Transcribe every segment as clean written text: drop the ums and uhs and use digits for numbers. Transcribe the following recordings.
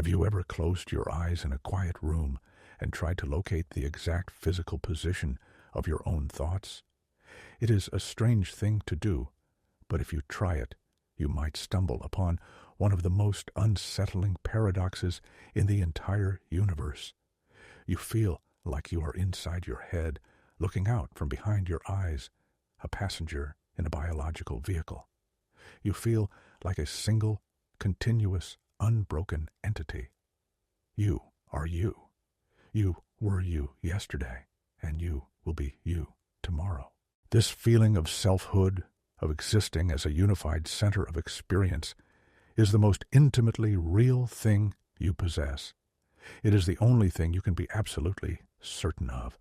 Have you ever closed your eyes in a quiet room and tried to locate the exact physical position of your own thoughts? It is a strange thing to do, but if you try it, you might stumble upon one of the most unsettling paradoxes in the entire universe. You feel like you are inside your head, looking out from behind your eyes, a passenger in a biological vehicle. You feel like a single, continuous, unbroken entity. You are you. You were you yesterday, and you will be you tomorrow. This feeling of selfhood, of existing as a unified center of experience, is the most intimately real thing you possess. It is the only thing you can be absolutely certain of.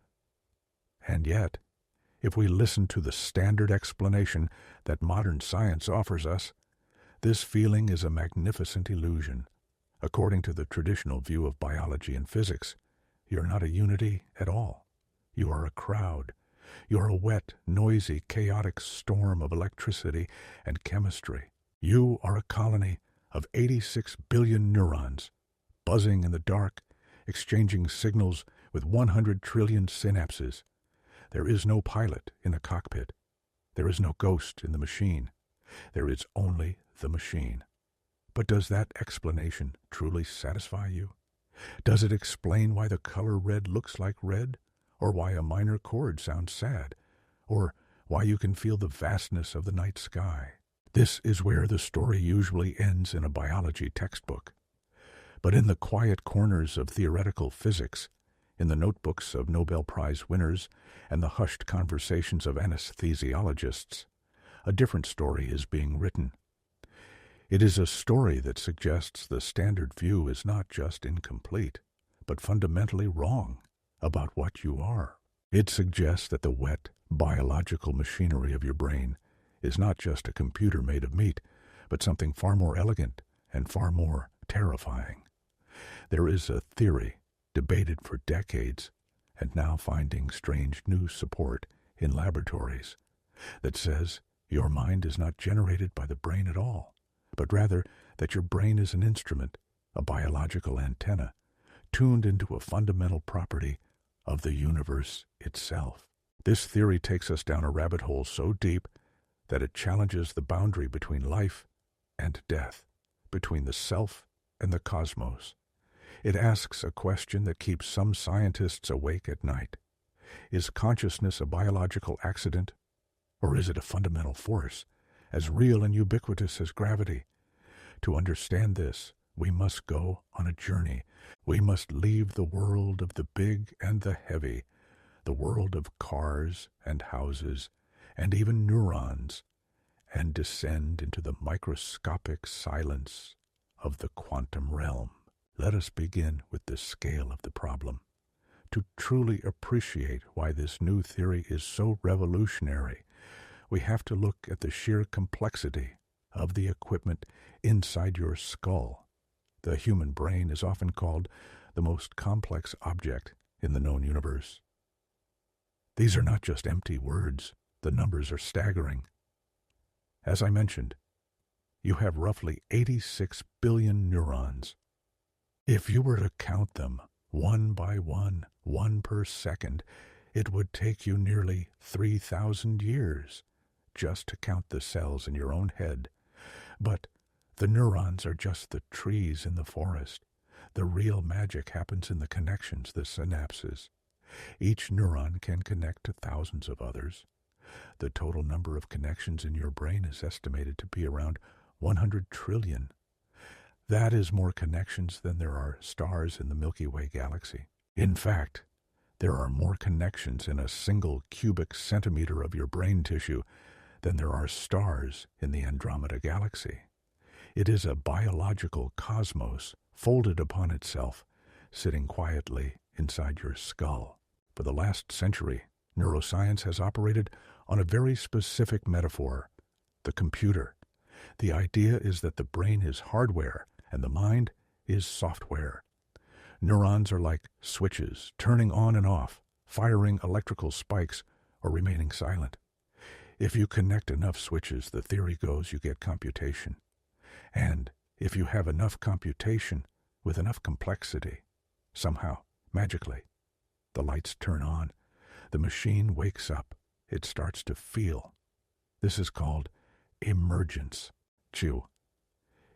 And yet, if we listen to the standard explanation that modern science offers us, this feeling is a magnificent illusion. According to the traditional view of biology and physics, you're not a unity at all. You are a crowd. You're a wet, noisy, chaotic storm of electricity and chemistry. You are a colony of 86 billion neurons, buzzing in the dark, exchanging signals with 100 trillion synapses. There is no pilot in the cockpit. There is no ghost in the machine. There is only the machine. But does that explanation truly satisfy you? Does it explain why the color red looks like red, or why a minor chord sounds sad, or why you can feel the vastness of the night sky? This is where the story usually ends in a biology textbook. But in the quiet corners of theoretical physics, in the notebooks of Nobel Prize winners and the hushed conversations of anesthesiologists, a different story is being written. It is a story that suggests the standard view is not just incomplete, but fundamentally wrong about what you are. It suggests that the wet, biological machinery of your brain is not just a computer made of meat, but something far more elegant and far more terrifying. There is a theory debated for decades and now finding strange new support in laboratories that says your mind is not generated by the brain at all, but rather that your brain is an instrument, a biological antenna, tuned into a fundamental property of the universe itself. This theory takes us down a rabbit hole so deep that it challenges the boundary between life and death, between the self and the cosmos. It asks a question that keeps some scientists awake at night. Is consciousness a biological accident, or is it a fundamental force, as real and ubiquitous as gravity? To understand this, we must go on a journey. We must leave the world of the big and the heavy, the world of cars and houses and even neurons, and descend into the microscopic silence of the quantum realm. Let us begin with the scale of the problem. To truly appreciate why this new theory is so revolutionary, we have to look at the sheer complexity of the equipment inside your skull. The human brain is often called the most complex object in the known universe. These are not just empty words. The numbers are staggering. As I mentioned, you have roughly 86 billion neurons. If you were to count them one by one, one per second, it would take you nearly 3,000 years just to count the cells in your own head. But the neurons are just the trees in the forest. The real magic happens in the connections, the synapses. Each neuron can connect to thousands of others. The total number of connections in your brain is estimated to be around 100 trillion. That is more connections than there are stars in the Milky Way galaxy. In fact, there are more connections in a single cubic centimeter of your brain tissue than there are stars in the Andromeda galaxy. It is a biological cosmos folded upon itself, sitting quietly inside your skull. For the last century, neuroscience has operated on a very specific metaphor, the computer. The idea is that the brain is hardware and the mind is software. Neurons are like switches, turning on and off, firing electrical spikes, or remaining silent. If you connect enough switches, the theory goes, you get computation. And if you have enough computation, with enough complexity. Somehow, magically, the lights turn on. The machine wakes up. It starts to feel. This is called emergence. Chew.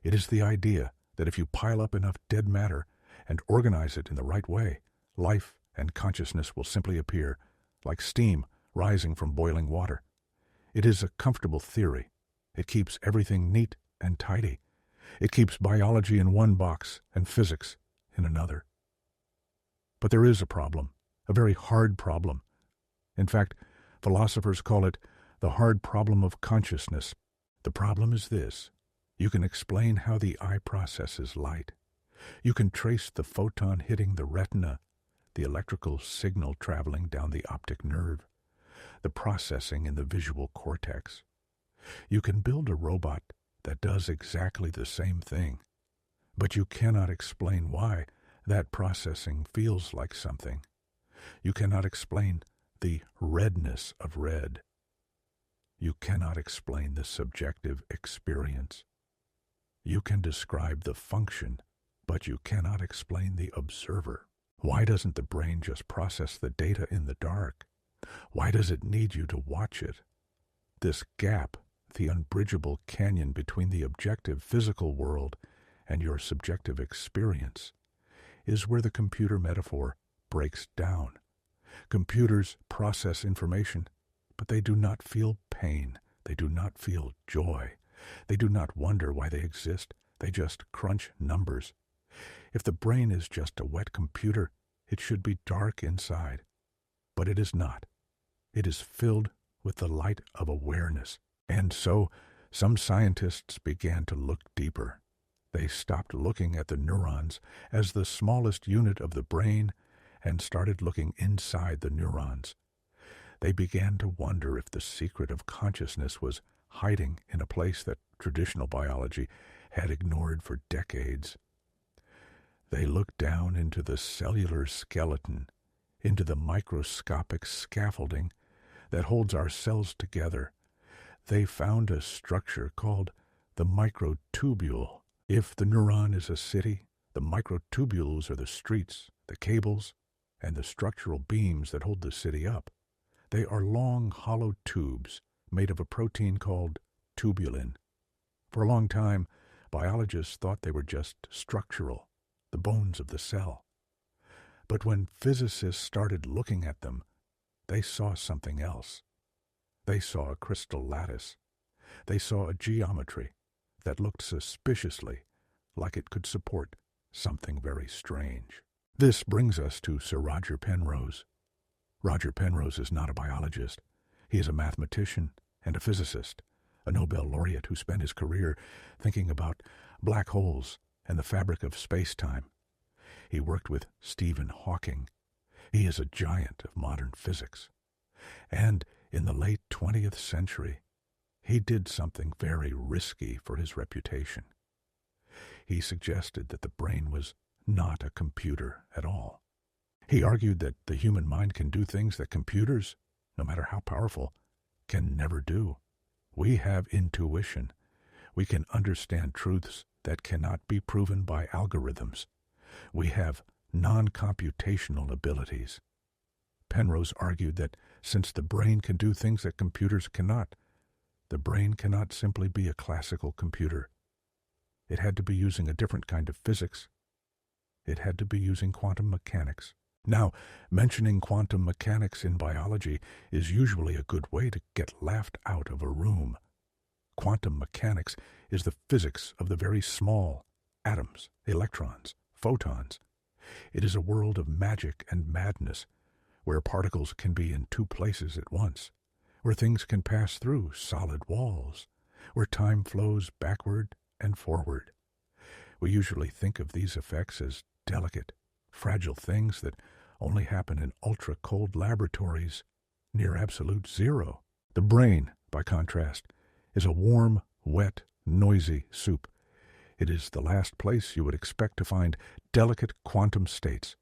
It is the idea that if you pile up enough dead matter and organize it in the right way, life and consciousness will simply appear, like steam rising from boiling water. It is a comfortable theory. It keeps everything neat and tidy. It keeps biology in one box and physics in another. But there is a problem, a very hard problem. In fact, philosophers call it the hard problem of consciousness. The problem is this. You can explain how the eye processes light. You can trace the photon hitting the retina, the electrical signal traveling down the optic nerve, the processing in the visual cortex. You can build a robot that does exactly the same thing, but you cannot explain why that processing feels like something. You cannot explain the redness of red. You cannot explain the subjective experience. You can describe the function, but you cannot explain the observer. Why doesn't the brain just process the data in the dark? Why does it need you to watch it? This gap, the unbridgeable canyon between the objective physical world and your subjective experience, is where the computer metaphor breaks down. Computers process information, but they do not feel pain. They do not feel joy. They do not wonder why they exist. They just crunch numbers. If the brain is just a wet computer, it should be dark inside. But it is not. It is filled with the light of awareness. And so, some scientists began to look deeper. They stopped looking at the neurons as the smallest unit of the brain and started looking inside the neurons. They began to wonder if the secret of consciousness was hiding in a place that traditional biology had ignored for decades. They looked down into the cellular skeleton, into the microscopic scaffolding that holds our cells together. They found a structure called the microtubule. If the neuron is a city, the microtubules are the streets, the cables, and the structural beams that hold the city up. They are long, hollow tubes made of a protein called tubulin. For a long time, biologists thought they were just structural, the bones of the cell. But when physicists started looking at them, they saw something else. They saw a crystal lattice. They saw a geometry that looked suspiciously like it could support something very strange. This brings us to Sir Roger Penrose. Roger Penrose is not a biologist. He is a mathematician and a physicist, a Nobel laureate who spent his career thinking about black holes and the fabric of space-time. He worked with Stephen Hawking. He is a giant of modern physics. And in the late 20th century, he did something very risky for his reputation. He suggested that the brain was not a computer at all. He argued that the human mind can do things that computers, no matter how powerful, can never do. We have intuition. We can understand truths that cannot be proven by algorithms. We have non-computational abilities. Penrose argued that since the brain can do things that computers cannot, the brain cannot simply be a classical computer. It had to be using a different kind of physics. It had to be using quantum mechanics. Now, mentioning quantum mechanics in biology is usually a good way to get laughed out of a room. Quantum mechanics is the physics of the very small atoms, electrons, photons. It is a world of magic and madness, where particles can be in two places at once, where things can pass through solid walls, where time flows backward and forward. We usually think of these effects as delicate, fragile things that only happen in ultra-cold laboratories near absolute zero. The brain, by contrast, is a warm, wet, noisy soup. It is the last place you would expect to find delicate quantum states.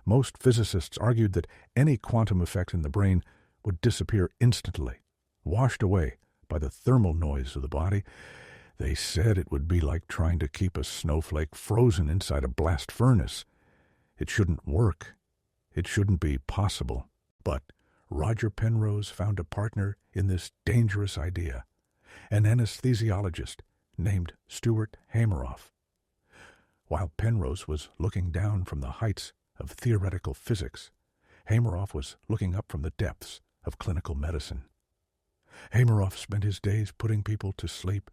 Most physicists argued that any quantum effect in the brain would disappear instantly, washed away by the thermal noise of the body. They said it would be like trying to keep a snowflake frozen inside a blast furnace. It shouldn't work. It shouldn't be possible. But Roger Penrose found a partner in this dangerous idea, an anesthesiologist named Stuart Hameroff. While Penrose was looking down from the heights of theoretical physics, Hameroff was looking up from the depths of clinical medicine. Hameroff spent his days putting people to sleep.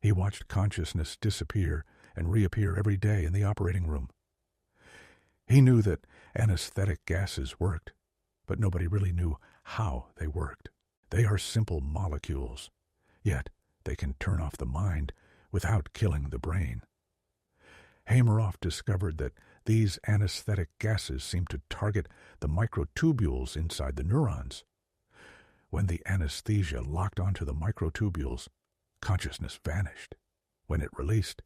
He watched consciousness disappear and reappear every day in the operating room. He knew that anesthetic gases worked, but nobody really knew how they worked. They are simple molecules, yet they can turn off the mind without killing the brain. Hameroff discovered that these anesthetic gases seem to target the microtubules inside the neurons. When the anesthesia locked onto the microtubules, consciousness vanished. When it released,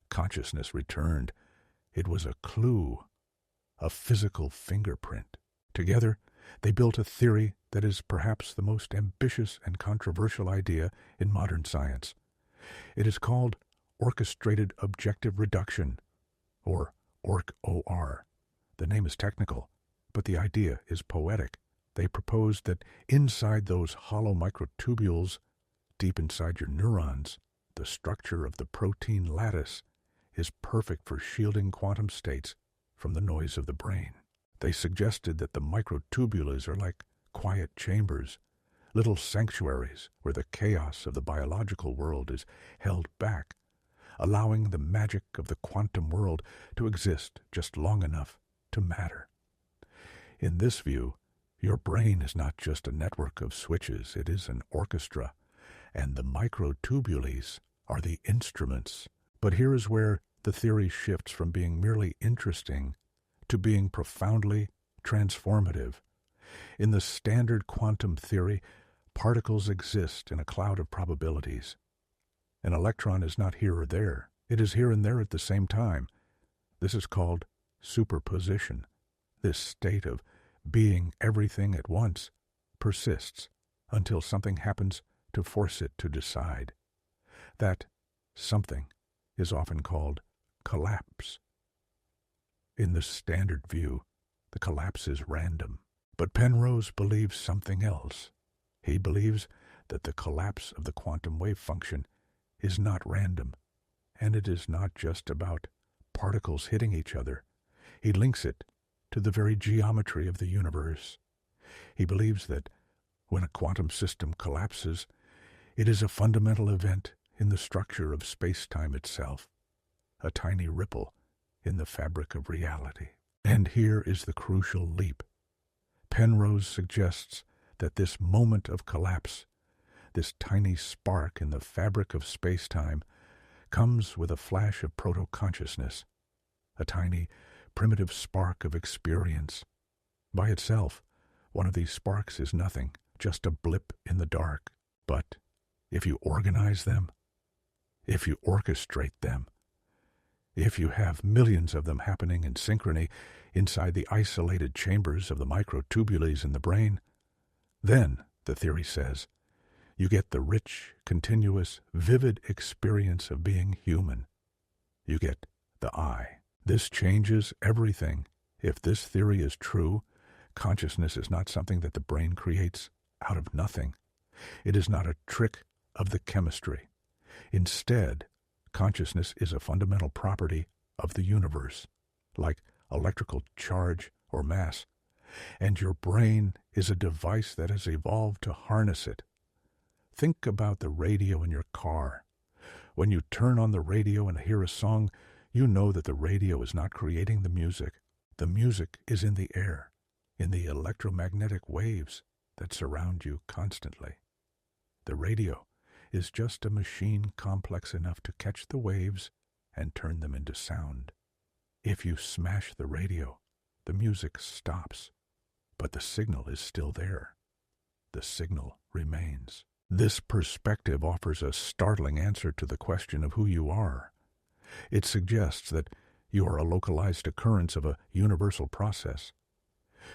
consciousness returned. It was a clue, a physical fingerprint. Together, they built a theory that is perhaps the most ambitious and controversial idea in modern science. It is called orchestrated objective reduction, or ORC-OR. The name is technical, but the idea is poetic. They proposed that inside those hollow microtubules, deep inside your neurons, the structure of the protein lattice is perfect for shielding quantum states from the noise of the brain. They suggested that the microtubules are like quiet chambers, little sanctuaries where the chaos of the biological world is held back, allowing the magic of the quantum world to exist just long enough to matter. In this view, your brain is not just a network of switches, it is an orchestra, and the microtubules are the instruments. But here is where the theory shifts from being merely interesting to being profoundly transformative. In the standard quantum theory, particles exist in a cloud of probabilities. An electron is not here or there. It is here and there at the same time. This is called superposition. This state of being everything at once persists until something happens to force it to decide. That something is often called collapse. In the standard view, the collapse is random. But Penrose believes something else. He believes that the collapse of the quantum wave function is not random, and it is not just about particles hitting each other. He links it to the very geometry of the universe. He believes that when a quantum system collapses, it is a fundamental event in the structure of space-time itself, a tiny ripple in the fabric of reality. And here is the crucial leap. Penrose suggests that this moment of collapse, this tiny spark in the fabric of space-time, comes with a flash of proto-consciousness, a tiny, primitive spark of experience. By itself, one of these sparks is nothing, just a blip in the dark. But if you organize them, if you orchestrate them, if you have millions of them happening in synchrony inside the isolated chambers of the microtubules in the brain, then, the theory says, you get the rich, continuous, vivid experience of being human. You get the I. This changes everything. If this theory is true, consciousness is not something that the brain creates out of nothing. It is not a trick of the chemistry. Instead, consciousness is a fundamental property of the universe, like electrical charge or mass, and your brain is a device that has evolved to harness it. Think about the radio in your car. When you turn on the radio and hear a song, you know that the radio is not creating the music. The music is in the air, in the electromagnetic waves that surround you constantly. The radio is just a machine complex enough to catch the waves and turn them into sound. If you smash the radio, the music stops, but the signal is still there. The signal remains. This perspective offers a startling answer to the question of who you are. It suggests that you are a localized occurrence of a universal process.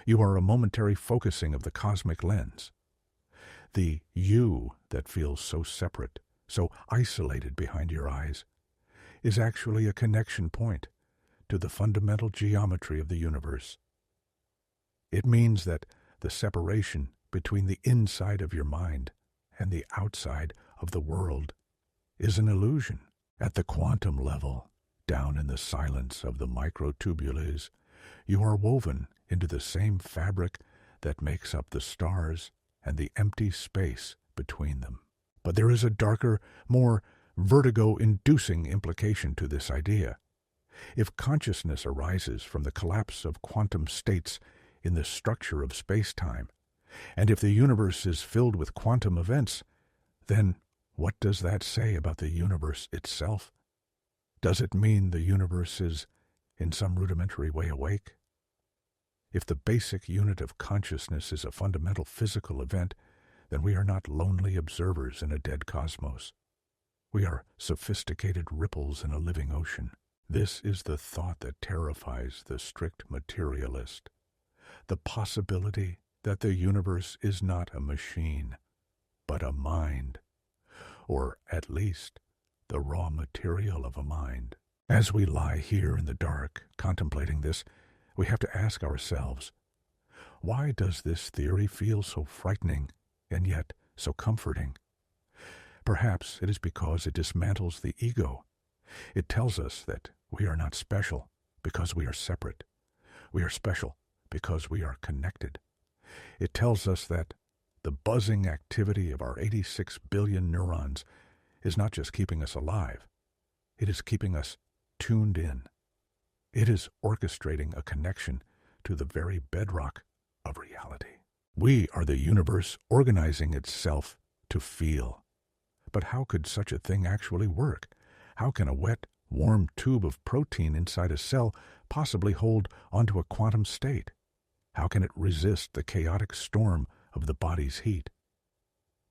You are a momentary focusing of the cosmic lens. The you that feels so separate, so isolated behind your eyes, is actually a connection point to the fundamental geometry of the universe. It means that the separation between the inside of your mind and the outside of the world is an illusion. At the quantum level, down in the silence of the microtubules, you are woven into the same fabric that makes up the stars and the empty space between them. But there is a darker, more vertigo-inducing implication to this idea. If consciousness arises from the collapse of quantum states in the structure of space-time, and if the universe is filled with quantum events, then what does that say about the universe itself? Does it mean the universe is, in some rudimentary way, awake? If the basic unit of consciousness is a fundamental physical event, then we are not lonely observers in a dead cosmos. We are sophisticated ripples in a living ocean. This is the thought that terrifies the strict materialist. The possibility that the universe is not a machine, but a mind, or at least the raw material of a mind. As we lie here in the dark, contemplating this, we have to ask ourselves, why does this theory feel so frightening and yet so comforting? Perhaps it is because it dismantles the ego. It tells us that we are not special because we are separate. We are special because we are connected. It tells us that the buzzing activity of our 86 billion neurons is not just keeping us alive. It is keeping us tuned in. It is orchestrating a connection to the very bedrock of reality. We are the universe organizing itself to feel. But how could such a thing actually work? How can a wet, warm tube of protein inside a cell possibly hold onto a quantum state? How can it resist the chaotic storm of the body's heat?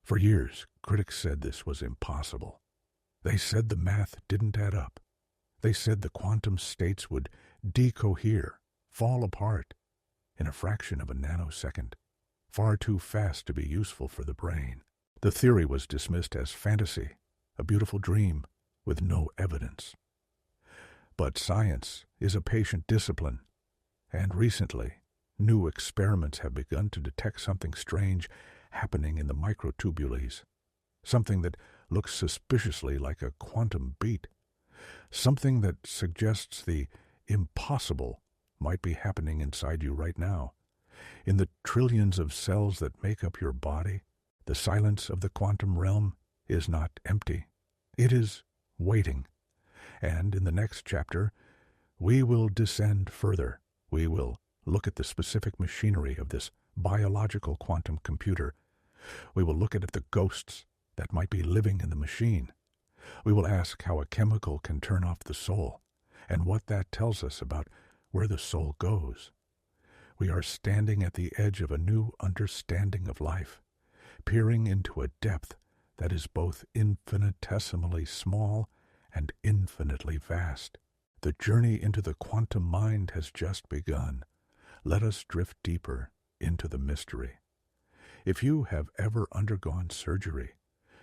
For years, critics said this was impossible. They said the math didn't add up. They said the quantum states would decohere, fall apart, in a fraction of a nanosecond, far too fast to be useful for the brain. The theory was dismissed as fantasy, a beautiful dream with no evidence. But science is a patient discipline, and recently, new experiments have begun to detect something strange happening in the microtubules, something that looks suspiciously like a quantum beat, something that suggests the impossible might be happening inside you right now. In the trillions of cells that make up your body, the silence of the quantum realm is not empty. It is waiting. And in the next chapter, we will descend further. We will look at the specific machinery of this biological quantum computer. We will look at the ghosts that might be living in the machine. We will ask how a chemical can turn off the soul, and what that tells us about where the soul goes. We are standing at the edge of a new understanding of life, peering into a depth that is both infinitesimally small and infinitely vast. The journey into the quantum mind has just begun. Let us drift deeper into the mystery. If you have ever undergone surgery,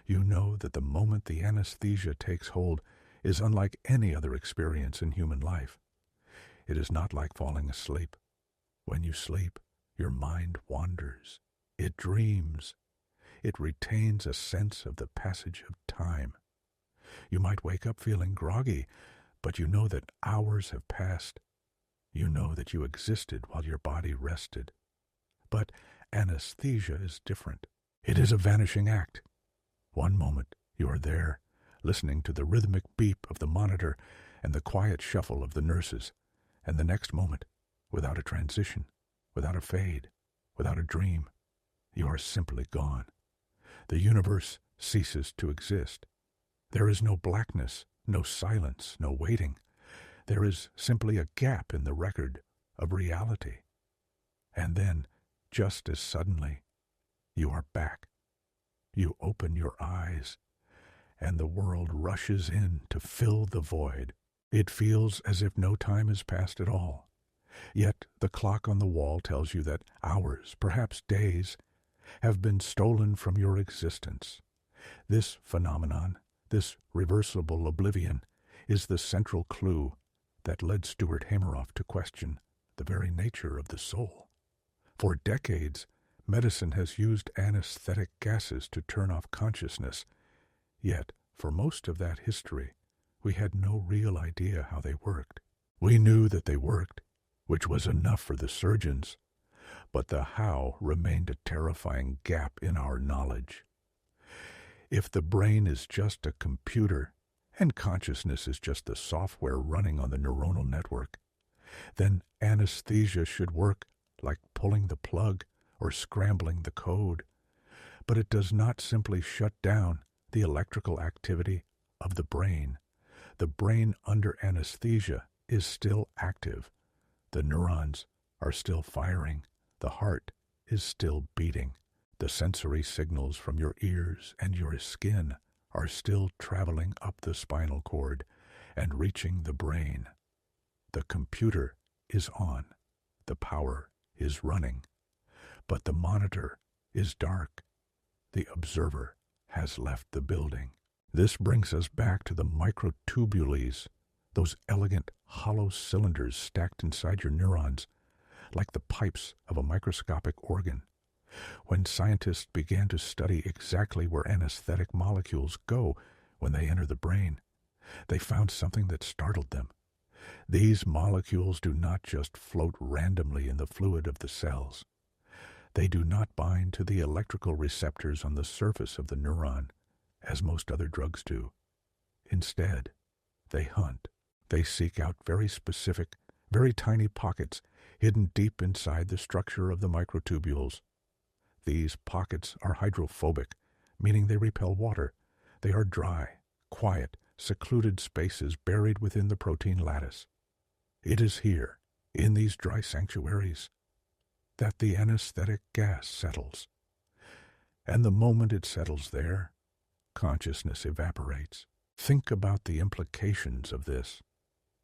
you know that the moment the anesthesia takes hold is unlike any other experience in human life. It is not like falling asleep. When you sleep, your mind wanders. It dreams. It retains a sense of the passage of time. You might wake up feeling groggy, but you know that hours have passed. You know that you existed while your body rested. But anesthesia is different. It is a vanishing act. One moment you are there, listening to the rhythmic beep of the monitor and the quiet shuffle of the nurses, and the next moment, without a transition, without a fade, without a dream, you are simply gone. The universe ceases to exist. There is no blackness, no silence, no waiting. There is simply a gap in the record of reality. And then, just as suddenly, you are back. You open your eyes, and the world rushes in to fill the void. It feels as if no time has passed at all. Yet the clock on the wall tells you that hours, perhaps days, have been stolen from your existence. This phenomenon This reversible oblivion is the central clue that led Stuart Hameroff to question the very nature of the soul. For decades, medicine has used anesthetic gases to turn off consciousness, yet for most of that history, we had no real idea how they worked. We knew that they worked, which was enough for the surgeons, but the how remained a terrifying gap in our knowledge. If the brain is just a computer, and consciousness is just the software running on the neuronal network, then anesthesia should work like pulling the plug or scrambling the code. But it does not simply shut down the electrical activity of the brain. The brain under anesthesia is still active. The neurons are still firing. The heart is still beating. The sensory signals from your ears and your skin are still traveling up the spinal cord and reaching the brain. The computer is on. The power is running. But the monitor is dark. The observer has left the building. This brings us back to the microtubules, those elegant hollow cylinders stacked inside your neurons, like the pipes of a microscopic organ. When scientists began to study exactly where anesthetic molecules go when they enter the brain, they found something that startled them. These molecules do not just float randomly in the fluid of the cells. They do not bind to the electrical receptors on the surface of the neuron, as most other drugs do. Instead, they hunt. They seek out very specific, very tiny pockets hidden deep inside the structure of the microtubules. These pockets are hydrophobic, meaning they repel water. They are dry, quiet, secluded spaces buried within the protein lattice. It is here, in these dry sanctuaries, that the anesthetic gas settles. And the moment it settles there, consciousness evaporates. Think about the implications of this.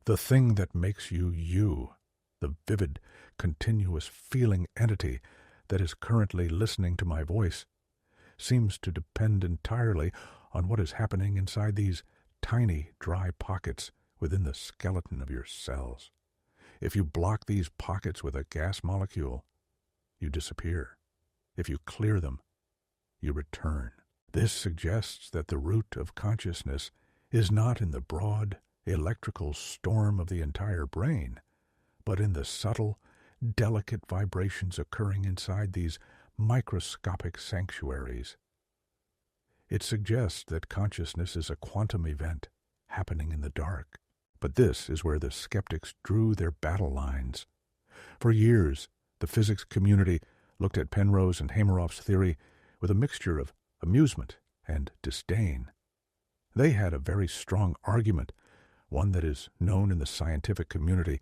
The thing that makes you you, the vivid, continuous feeling entity that is currently listening to my voice, seems to depend entirely on what is happening inside these tiny, dry pockets within the skeleton of your cells. If you block these pockets with a gas molecule, you disappear. If you clear them, you return. This suggests that the root of consciousness is not in the broad, electrical storm of the entire brain, but in the subtle, delicate vibrations occurring inside these microscopic sanctuaries. It suggests that consciousness is a quantum event happening in the dark. But this is where the skeptics drew their battle lines. For years, the physics community looked at Penrose and Hameroff's theory with a mixture of amusement and disdain. They had a very strong argument, one that is known in the scientific community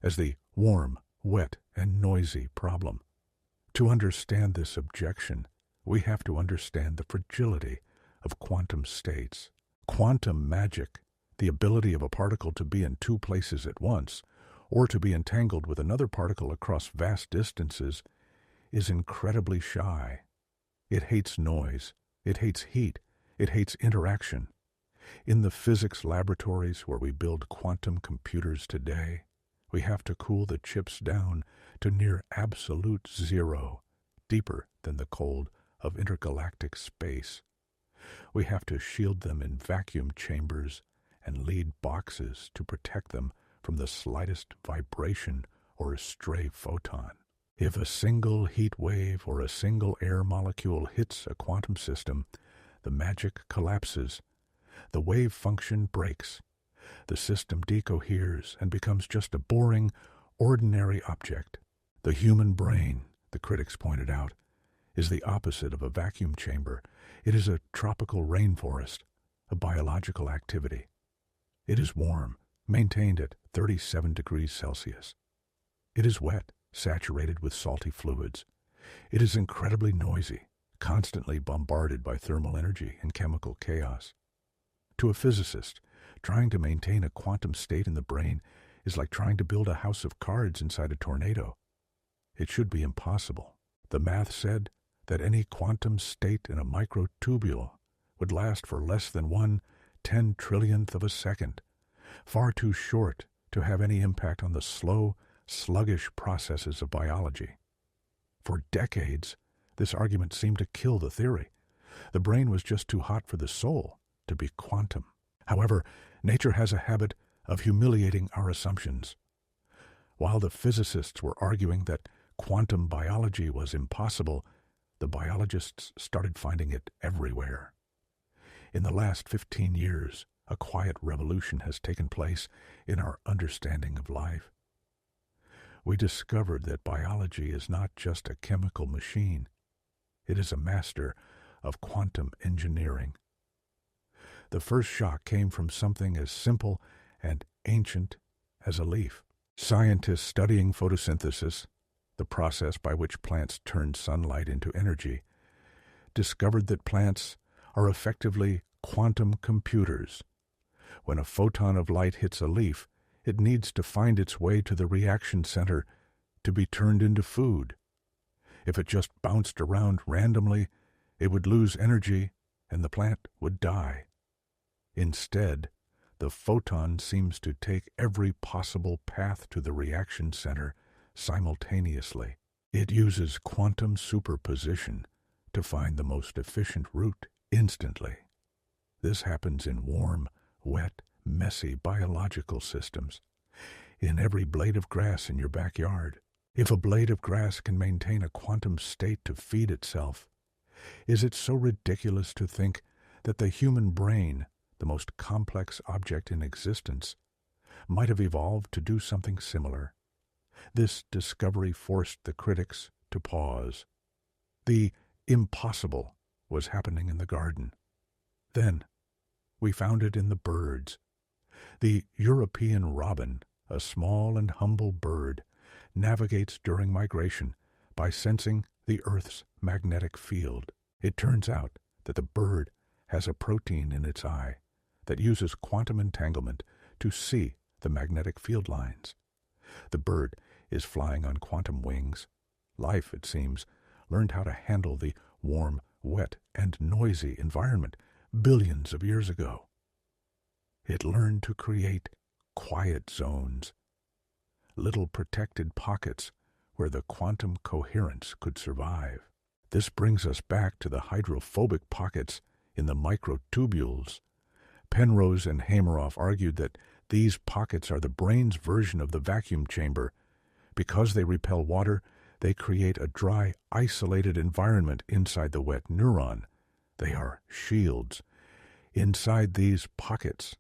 as the warm, wet, and noisy problem. To understand this objection, we have to understand the fragility of quantum states. Quantum magic, the ability of a particle to be in two places at once, or to be entangled with another particle across vast distances, is incredibly shy. It hates noise, it hates heat, it hates interaction. In the physics laboratories where we build quantum computers today, we have to cool the chips down to near absolute zero, deeper than the cold of intergalactic space. We have to shield them in vacuum chambers and lead boxes to protect them from the slightest vibration or a stray photon. If a single heat wave or a single air molecule hits a quantum system, the magic collapses. The wave function breaks. The system decoheres and becomes just a boring, ordinary object. The human brain, the critics pointed out, is the opposite of a vacuum chamber. It is a tropical rainforest, a biological activity. It is warm, maintained at 37 degrees Celsius. It is wet, saturated with salty fluids. It is incredibly noisy, constantly bombarded by thermal energy and chemical chaos. To a physicist, trying to maintain a quantum state in the brain is like trying to build a house of cards inside a tornado. It should be impossible. The math said that any quantum state in a microtubule would last for less than 1 10 trillionth of a second, far too short to have any impact on the slow, sluggish processes of biology. For decades, this argument seemed to kill the theory. The brain was just too hot for the soul to be quantum. However, nature has a habit of humiliating our assumptions. While the physicists were arguing that quantum biology was impossible, the biologists started finding it everywhere. In the last 15 years, a quiet revolution has taken place in our understanding of life. We discovered that biology is not just a chemical machine. It is a master of quantum engineering. The first shock came from something as simple and ancient as a leaf. Scientists studying photosynthesis, the process by which plants turn sunlight into energy, discovered that plants are effectively quantum computers. When a photon of light hits a leaf, it needs to find its way to the reaction center to be turned into food. If it just bounced around randomly, it would lose energy and the plant would die. Instead, the photon seems to take every possible path to the reaction center simultaneously. It uses quantum superposition to find the most efficient route instantly. This happens in warm, wet, messy biological systems, in every blade of grass in your backyard. If a blade of grass can maintain a quantum state to feed itself, is it so ridiculous to think that the human brain, the most complex object in existence, might have evolved to do something similar? This discovery forced the critics to pause. The impossible was happening in the garden. Then, we found it in the birds. The European robin, a small and humble bird, navigates during migration by sensing the Earth's magnetic field. It turns out that the bird has a protein in its eye that uses quantum entanglement to see the magnetic field lines. The bird is flying on quantum wings. Life, it seems, learned how to handle the warm, wet, and noisy environment billions of years ago. It learned to create quiet zones, little protected pockets where the quantum coherence could survive. This brings us back to the hydrophobic pockets in the microtubules. Penrose and Hameroff argued that these pockets are the brain's version of the vacuum chamber. Because they repel water, they create a dry, isolated environment inside the wet neuron. They are shields. Inside these pockets,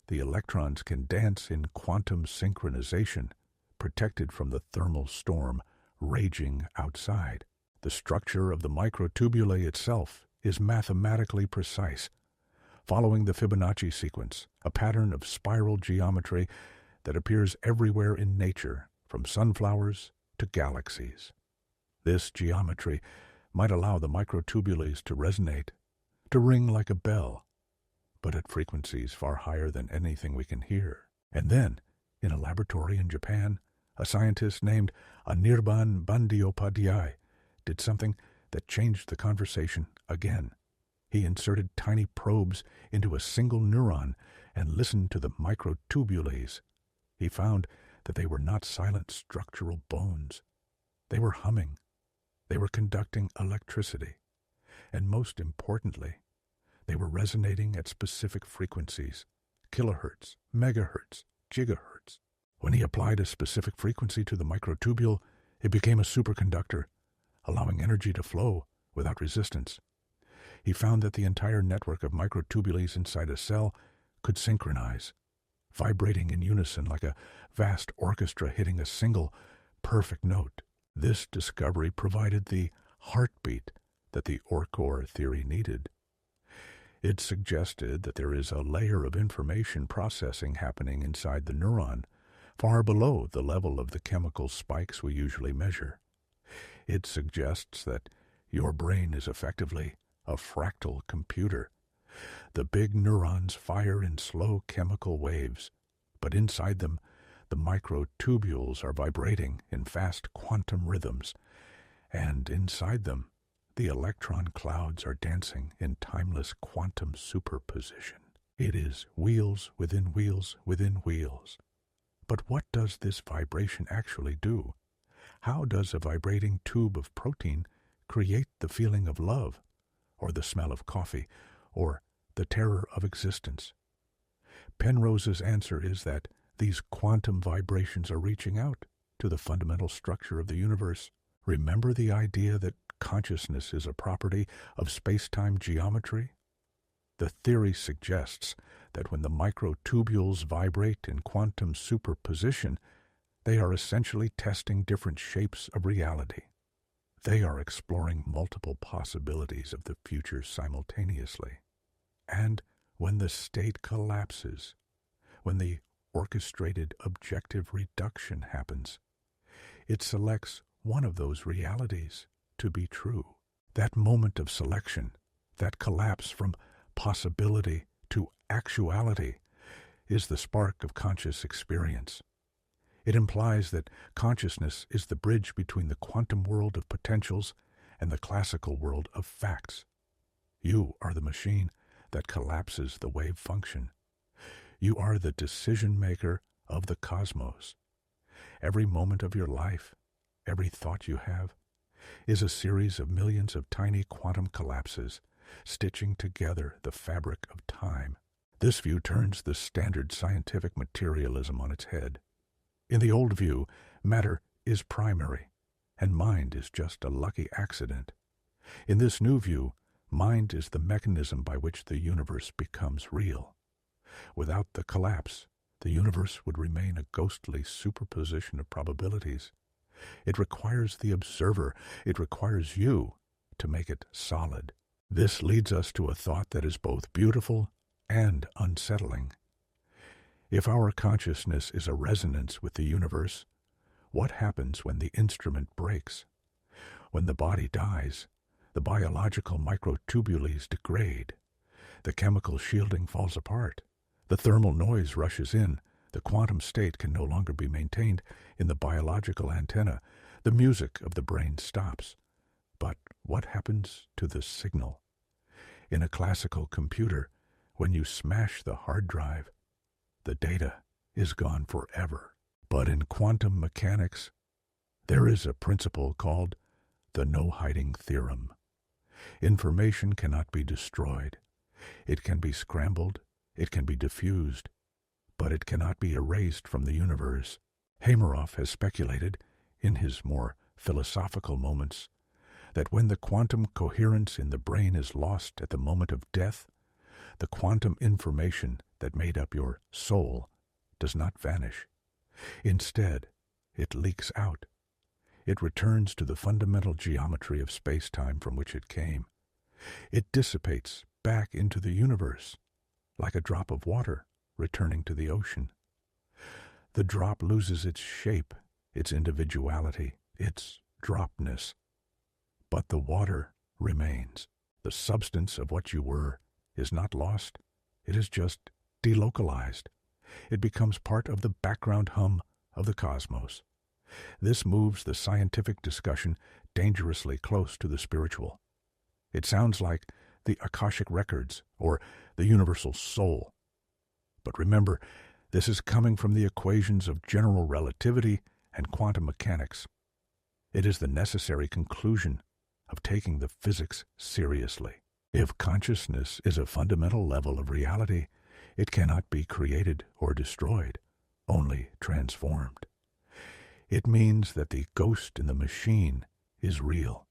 the electrons can dance in quantum synchronization, protected from the thermal storm raging outside. The structure of the microtubule itself is mathematically precise, following the Fibonacci sequence, a pattern of spiral geometry that appears everywhere in nature, from sunflowers to galaxies. This geometry might allow the microtubules to resonate, to ring like a bell, but at frequencies far higher than anything we can hear. And then, in a laboratory in Japan, a scientist named Anirban Bandyopadhyay did something that changed the conversation again. He inserted tiny probes into a single neuron and listened to the microtubules. He found that they were not silent structural bones. They were humming. They were conducting electricity. And most importantly, they were resonating at specific frequencies, kilohertz, megahertz, gigahertz. When he applied a specific frequency to the microtubule, it became a superconductor, allowing energy to flow without resistance. He found that the entire network of microtubules inside a cell could synchronize, vibrating in unison like a vast orchestra hitting a single, perfect note. This discovery provided the heartbeat that the Orkor theory needed. It suggested that there is a layer of information processing happening inside the neuron, far below the level of the chemical spikes we usually measure. It suggests that your brain is effectively a fractal computer. The big neurons fire in slow chemical waves, but inside them, the microtubules are vibrating in fast quantum rhythms, and inside them, the electron clouds are dancing in timeless quantum superposition. It is wheels within wheels within wheels. But what does this vibration actually do? How does a vibrating tube of protein create the feeling of love, or the smell of coffee, or the terror of existence? Penrose's answer is that these quantum vibrations are reaching out to the fundamental structure of the universe. Remember the idea that consciousness is a property of space-time geometry? The theory suggests that when the microtubules vibrate in quantum superposition, they are essentially testing different shapes of reality. They are exploring multiple possibilities of the future simultaneously. And when the state collapses, when the orchestrated objective reduction happens, it selects one of those realities to be true. That moment of selection, that collapse from possibility to actuality, is the spark of conscious experience. It implies that consciousness is the bridge between the quantum world of potentials and the classical world of facts. You are the machine that collapses the wave function. You are the decision maker of the cosmos. Every moment of your life, every thought you have, is a series of millions of tiny quantum collapses stitching together the fabric of time. This view turns the standard scientific materialism on its head. In the old view, matter is primary, and mind is just a lucky accident. In this new view, mind is the mechanism by which the universe becomes real. Without the collapse, the universe would remain a ghostly superposition of probabilities. It requires the observer, it requires you, to make it solid. This leads us to a thought that is both beautiful and unsettling. If our consciousness is a resonance with the universe, what happens when the instrument breaks? When the body dies, the biological microtubules degrade. The chemical shielding falls apart. The thermal noise rushes in. The quantum state can no longer be maintained in the biological antenna. The music of the brain stops. But what happens to the signal? In a classical computer, when you smash the hard drive, the data is gone forever. But in quantum mechanics, there is a principle called the no-hiding theorem. Information cannot be destroyed. It can be scrambled, it can be diffused, but it cannot be erased from the universe. Hameroff has speculated, in his more philosophical moments, that when the quantum coherence in the brain is lost at the moment of death, the quantum information that made up your soul does not vanish. Instead, it leaks out. It returns to the fundamental geometry of space-time from which it came. It dissipates back into the universe, like a drop of water returning to the ocean. The drop loses its shape, its individuality, its dropness. But the water remains. The substance of what you were is not lost. It is just delocalized. It becomes part of the background hum of the cosmos. This moves the scientific discussion dangerously close to the spiritual. It sounds like the Akashic records or the universal soul. But remember, this is coming from the equations of general relativity and quantum mechanics. It is the necessary conclusion of taking the physics seriously. If consciousness is a fundamental level of reality, it cannot be created or destroyed, only transformed. It means that the ghost in the machine is real,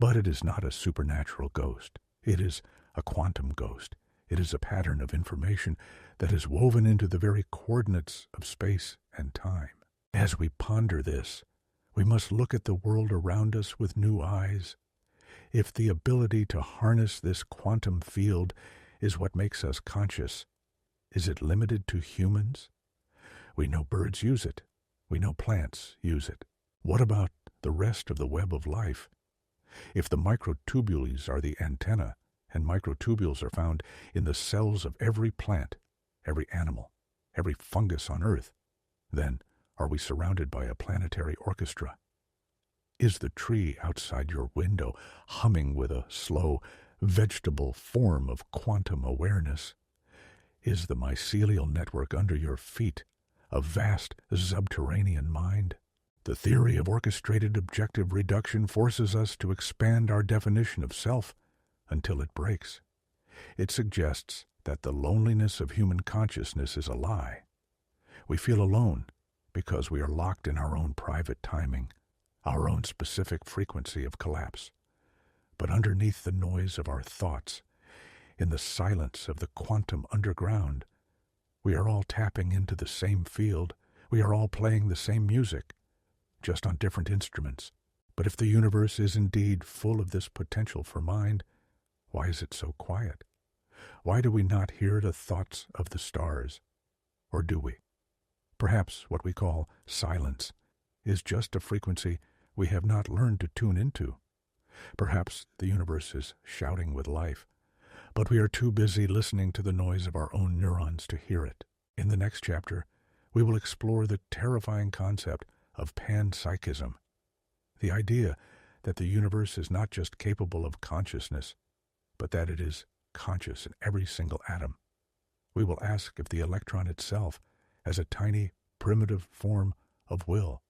but it is not a supernatural ghost. It is a quantum ghost. It is a pattern of information that is woven into the very coordinates of space and time. As we ponder this, we must look at the world around us with new eyes. If the ability to harness this quantum field is what makes us conscious, is it limited to humans? We know birds use it. We know plants use it. What about the rest of the web of life? If the microtubules are the antenna, and microtubules are found in the cells of every plant, every animal, every fungus on Earth, then are we surrounded by a planetary orchestra? Is the tree outside your window humming with a slow, vegetable form of quantum awareness? Is the mycelial network under your feet a vast subterranean mind? The theory of orchestrated objective reduction forces us to expand our definition of self until it breaks. It suggests that the loneliness of human consciousness is a lie. We feel alone because we are locked in our own private timing, our own specific frequency of collapse. But underneath the noise of our thoughts, in the silence of the quantum underground, we are all tapping into the same field. We are all playing the same music, just on different instruments. But if the universe is indeed full of this potential for mind, why is it so quiet? Why do we not hear the thoughts of the stars? Or do we? Perhaps what we call silence is just a frequency we have not learned to tune into. Perhaps the universe is shouting with life, but we are too busy listening to the noise of our own neurons to hear it. In the next chapter, we will explore the terrifying concept of panpsychism, the idea that the universe is not just capable of consciousness, but that it is conscious in every single atom. We will ask if the electron itself has a tiny, primitive form of will.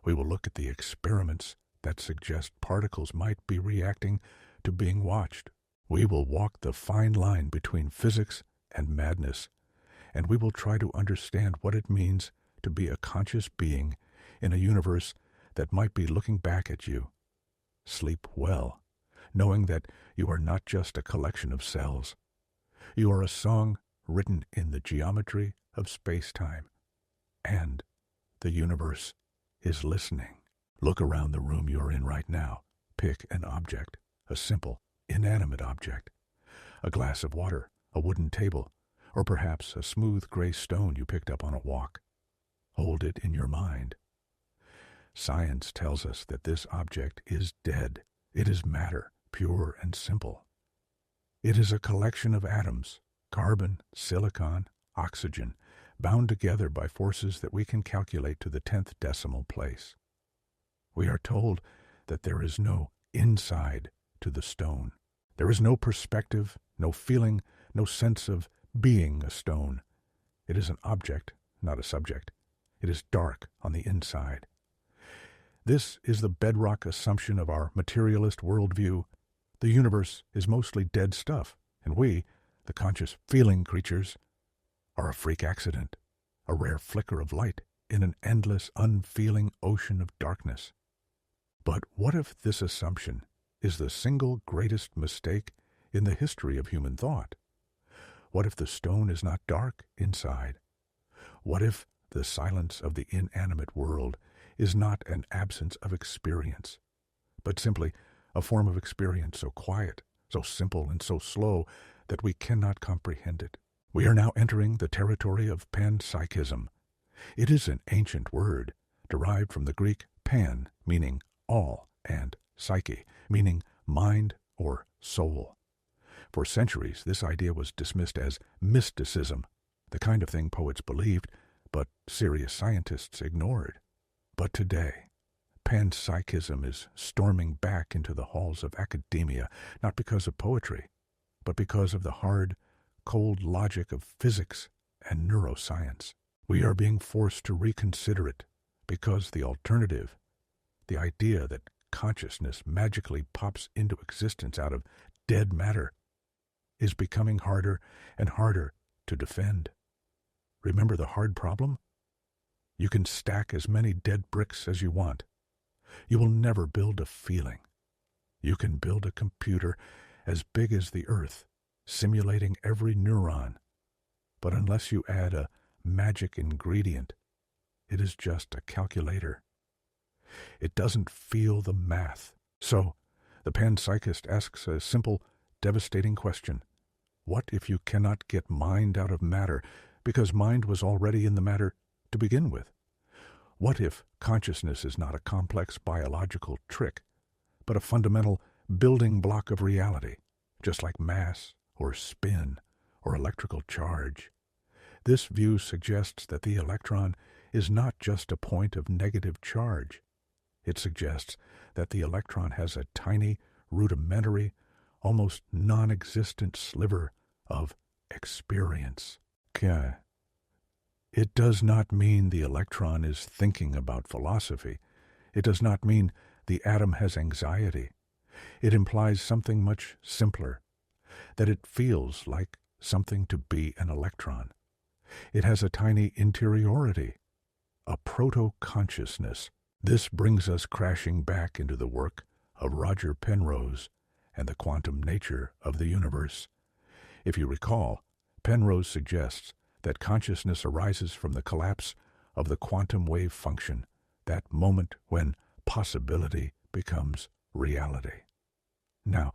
We will look at the experiments that suggest particles might be reacting to being watched. We will walk the fine line between physics and madness, and we will try to understand what it means to be a conscious being in a universe that might be looking back at you. Sleep well, knowing that you are not just a collection of cells. You are a song written in the geometry of space-time, and the universe is listening. Look around the room you are in right now. Pick an object, a simple, inanimate object, a glass of water, a wooden table, or perhaps a smooth gray stone you picked up on a walk. Hold it in your mind. Science tells us that this object is dead. It is matter, pure and simple. It is a collection of atoms, carbon, silicon, oxygen, bound together by forces that we can calculate to the 10th decimal place. We are told that there is no inside to the stone. There is no perspective, no feeling, no sense of being a stone. It is an object, not a subject. It is dark on the inside. This is the bedrock assumption of our materialist worldview. The universe is mostly dead stuff, and we, the conscious feeling creatures, are a freak accident, a rare flicker of light in an endless, unfeeling ocean of darkness. But what if this assumption is the single greatest mistake in the history of human thought? What if the stone is not dark inside? What if the silence of the inanimate world is not an absence of experience, but simply a form of experience so quiet, so simple, and so slow that we cannot comprehend it? We are now entering the territory of panpsychism. It is an ancient word, derived from the Greek pan, meaning all, and psyche, meaning mind or soul. For centuries, this idea was dismissed as mysticism, the kind of thing poets believed, but serious scientists ignored. But today, panpsychism is storming back into the halls of academia, not because of poetry, but because of the hard, cold logic of physics and neuroscience. We are being forced to reconsider it because the alternative, the idea that consciousness magically pops into existence out of dead matter, is becoming harder and harder to defend. Remember the hard problem? You can stack as many dead bricks as you want. You will never build a feeling. You can build a computer as big as the earth, simulating every neuron. But unless you add a magic ingredient, it is just a calculator. It doesn't feel the math. So, the panpsychist asks a simple, devastating question. What if you cannot get mind out of matter because mind was already in the matter to begin with? What if consciousness is not a complex biological trick, but a fundamental building block of reality, just like mass or spin or electrical charge? This view suggests that the electron is not just a point of negative charge. It suggests that the electron has a tiny, rudimentary, almost non-existent sliver of experience. Okay. It does not mean the electron is thinking about philosophy. It does not mean the atom has anxiety. It implies something much simpler, that it feels like something to be an electron. It has a tiny interiority, a proto-consciousness. This brings us crashing back into the work of Roger Penrose and the quantum nature of the universe. If you recall, Penrose suggests that consciousness arises from the collapse of the quantum wave function, that moment when possibility becomes reality. Now,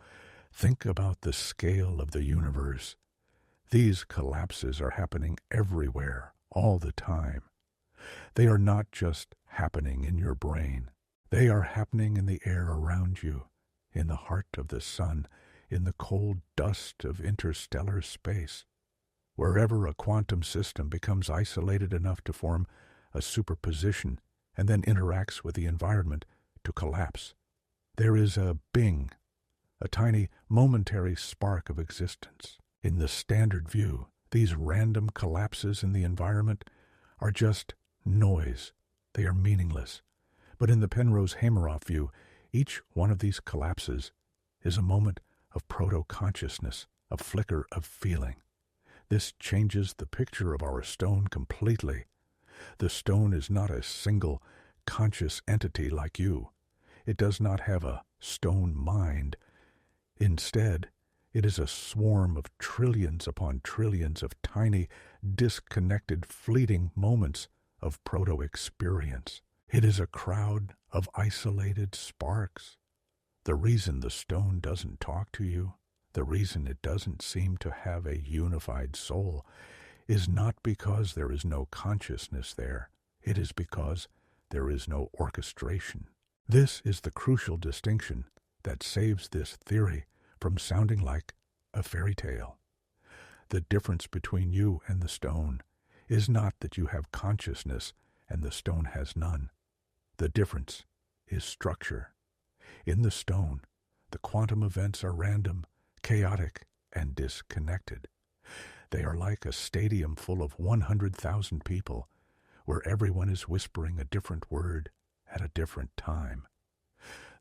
think about the scale of the universe. These collapses are happening everywhere, all the time. They are not just happening in your brain. They are happening in the air around you, in the heart of the sun, in the cold dust of interstellar space. Wherever a quantum system becomes isolated enough to form a superposition and then interacts with the environment to collapse, there is a bing, a tiny momentary spark of existence. In the standard view, these random collapses in the environment are just noise. They are meaningless. But in the Penrose-Hameroff view, each one of these collapses is a moment of proto-consciousness, a flicker of feeling. This changes the picture of our stone completely. The stone is not a single conscious entity like you. It does not have a stone mind. Instead, it is a swarm of trillions upon trillions of tiny, disconnected, fleeting moments of proto-experience. It is a crowd of isolated sparks. The reason the stone doesn't talk to you, the reason it doesn't seem to have a unified soul, is not because there is no consciousness there. It is because there is no orchestration. This is the crucial distinction that saves this theory from sounding like a fairy tale. The difference between you and the stone is not that you have consciousness and the stone has none. The difference is structure. In the stone, the quantum events are random, chaotic, and disconnected. They are like a stadium full of 100,000 people, where everyone is whispering a different word at a different time.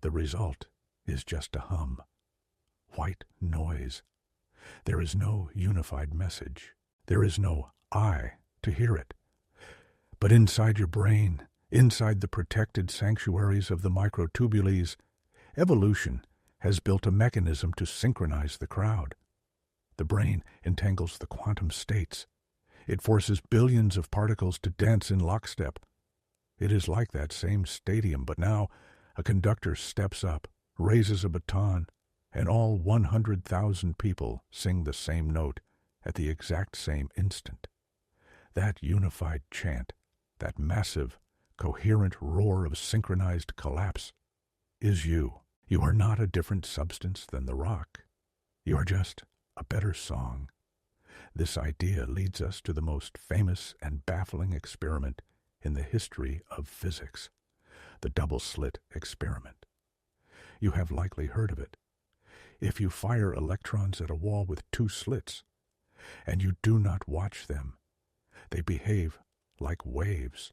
The result is just a hum. White noise. There is no unified message. There is no I to hear it. But inside your brain, inside the protected sanctuaries of the microtubules, evolution has built a mechanism to synchronize the crowd. The brain entangles the quantum states. It forces billions of particles to dance in lockstep. It is like that same stadium, but now a conductor steps up, raises a baton, and all 100,000 people sing the same note at the exact same instant. That unified chant, that massive, coherent roar of synchronized collapse, is you. You are not a different substance than the rock. You are just a better song. This idea leads us to the most famous and baffling experiment in the history of physics, the double-slit experiment. You have likely heard of it. If you fire electrons at a wall with two slits, and you do not watch them, they behave like waves.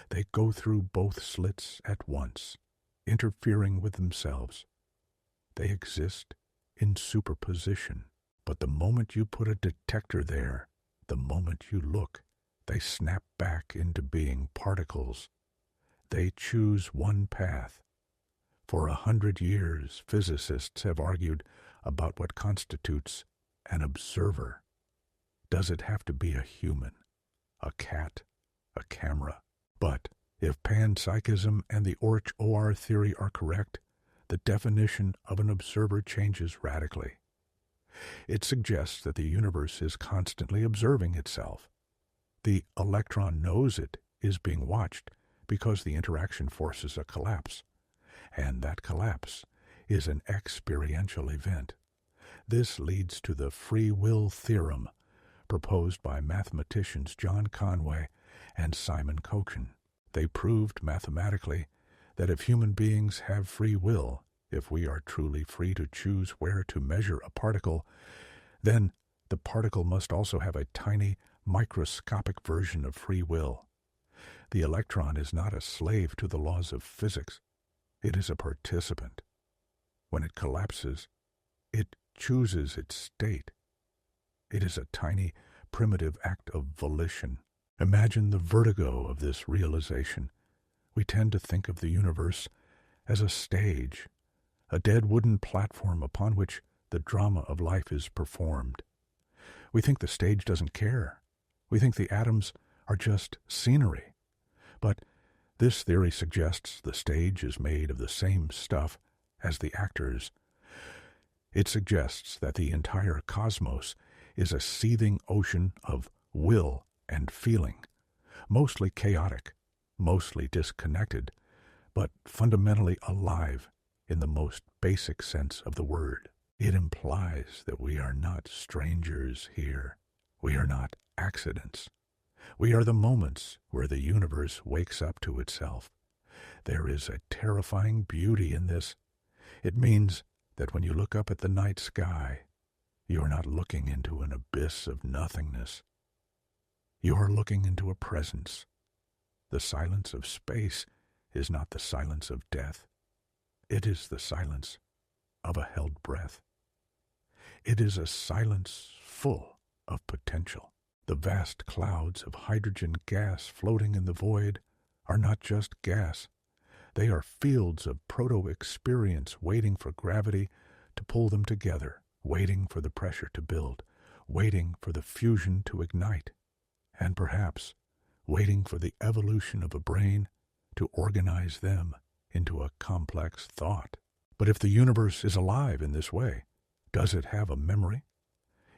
They go through both slits at once, interfering with themselves. They exist in superposition. But the moment you put a detector there, the moment you look, they snap back into being particles. They choose one path. For 100 years, physicists have argued about what constitutes an observer. Does it have to be a human, a cat, a camera? But if panpsychism and the OR theory are correct, the definition of an observer changes radically. It suggests that the universe is constantly observing itself. The electron knows it is being watched because the interaction forces a collapse, and that collapse is an experiential event. This leads to the free will theorem proposed by mathematicians John Conway and Simon Kochen. They proved mathematically that if human beings have free will, if we are truly free to choose where to measure a particle, then the particle must also have a tiny, microscopic version of free will. The electron is not a slave to the laws of physics. It is a participant. When it collapses, it chooses its state. It is a tiny, primitive act of volition. Imagine the vertigo of this realization. We tend to think of the universe as a stage, a dead wooden platform upon which the drama of life is performed. We think the stage doesn't care. We think the atoms are just scenery. But this theory suggests the stage is made of the same stuff as the actors. It suggests that the entire cosmos is a seething ocean of will and feeling, mostly chaotic, mostly disconnected, but fundamentally alive in the most basic sense of the word. It implies that we are not strangers here. We are not accidents. We are the moments where the universe wakes up to itself. There is a terrifying beauty in this. It means that when you look up at the night sky, you are not looking into an abyss of nothingness. You are looking into a presence. The silence of space is not the silence of death. It is the silence of a held breath. It is a silence full of potential. The vast clouds of hydrogen gas floating in the void are not just gas. They are fields of proto-experience waiting for gravity to pull them together, waiting for the pressure to build, waiting for the fusion to ignite, and perhaps waiting for the evolution of a brain to organize them into a complex thought. But if the universe is alive in this way, does it have a memory?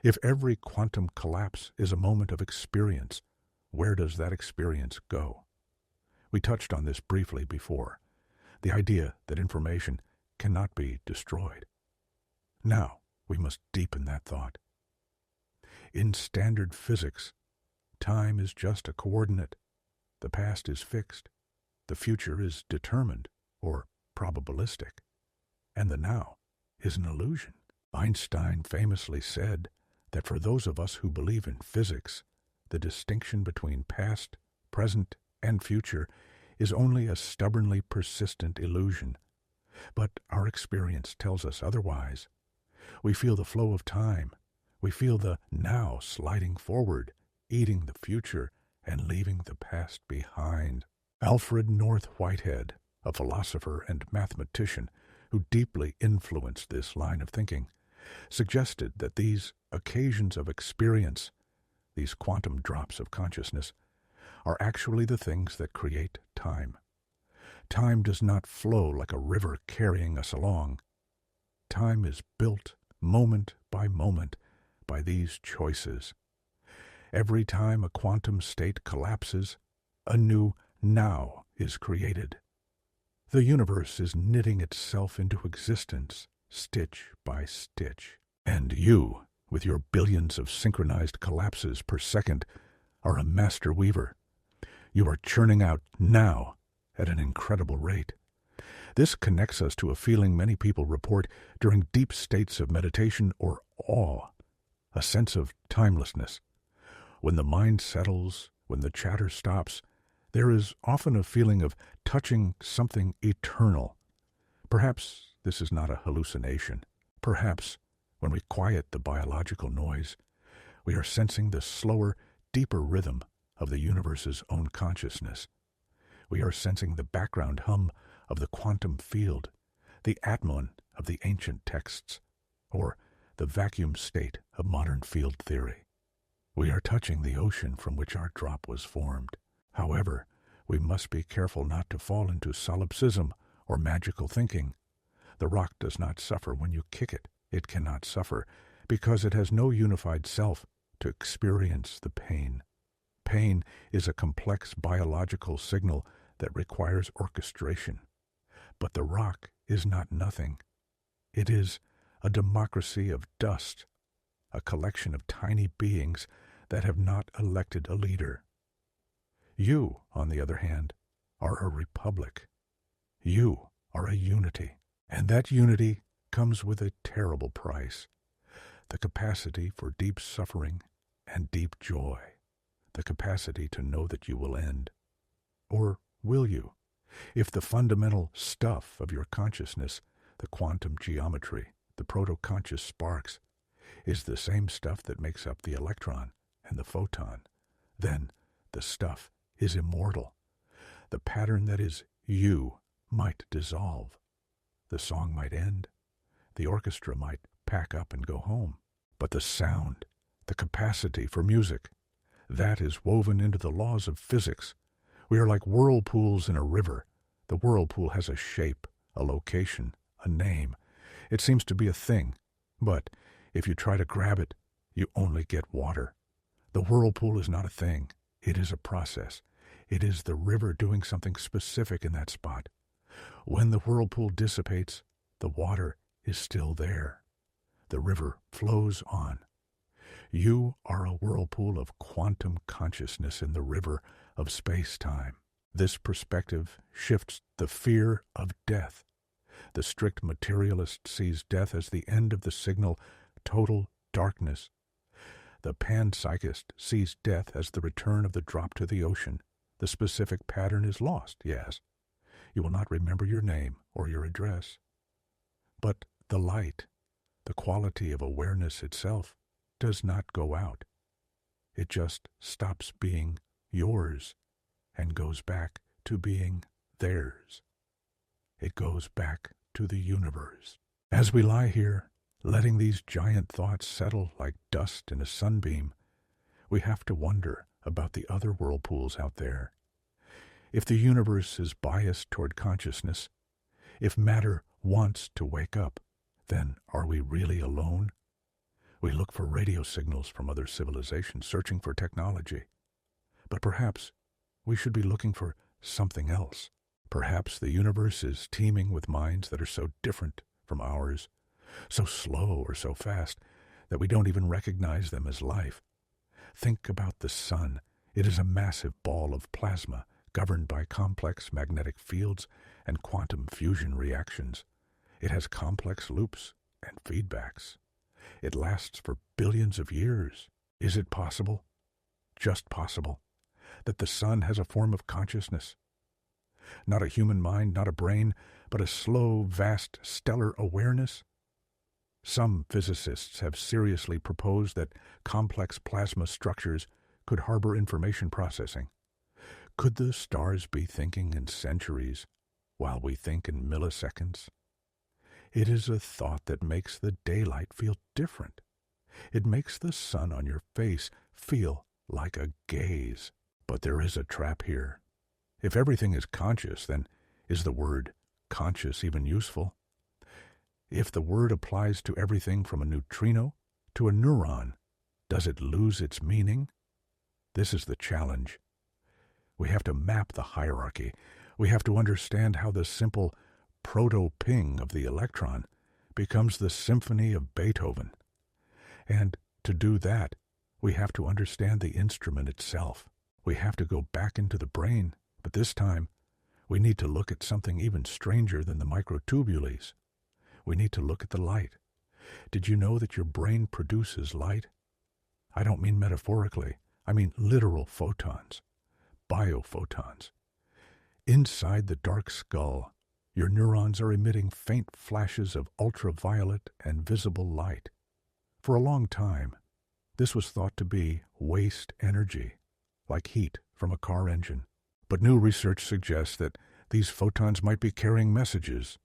If every quantum collapse is a moment of experience, where does that experience go? We touched on this briefly before, the idea that information cannot be destroyed. Now, we must deepen that thought. In standard physics, time is just a coordinate. The past is fixed. The future is determined, or probabilistic. And the now is an illusion. Einstein famously said that for those of us who believe in physics, the distinction between past, present, and future is only a stubbornly persistent illusion. But our experience tells us otherwise. We feel the flow of time. We feel the now sliding forward, eating the future, and leaving the past behind. Alfred North Whitehead, a philosopher and mathematician who deeply influenced this line of thinking, suggested that these occasions of experience, these quantum drops of consciousness, are actually the things that create time. Time does not flow like a river carrying us along. Time is built moment by moment by these choices. Every time a quantum state collapses, a new now is created. The universe is knitting itself into existence, stitch by stitch. And you, with your billions of synchronized collapses per second, are a master weaver. You are churning out now at an incredible rate. This connects us to a feeling many people report during deep states of meditation or awe, a sense of timelessness. When the mind settles, when the chatter stops, there is often a feeling of touching something eternal. Perhaps this is not a hallucination. Perhaps, when we quiet the biological noise, we are sensing the slower, deeper rhythm of the universe's own consciousness. We are sensing the background hum of the quantum field, the atmon of the ancient texts, or the vacuum state of modern field theory. We are touching the ocean from which our drop was formed. However, we must be careful not to fall into solipsism or magical thinking. The rock does not suffer when you kick it. It cannot suffer because it has no unified self to experience the pain. Pain is a complex biological signal that requires orchestration. But the rock is not nothing. It is a democracy of dust, a collection of tiny beings that have not elected a leader. You, on the other hand, are a republic. You are a unity, and that unity comes with a terrible price. the capacity for deep suffering and deep joy, the capacity to know that you will end. Or will you? If the fundamental stuff of your consciousness, the quantum geometry, the proto-conscious sparks, is the same stuff that makes up the electron and the photon, then the stuff is immortal. The pattern that is you might dissolve. The song might end. The orchestra might pack up and go home. But the sound, the capacity for music, that is woven into the laws of physics. We are like whirlpools in a river. The whirlpool has a shape, a location, a name. It seems to be a thing, but if you try to grab it, you only get water. The whirlpool is not a thing. It is a process. It is the river doing something specific in that spot. When the whirlpool dissipates, the water is still there. The river flows on. You are a whirlpool of quantum consciousness in the river of space-time. This perspective shifts the fear of death. The strict materialist sees death as the end of the signal, total darkness. The panpsychist sees death as the return of the drop to the ocean. The specific pattern is lost, yes. You will not remember your name or your address. But the light, the quality of awareness itself, does not go out. It just stops being yours and goes back to being theirs. It goes back to the universe. As we lie here, letting these giant thoughts settle like dust in a sunbeam, we have to wonder about the other whirlpools out there. If the universe is biased toward consciousness, if matter wants to wake up, then are we really alone? We look for radio signals from other civilizations, searching for technology. But perhaps we should be looking for something else. Perhaps the universe is teeming with minds that are so different from ours, so slow or so fast that we don't even recognize them as life. Think about the sun. It is a massive ball of plasma governed by complex magnetic fields and quantum fusion reactions. It has complex loops and feedbacks. It lasts for billions of years. Is it possible, just possible, that the sun has a form of consciousness? Not a human mind, not a brain, but a slow, vast, stellar awareness? Some physicists have seriously proposed that complex plasma structures could harbor information processing. Could the stars be thinking in centuries while we think in milliseconds? It is a thought that makes the daylight feel different. It makes the sun on your face feel like a gaze. But there is a trap here. If everything is conscious, then is the word conscious even useful? If the word applies to everything from a neutrino to a neuron, does it lose its meaning? This is the challenge. We have to map the hierarchy. We have to understand how the simple proto-ping of the electron becomes the symphony of Beethoven. And to do that, we have to understand the instrument itself. We have to go back into the brain, but this time we need to look at something even stranger than the microtubules. We need to look at the light. Did you know that your brain produces light? I don't mean metaphorically. I mean literal photons, biophotons. Inside the dark skull, your neurons are emitting faint flashes of ultraviolet and visible light. For a long time, this was thought to be waste energy, like heat from a car engine. But new research suggests that these photons might be carrying messages.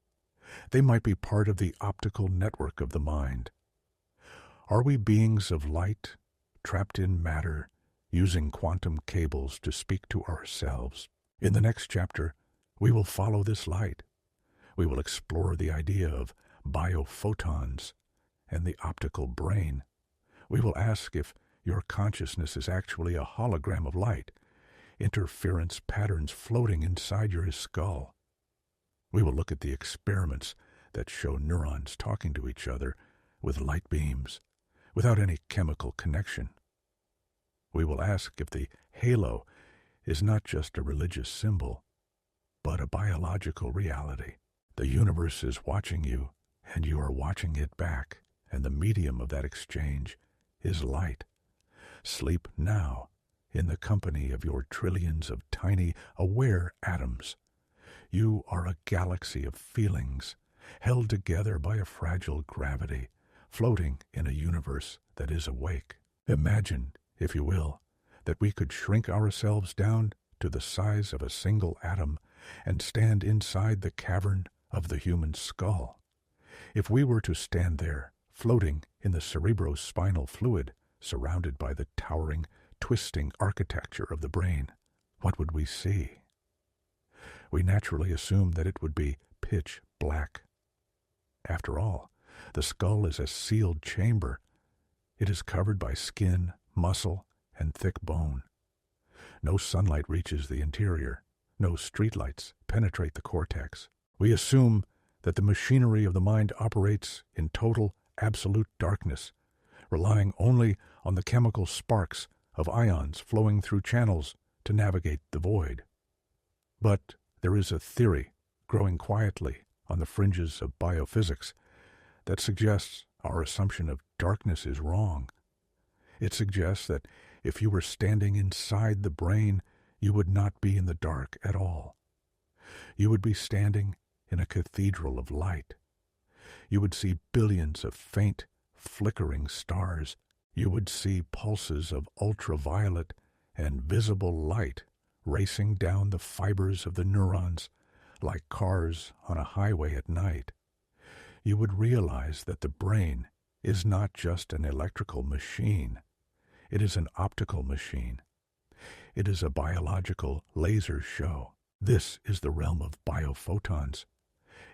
They might be part of the optical network of the mind. Are we beings of light, trapped in matter, using quantum cables to speak to ourselves? In the next chapter, we will follow this light. We will explore the idea of biophotons and the optical brain. We will ask if your consciousness is actually a hologram of light, interference patterns floating inside your skull. We will look at the experiments that show neurons talking to each other with light beams, without any chemical connection. We will ask if the halo is not just a religious symbol, but a biological reality. The universe is watching you, and you are watching it back. and the medium of that exchange is light. Sleep now in the company of your trillions of tiny, aware atoms. You are a galaxy of feelings, held together by a fragile gravity, floating in a universe that is awake. Imagine, if you will, that we could shrink ourselves down to the size of a single atom and stand inside the cavern of the human skull. If we were to stand there, floating in the cerebrospinal fluid, surrounded by the towering, twisting architecture of the brain, what would we see? We naturally assume that it would be pitch black. After all, the skull is a sealed chamber. It is covered by skin, muscle, and thick bone. No sunlight reaches the interior. No streetlights penetrate the cortex. We assume that the machinery of the mind operates in total, absolute darkness, relying only on the chemical sparks of ions flowing through channels to navigate the void. But there is a theory growing quietly on the fringes of biophysics that suggests our assumption of darkness is wrong. It suggests that if you were standing inside the brain, you would not be in the dark at all. You would be standing in a cathedral of light. You would see billions of faint, flickering stars. You would see pulses of ultraviolet and visible light racing down the fibers of the neurons like cars on a highway at night. You would realize that the brain is not just an electrical machine. It is an optical machine. It is a biological laser show. This is the realm of biophotons.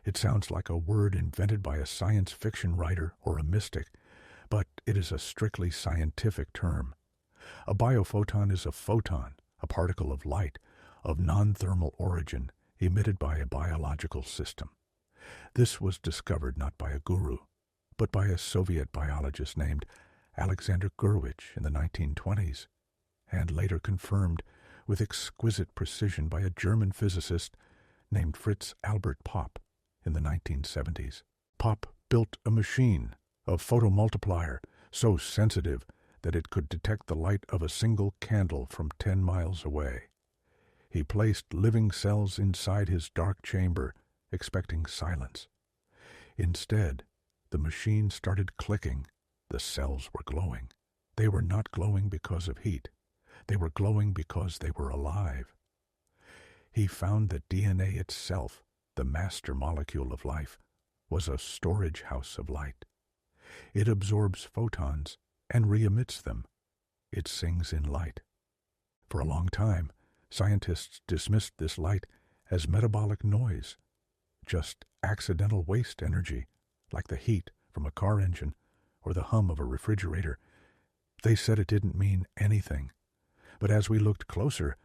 It sounds like a word invented by a science fiction writer or a mystic, but it is a strictly scientific term. A biophoton is a photon, a particle of light, of non-thermal origin, emitted by a biological system. This was discovered not by a guru, but by a Soviet biologist named Alexander Gurevich in the 1920s, and later confirmed with exquisite precision by a German physicist named Fritz Albert Popp in the 1970s. Popp built a machine, a photomultiplier, so sensitive that it could detect the light of a single candle from 10 miles away. He placed living cells inside his dark chamber, expecting silence. Instead, the machine started clicking. The cells were glowing. They were not glowing because of heat. They were glowing because they were alive. He found that DNA itself, the master molecule of life, was a storage house of light. It absorbs photons and re-emits them. It sings in light. For a long time, scientists dismissed this light as metabolic noise, just accidental waste energy, like the heat from a car engine or the hum of a refrigerator. They said it didn't mean anything. But as we looked closer,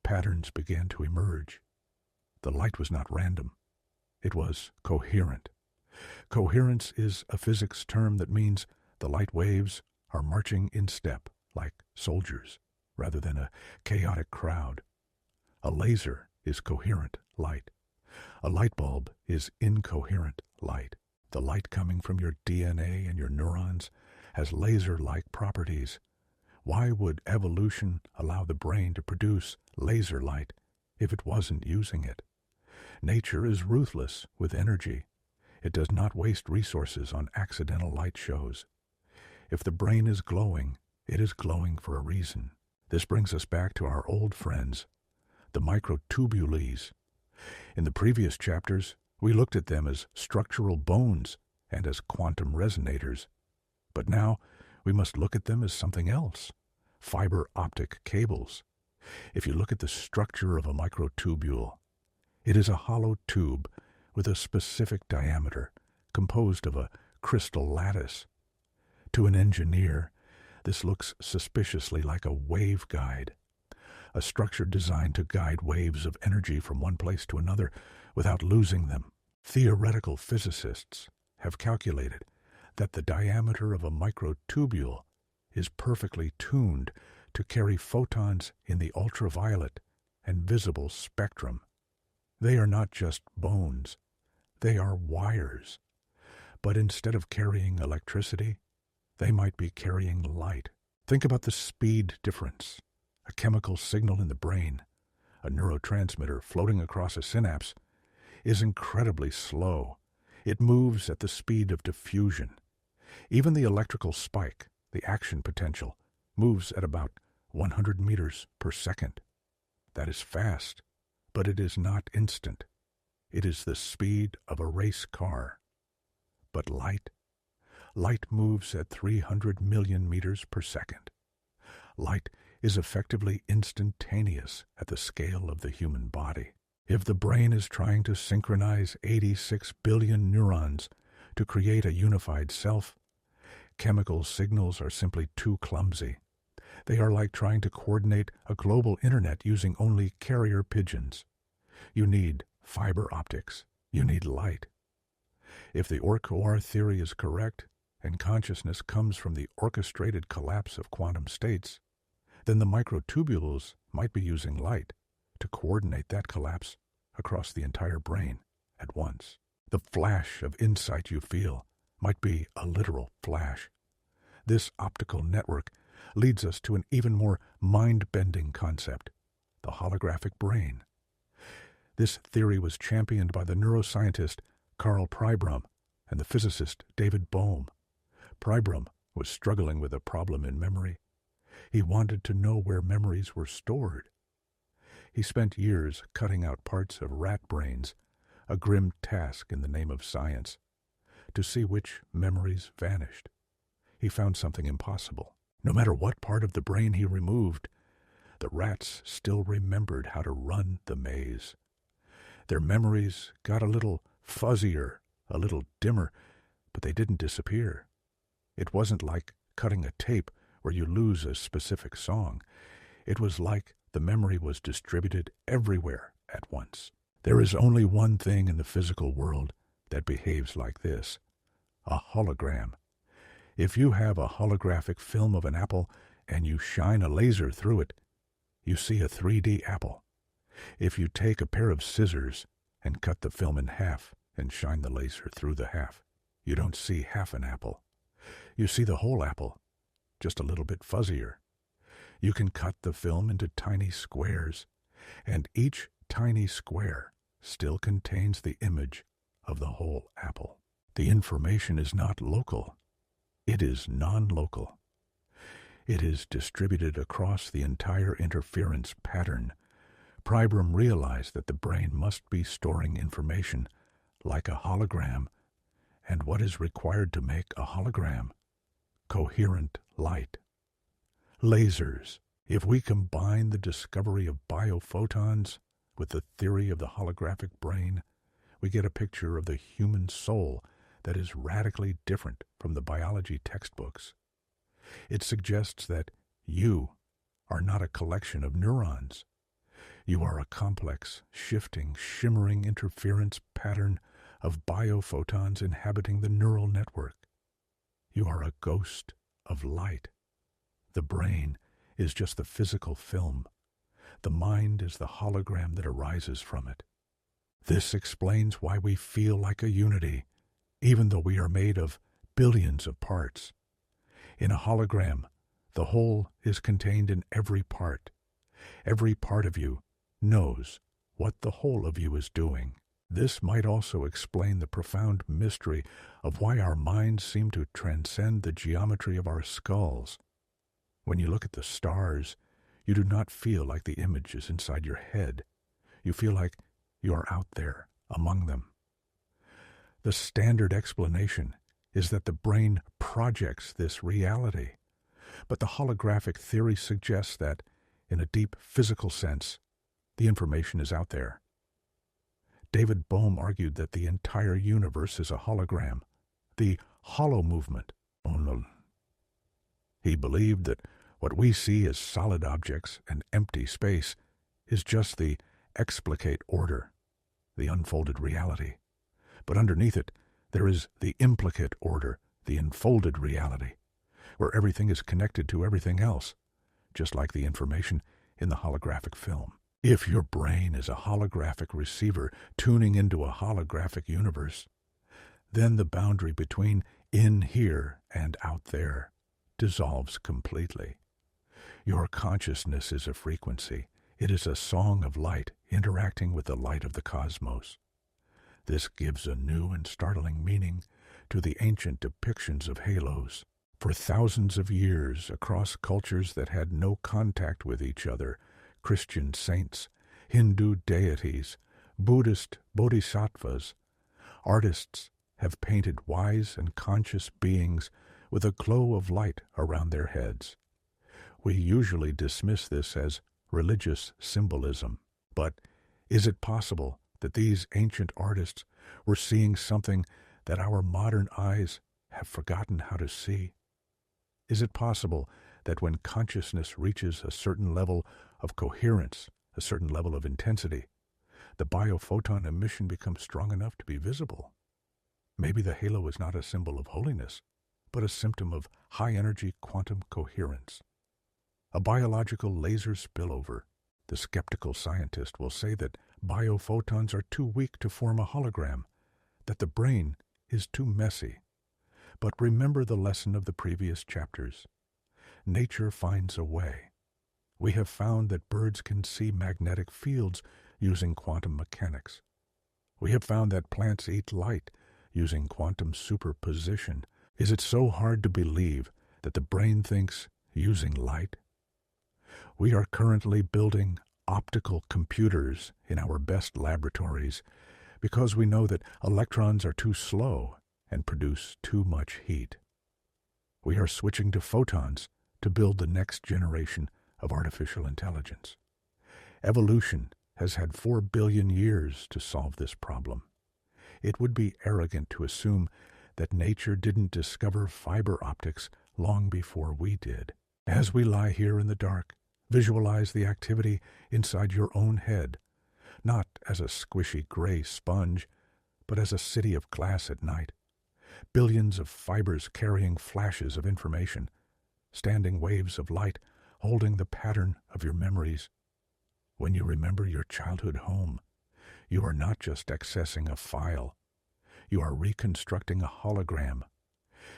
patterns began to emerge. The light was not random. It was coherent. Coherence is a physics term that means the light waves are marching in step, like soldiers, rather than a chaotic crowd. A laser is coherent light. A light bulb is incoherent light. The light coming from your DNA and your neurons has laser-like properties. Why would evolution allow the brain to produce laser light if it wasn't using it? Nature is ruthless with energy. It does not waste resources on accidental light shows. If the brain is glowing, it is glowing for a reason. This brings us back to our old friends, the microtubules. In the previous chapters, we looked at them as structural bones and as quantum resonators. But now, we must look at them as something else, fiber optic cables. If you look at the structure of a microtubule, it is a hollow tube with a specific diameter, composed of a crystal lattice. To an engineer, this looks suspiciously like a waveguide, a structure designed to guide waves of energy from one place to another without losing them. Theoretical physicists have calculated that the diameter of a microtubule is perfectly tuned to carry photons in the ultraviolet and visible spectrum. They are not just bones. They are wires. But instead of carrying electricity, they might be carrying light. Think about the speed difference. A chemical signal in the brain, a neurotransmitter floating across a synapse, is incredibly slow. It moves at the speed of diffusion. Even the electrical spike, the action potential, moves at about 100 meters per second. That is fast, but it is not instant. It is the speed of a race car. But light moves at 300 million meters per second. Light is effectively instantaneous at the scale of the human body. If the brain is trying to synchronize 86 billion neurons to create a unified self, chemical signals are simply too clumsy. They are like trying to coordinate a global internet using only carrier pigeons. You need fiber optics. You need light. If the Orc-OR theory is correct, and consciousness comes from the orchestrated collapse of quantum states, then the microtubules might be using light to coordinate that collapse across the entire brain at once. The flash of insight you feel might be a literal flash. This optical network leads us to an even more mind-bending concept, the holographic brain. This theory was championed by the neuroscientist Carl Pribram and the physicist David Bohm. Pribram was struggling with a problem in memory. He wanted to know where memories were stored. He spent years cutting out parts of rat brains, a grim task in the name of science, to see which memories vanished. He found something impossible. No matter what part of the brain he removed, the rats still remembered how to run the maze. Their memories got a little fuzzier, a little dimmer, but they didn't disappear. It wasn't like cutting a tape where you lose a specific song. It was like the memory was distributed everywhere at once. There is only one thing in the physical world that behaves like this: a hologram. If you have a holographic film of an apple and you shine a laser through it, you see a 3D apple. If you take a pair of scissors and cut the film in half and shine the laser through the half, you don't see half an apple. You see the whole apple, just a little bit fuzzier. You can cut the film into tiny squares, and each tiny square still contains the image of the whole apple. The information is not local. It is non-local. It is distributed across the entire interference pattern. Pribram realized that the brain must be storing information like a hologram, and what is required to make a hologram? Coherent light. Lasers. If we combine the discovery of biophotons with the theory of the holographic brain, we get a picture of the human soul that is radically different from the biology textbooks. It suggests that you are not a collection of neurons. You are a complex, shifting, shimmering interference pattern of biophotons inhabiting the neural network. You are a ghost of light. The brain is just the physical film. The mind is the hologram that arises from it. This explains why we feel like a unity, even though we are made of billions of parts. In a hologram, the whole is contained in every part. Every part of you knows what the whole of you is doing. This might also explain the profound mystery of why our minds seem to transcend the geometry of our skulls. When you look at the stars, you do not feel like the image is inside your head. You feel like you are out there among them. The standard explanation is that the brain projects this reality, but the holographic theory suggests that, in a deep physical sense, the information is out there. David Bohm argued that the entire universe is a hologram, the hollow movement. He believed that what we see as solid objects and empty space is just the explicate order, the unfolded reality. But underneath it, there is the implicate order, the enfolded reality, where everything is connected to everything else, just like the information in the holographic film. If your brain is a holographic receiver tuning into a holographic universe, then the boundary between in here and out there dissolves completely. Your consciousness is a frequency. It is a song of light interacting with the light of the cosmos. This gives a new and startling meaning to the ancient depictions of halos. For thousands of years, across cultures that had no contact with each other, Christian saints, Hindu deities, Buddhist bodhisattvas, artists have painted wise and conscious beings with a glow of light around their heads. We usually dismiss this as religious symbolism, but is it possible that these ancient artists were seeing something that our modern eyes have forgotten how to see? Is it possible that when consciousness reaches a certain level of coherence, a certain level of intensity, the biophoton emission becomes strong enough to be visible? Maybe the halo is not a symbol of holiness, but a symptom of high-energy quantum coherence. A biological laser spillover. The skeptical scientist will say that biophotons are too weak to form a hologram, that the brain is too messy. But remember the lesson of the previous chapters. Nature finds a way. We have found that birds can see magnetic fields using quantum mechanics. We have found that plants eat light using quantum superposition. Is it so hard to believe that the brain thinks using light? We are currently building optical computers in our best laboratories because we know that electrons are too slow and produce too much heat. We are switching to photons to build the next generation of artificial intelligence. Evolution has had 4 billion years to solve this problem. It would be arrogant to assume that nature didn't discover fiber optics long before we did. As we lie here in the dark, visualize the activity inside your own head, not as a squishy gray sponge, but as a city of glass at night. Billions of fibers carrying flashes of information, standing waves of light holding the pattern of your memories. When you remember your childhood home, you are not just accessing a file. You are reconstructing a hologram.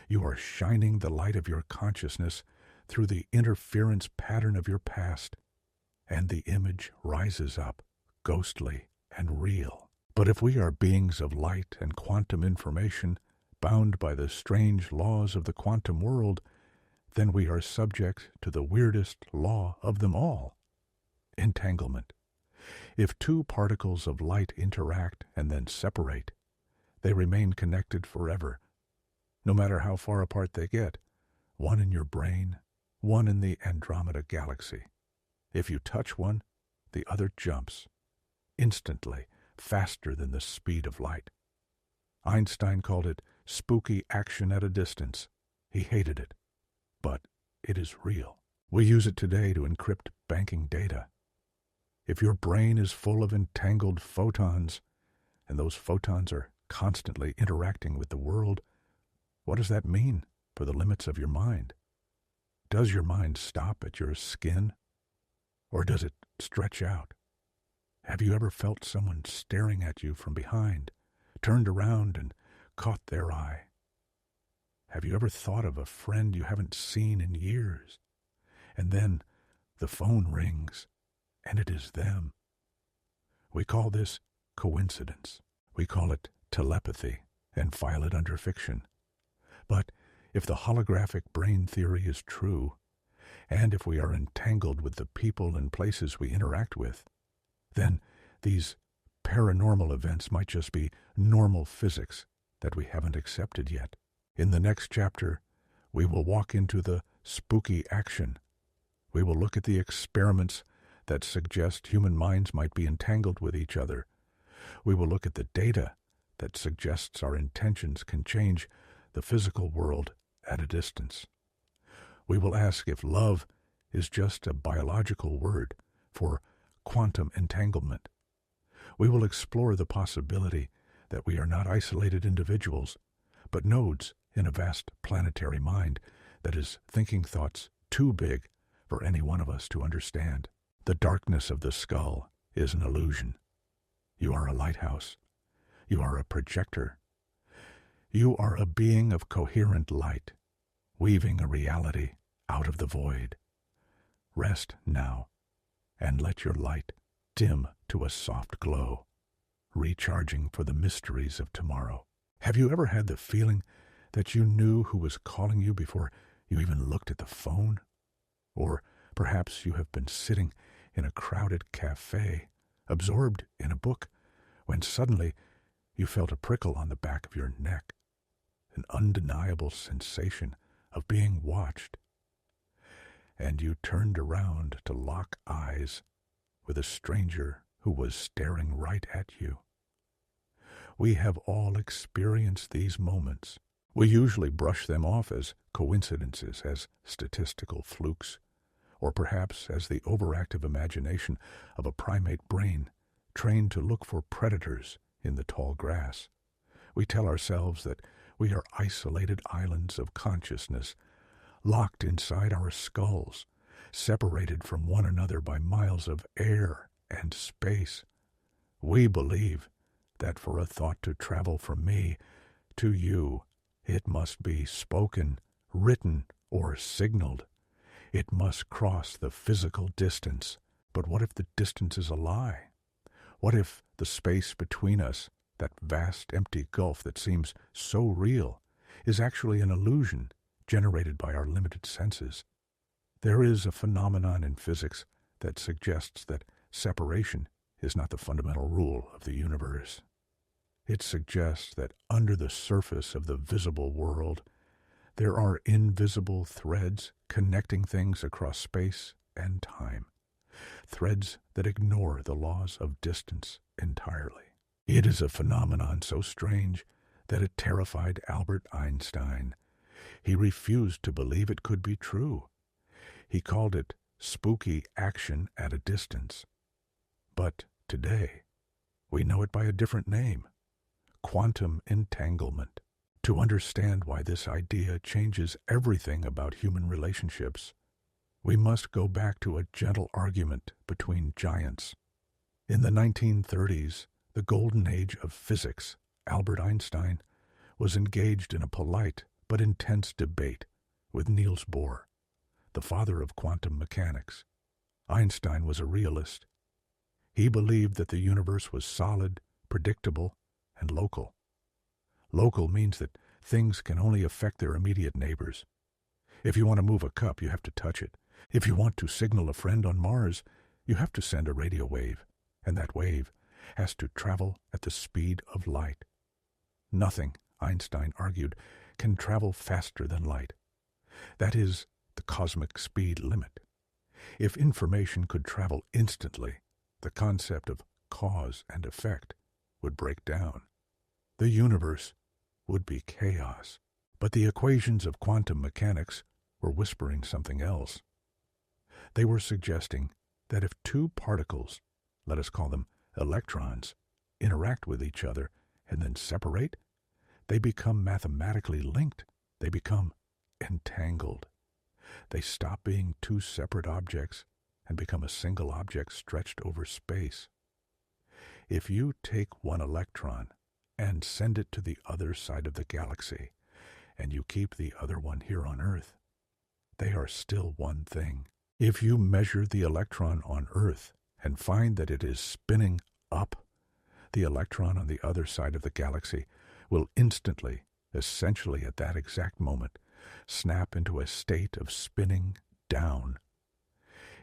You are shining the light of your consciousness through the interference pattern of your past, and the image rises up, ghostly and real. But if we are beings of light and quantum information, bound by the strange laws of the quantum world, then we are subject to the weirdest law of them all: entanglement. If two particles of light interact and then separate, they remain connected forever, no matter how far apart they get, one in your brain, one in the Andromeda galaxy. If you touch one, the other jumps, instantly, faster than the speed of light. Einstein called it spooky action at a distance. He hated it, but it is real. We use it today to encrypt banking data. If your brain is full of entangled photons, and those photons are constantly interacting with the world, what does that mean for the limits of your mind? Does your mind stop at your skin, or does it stretch out? Have you ever felt someone staring at you from behind, turned around and caught their eye? Have you ever thought of a friend you haven't seen in years, and then the phone rings, and it is them? We call this coincidence. We call it telepathy and file it under fiction. But if the holographic brain theory is true, and if we are entangled with the people and places we interact with, then these paranormal events might just be normal physics that we haven't accepted yet. In the next chapter, we will walk into the spooky action. We will look at the experiments that suggest human minds might be entangled with each other. We will look at the data that suggests our intentions can change the physical world at a distance. We will ask if love is just a biological word for quantum entanglement. We will explore the possibility that we are not isolated individuals, but nodes in a vast planetary mind that is thinking thoughts too big for any one of us to understand. The darkness of the skull is an illusion. You are a lighthouse. You are a projector. You are a being of coherent light, weaving a reality out of the void. Rest now, and let your light dim to a soft glow, recharging for the mysteries of tomorrow. Have you ever had the feeling that you knew who was calling you before you even looked at the phone? Or perhaps you have been sitting in a crowded cafe, absorbed in a book, when suddenly you felt a prickle on the back of your neck, an undeniable sensation of being watched. And you turned around to lock eyes with a stranger who was staring right at you. We have all experienced these moments. We usually brush them off as coincidences, as statistical flukes, or perhaps as the overactive imagination of a primate brain trained to look for predators in the tall grass. We tell ourselves that we are isolated islands of consciousness, locked inside our skulls, separated from one another by miles of air and space. We believe that for a thought to travel from me to you, it must be spoken, written, or signaled. It must cross the physical distance. But what if the distance is a lie? What if the space between us, that vast empty gulf that seems so real, is actually an illusion generated by our limited senses? There is a phenomenon in physics that suggests that separation is not the fundamental rule of the universe. It suggests that under the surface of the visible world, there are invisible threads connecting things across space and time, threads that ignore the laws of distance entirely. It is a phenomenon so strange that it terrified Albert Einstein. He refused to believe it could be true. He called it spooky action at a distance. But today, we know it by a different name: quantum entanglement. To understand why this idea changes everything about human relationships, we must go back to a gentle argument between giants. In the 1930s, the golden age of physics, Albert Einstein was engaged in a polite but intense debate with Niels Bohr, the father of quantum mechanics. Einstein was a realist. He believed that the universe was solid, predictable, and local. Local means that things can only affect their immediate neighbors. If you want to move a cup, you have to touch it. If you want to signal a friend on Mars, you have to send a radio wave, and that wave has to travel at the speed of light. Nothing, Einstein argued, can travel faster than light. That is the cosmic speed limit. If information could travel instantly, the concept of cause and effect would break down. The universe would be chaos. But the equations of quantum mechanics were whispering something else. They were suggesting that if two particles, let us call them electrons, interact with each other and then separate, they become mathematically linked. They become entangled. They stop being two separate objects and become a single object stretched over space. If you take one electron and send it to the other side of the galaxy, and you keep the other one here on Earth, they are still one thing. If you measure the electron on Earth and find that it is spinning up, the electron on the other side of the galaxy will instantly, essentially at that exact moment, snap into a state of spinning down.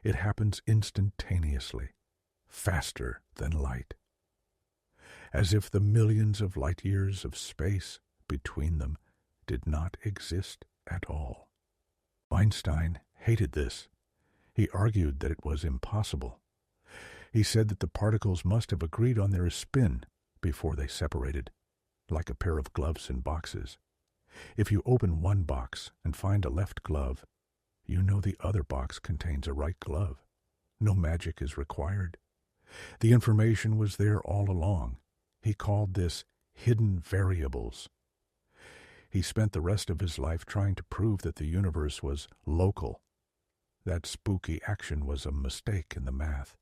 It happens instantaneously, faster than light, as if the millions of light years of space between them did not exist at all. Einstein hated this. He argued that it was impossible. He said that the particles must have agreed on their spin before they separated, like a pair of gloves in boxes. If you open one box and find a left glove, you know the other box contains a right glove. No magic is required. The information was there all along. He called this hidden variables. He spent the rest of his life trying to prove that the universe was local. That spooky action was a mistake in the math.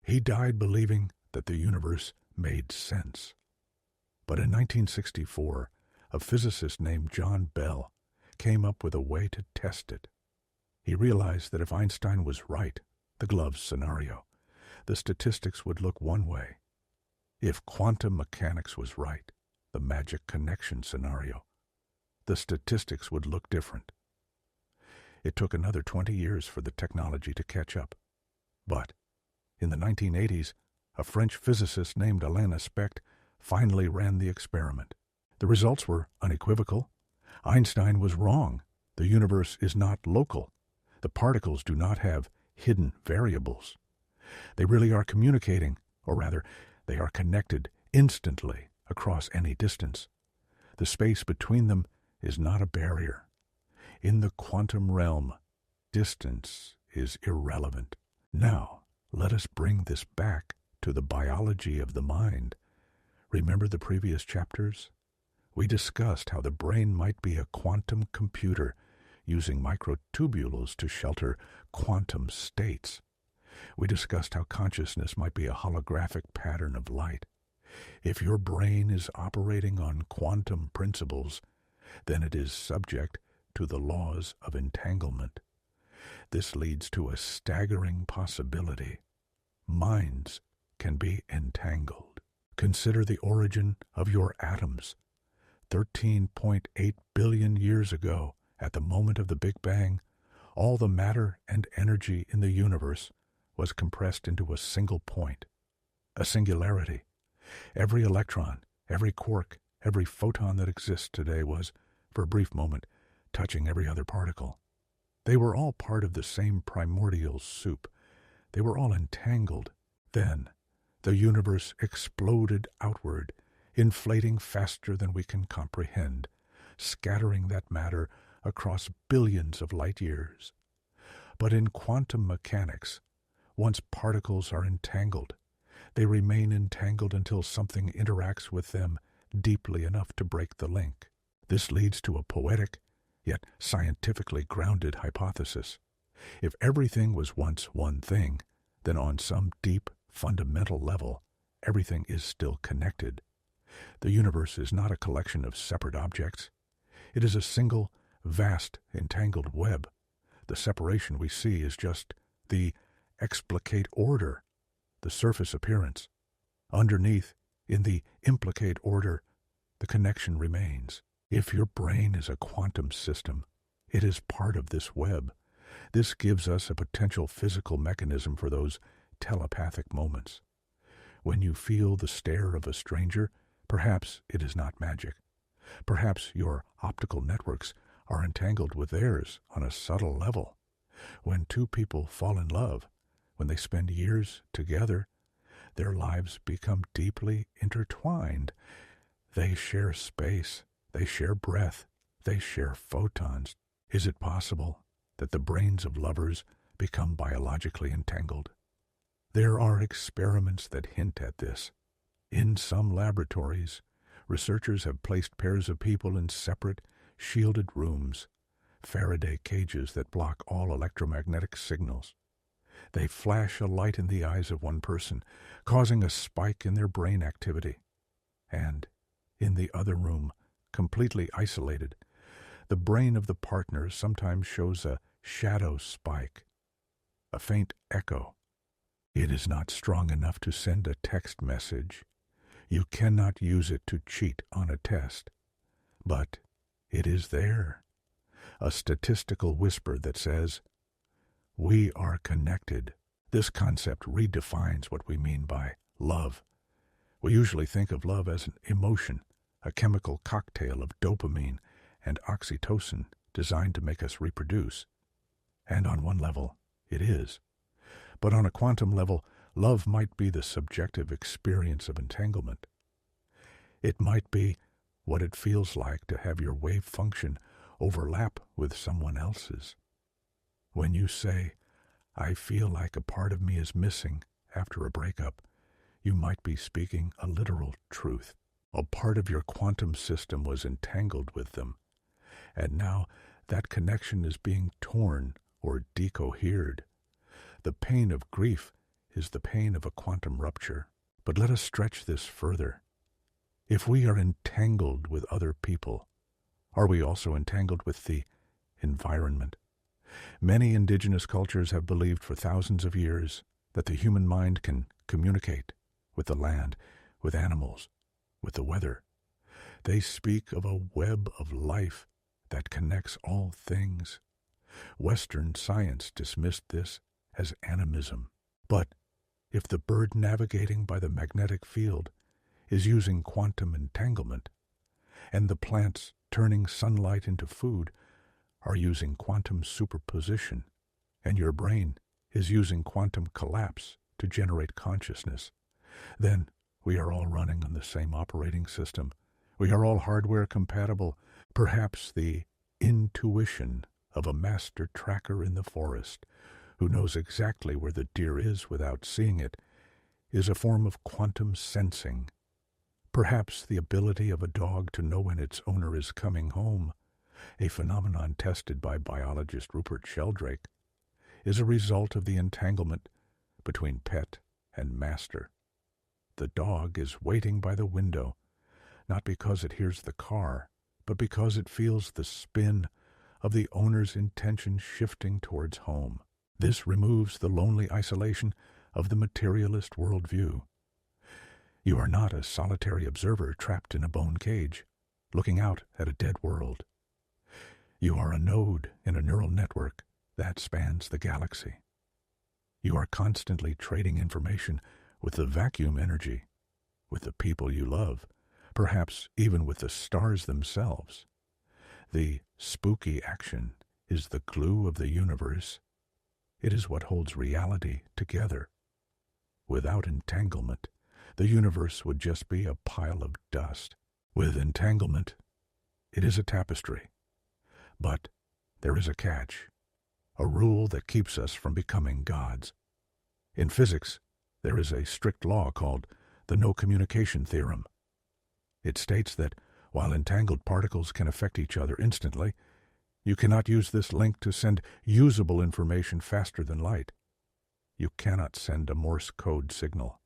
He died believing that the universe made sense. But in 1964, a physicist named John Bell came up with a way to test it. He realized that if Einstein was right, the gloves scenario, the statistics would look one way. If quantum mechanics was right, the magic connection scenario, the statistics would look different. It took another 20 years for the technology to catch up. But in the 1980s, a French physicist named Alain Aspect finally ran the experiment. The results were unequivocal. Einstein was wrong. The universe is not local. The particles do not have hidden variables. They really are communicating, or rather, they are connected instantly across any distance. The space between them is not a barrier. In the quantum realm, distance is irrelevant. Now, let us bring this back to the biology of the mind. Remember the previous chapters? We discussed how the brain might be a quantum computer using microtubules to shelter quantum states. We discussed how consciousness might be a holographic pattern of light. If your brain is operating on quantum principles, then it is subject to the laws of entanglement. This leads to a staggering possibility. Minds can be entangled. Consider the origin of your atoms. 13.8 billion years ago, at the moment of the Big Bang, all the matter and energy in the universe was compressed into a single point, a singularity. Every electron, every quark, every photon that exists today was, for a brief moment, touching every other particle. They were all part of the same primordial soup. They were all entangled. Then, the universe exploded outward, inflating faster than we can comprehend, scattering that matter across billions of light years. But in quantum mechanics, once particles are entangled, they remain entangled until something interacts with them deeply enough to break the link. This leads to a poetic, yet scientifically grounded hypothesis. If everything was once one thing, then on some deep, fundamental level, everything is still connected. The universe is not a collection of separate objects. It is a single, vast, entangled web. The separation we see is just the explicate order, the surface appearance. Underneath, in the implicate order, the connection remains. If your brain is a quantum system, it is part of this web. This gives us a potential physical mechanism for those telepathic moments. When you feel the stare of a stranger, perhaps it is not magic. Perhaps your optical networks are entangled with theirs on a subtle level. When two people fall in love, when they spend years together, their lives become deeply intertwined. They share space, they share breath, they share photons. Is it possible that the brains of lovers become biologically entangled? There are experiments that hint at this. In some laboratories, researchers have placed pairs of people in separate, shielded rooms, Faraday cages that block all electromagnetic signals. They flash a light in the eyes of one person, causing a spike in their brain activity. And, in the other room, completely isolated, the brain of the partner sometimes shows a shadow spike, a faint echo. It is not strong enough to send a text message. You cannot use it to cheat on a test. But it is there, a statistical whisper that says, "We are connected." This concept redefines what we mean by love. We usually think of love as an emotion, a chemical cocktail of dopamine and oxytocin designed to make us reproduce. And on one level, it is. But on a quantum level, love might be the subjective experience of entanglement. It might be what it feels like to have your wave function overlap with someone else's. When you say, "I feel like a part of me is missing," after a breakup, you might be speaking a literal truth. A part of your quantum system was entangled with them, and now that connection is being torn or decohered. The pain of grief is the pain of a quantum rupture. But let us stretch this further. If we are entangled with other people, are we also entangled with the environment? Many indigenous cultures have believed for thousands of years that the human mind can communicate with the land, with animals, with the weather. They speak of a web of life that connects all things. Western science dismissed this as animism. But if the bird navigating by the magnetic field is using quantum entanglement, and the plants turning sunlight into food are using quantum superposition, and your brain is using quantum collapse to generate consciousness, then we are all running on the same operating system. We are all hardware compatible. Perhaps the intuition of a master tracker in the forest who knows exactly where the deer is without seeing it is a form of quantum sensing. Perhaps the ability of a dog to know when its owner is coming home, a phenomenon tested by biologist Rupert Sheldrake, is a result of the entanglement between pet and master. The dog is waiting by the window, not because it hears the car, but because it feels the spin of the owner's intention shifting towards home. This removes the lonely isolation of the materialist worldview. You are not a solitary observer trapped in a bone cage, looking out at a dead world. You are a node in a neural network that spans the galaxy. You are constantly trading information with the vacuum energy, with the people you love, perhaps even with the stars themselves. The spooky action is the glue of the universe. It is what holds reality together. Without entanglement, the universe would just be a pile of dust. With entanglement, it is a tapestry. But there is a catch, a rule that keeps us from becoming gods. In physics, there is a strict law called the no-communication theorem. It states that while entangled particles can affect each other instantly, you cannot use this link to send usable information faster than light. You cannot send a Morse code signal.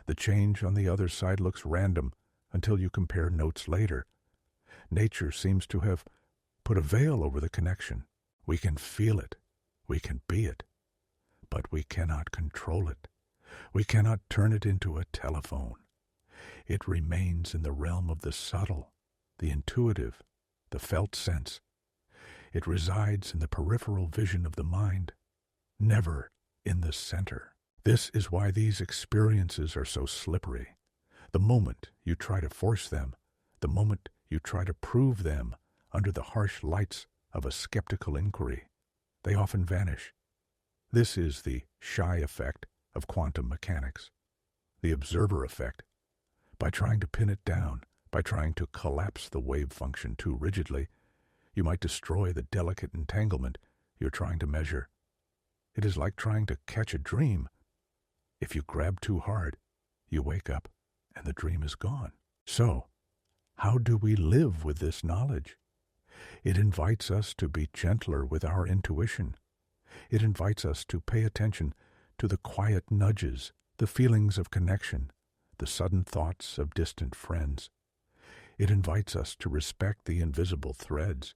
The change on the other side looks random until you compare notes later. Nature seems to have put a veil over the connection. We can feel it. We can be it. But we cannot control it. We cannot turn it into a telephone. It remains in the realm of the subtle, the intuitive, the felt sense. It resides in the peripheral vision of the mind, never in the center. This is why these experiences are so slippery. The moment you try to force them, the moment you try to prove them under the harsh lights of a skeptical inquiry, they often vanish. This is the shy effect of quantum mechanics, the observer effect. By trying to pin it down, by trying to collapse the wave function too rigidly, you might destroy the delicate entanglement you're trying to measure. It is like trying to catch a dream. If you grab too hard, you wake up and the dream is gone. So, how do we live with this knowledge? It invites us to be gentler with our intuition. It invites us to pay attention to the quiet nudges, the feelings of connection, the sudden thoughts of distant friends. It invites us to respect the invisible threads.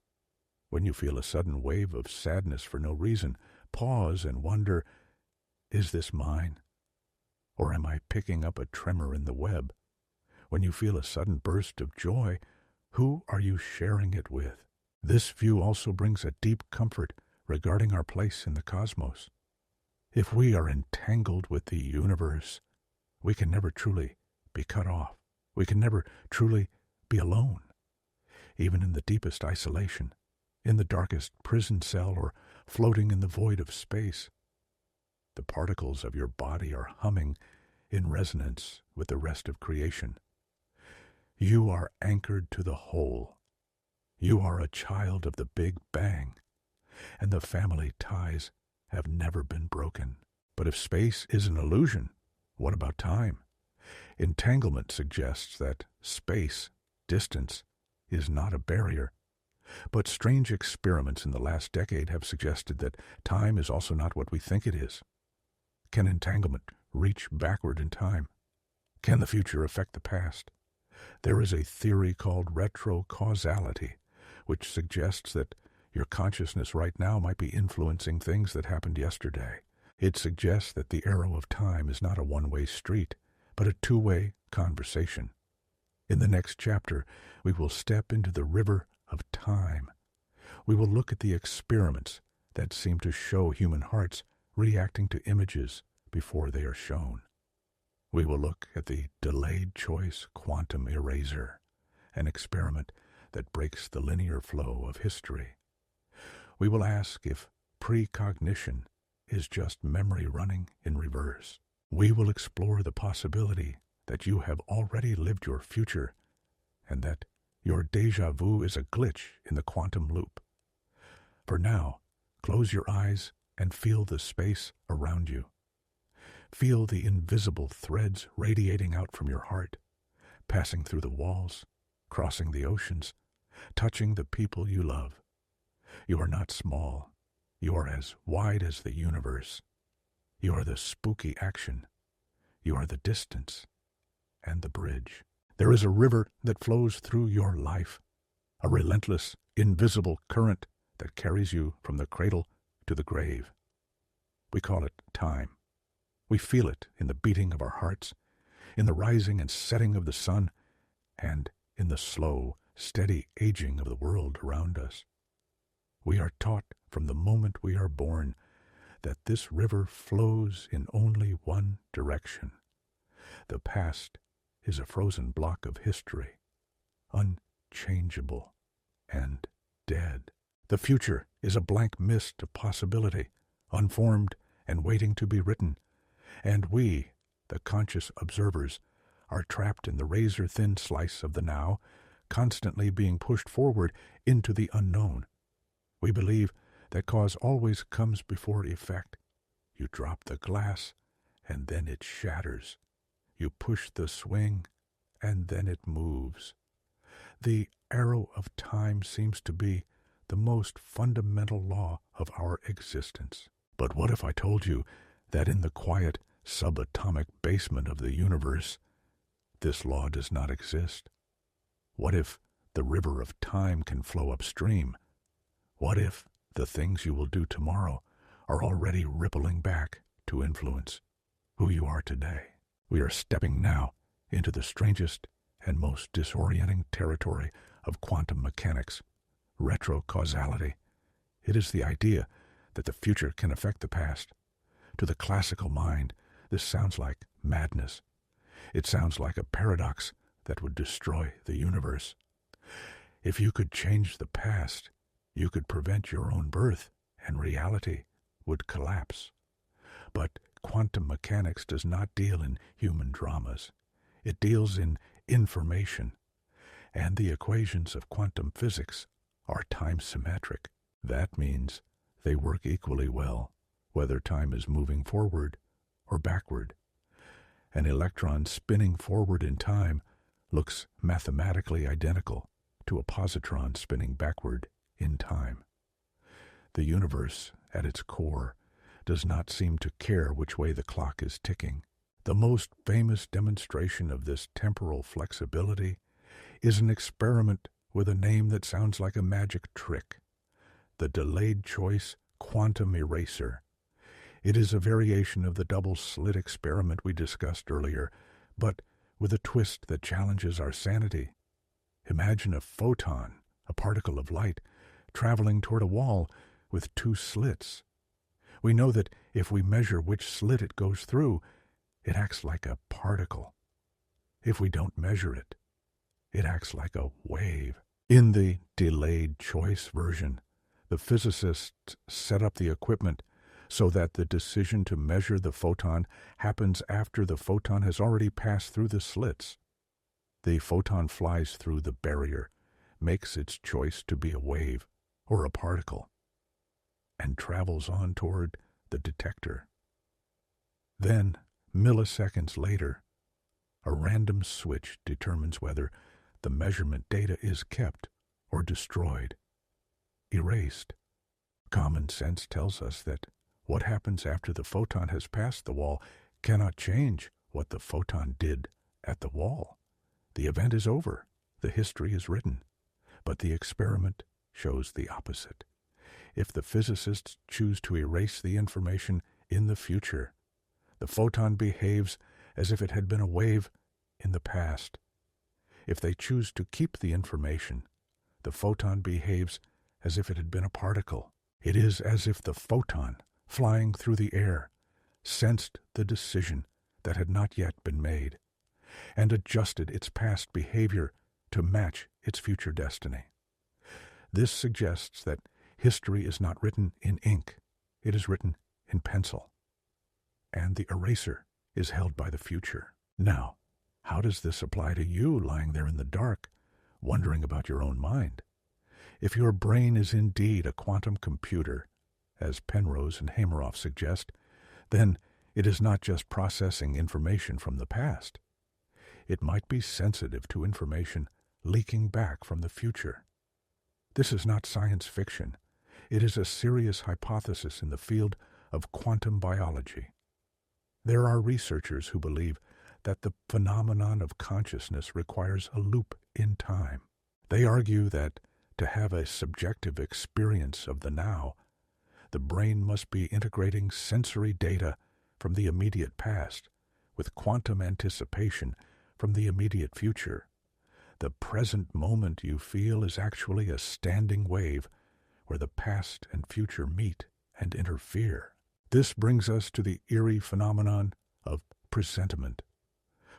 When you feel a sudden wave of sadness for no reason, pause and wonder, is this mine? Or am I picking up a tremor in the web? When you feel a sudden burst of joy, who are you sharing it with? This view also brings a deep comfort regarding our place in the cosmos. If we are entangled with the universe, we can never truly be cut off. We can never truly be alone. Even in the deepest isolation, in the darkest prison cell, or floating in the void of space, the particles of your body are humming in resonance with the rest of creation. You are anchored to the whole. You are a child of the Big Bang, and the family ties have never been broken. But if space is an illusion, what about time? Entanglement suggests that space, distance, is not a barrier. But strange experiments in the last decade have suggested that time is also not what we think it is. Can entanglement reach backward in time? Can the future affect the past? There is a theory called retrocausality, which suggests that your consciousness right now might be influencing things that happened yesterday. It suggests that the arrow of time is not a one-way street, but a two-way conversation. In the next chapter, we will step into the river of time. We will look at the experiments that seem to show human hearts reacting to images before they are shown. We will look at the delayed choice quantum eraser, an experiment that breaks the linear flow of history. We will ask if precognition is just memory running in reverse. We will explore the possibility that you have already lived your future and that your déjà vu is a glitch in the quantum loop. For now, close your eyes and feel the space around you. Feel the invisible threads radiating out from your heart, passing through the walls, crossing the oceans, touching the people you love. You are not small. You are as wide as the universe. You are the spooky action. You are the distance and the bridge. There is a river that flows through your life, a relentless, invisible current that carries you from the cradle to the grave. We call it time. We feel it in the beating of our hearts, in the rising and setting of the sun, and in the slow, steady aging of the world around us. We are taught from the moment we are born that this river flows in only one direction. The past is a frozen block of history, unchangeable and dead. The future is a blank mist of possibility, unformed and waiting to be written. And we, the conscious observers, are trapped in the razor-thin slice of the now, constantly being pushed forward into the unknown. We believe that cause always comes before effect. You drop the glass, and then it shatters. You push the swing, and then it moves. The arrow of time seems to be the most fundamental law of our existence. But what if I told you that in the quiet, subatomic basement of the universe, this law does not exist? What if the river of time can flow upstream? What if the things you will do tomorrow are already rippling back to influence who you are today? We are stepping now into the strangest and most disorienting territory of quantum mechanics, retrocausality. It is the idea that the future can affect the past. To the classical mind, this sounds like madness. It sounds like a paradox that would destroy the universe. If you could change the past, you could prevent your own birth, and reality would collapse. But quantum mechanics does not deal in human dramas. It deals in information, and the equations of quantum physics are time-symmetric. That means they work equally well, whether time is moving forward or backward. An electron spinning forward in time looks mathematically identical to a positron spinning backward in time. The universe, at its core, does not seem to care which way the clock is ticking. The most famous demonstration of this temporal flexibility is an experiment with a name that sounds like a magic trick: the delayed choice quantum eraser. It is a variation of the double-slit experiment we discussed earlier, but with a twist that challenges our sanity. Imagine a photon, a particle of light, traveling toward a wall with two slits. We know that if we measure which slit it goes through, it acts like a particle. If we don't measure it, it acts like a wave. In the delayed choice version, the physicists set up the equipment so that the decision to measure the photon happens after the photon has already passed through the slits. The photon flies through the barrier, makes its choice to be a wave or a particle, and travels on toward the detector. Then, milliseconds later, a random switch determines whether the measurement data is kept or destroyed, erased. Common sense tells us that what happens after the photon has passed the wall cannot change what the photon did at the wall. The event is over. The history is written. But the experiment shows the opposite. If the physicists choose to erase the information in the future, the photon behaves as if it had been a wave in the past. If they choose to keep the information, the photon behaves as if it had been a particle. It is as if the photon, flying through the air, sensed the decision that had not yet been made, and adjusted its past behavior to match its future destiny. This suggests that history is not written in ink, it is written in pencil, and the eraser is held by the future. Now, how does this apply to you lying there in the dark, wondering about your own mind? If your brain is indeed a quantum computer, as Penrose and Hameroff suggest, then it is not just processing information from the past. It might be sensitive to information leaking back from the future. This is not science fiction. It is a serious hypothesis in the field of quantum biology. There are researchers who believe that the phenomenon of consciousness requires a loop in time. They argue that to have a subjective experience of the now, the brain must be integrating sensory data from the immediate past with quantum anticipation from the immediate future. The present moment you feel is actually a standing wave where the past and future meet and interfere. This brings us to the eerie phenomenon of presentiment.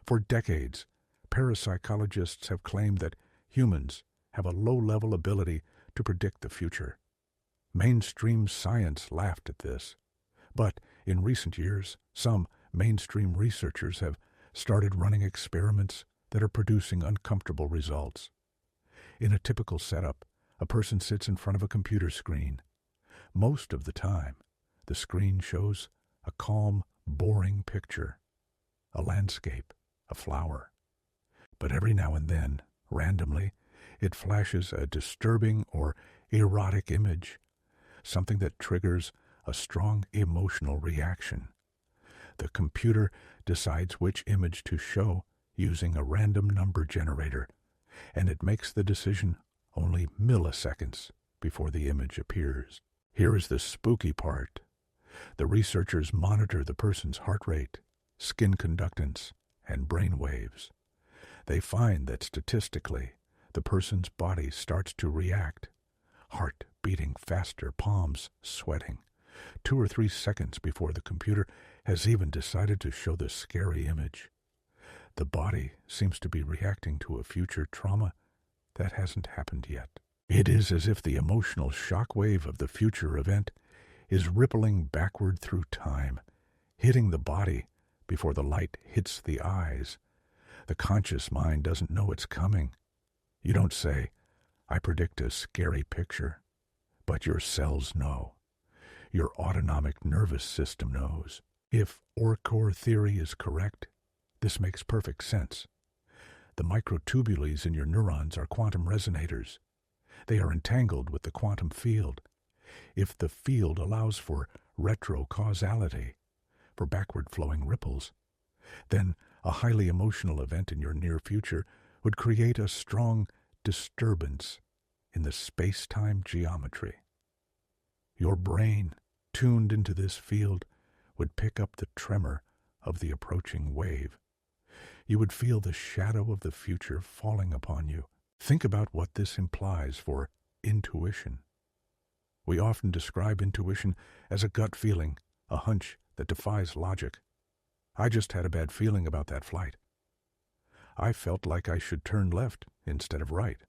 For decades, parapsychologists have claimed that humans have a low-level ability to predict the future. Mainstream science laughed at this, but in recent years, some mainstream researchers have started running experiments that are producing uncomfortable results. In a typical setup, a person sits in front of a computer screen. Most of the time, the screen shows a calm, boring picture, a landscape, a flower. But every now and then, randomly, it flashes a disturbing or erotic image, something that triggers a strong emotional reaction. The computer decides which image to show using a random number generator, and it makes the decision only milliseconds before the image appears. Here is the spooky part. The researchers monitor the person's heart rate, skin conductance, and brain waves. They find that statistically, the person's body starts to react, heart beating faster, palms sweating, 2 or 3 seconds before the computer has even decided to show the scary image. The body seems to be reacting to a future trauma that hasn't happened yet. It is as if the emotional shockwave of the future event is rippling backward through time, hitting the body before the light hits the eyes. The conscious mind doesn't know it's coming. You don't say, "I predict a scary picture," but your cells know. Your autonomic nervous system knows. If Orcore theory is correct, this makes perfect sense. The microtubules in your neurons are quantum resonators. They are entangled with the quantum field. If the field allows for retrocausality, for backward-flowing ripples, then a highly emotional event in your near future would create a strong disturbance in the space-time geometry. Your brain, tuned into this field, would pick up the tremor of the approaching wave. You would feel the shadow of the future falling upon you. Think about what this implies for intuition. We often describe intuition as a gut feeling, a hunch that defies logic. I just had a bad feeling about that flight. I felt like I should turn left instead of right.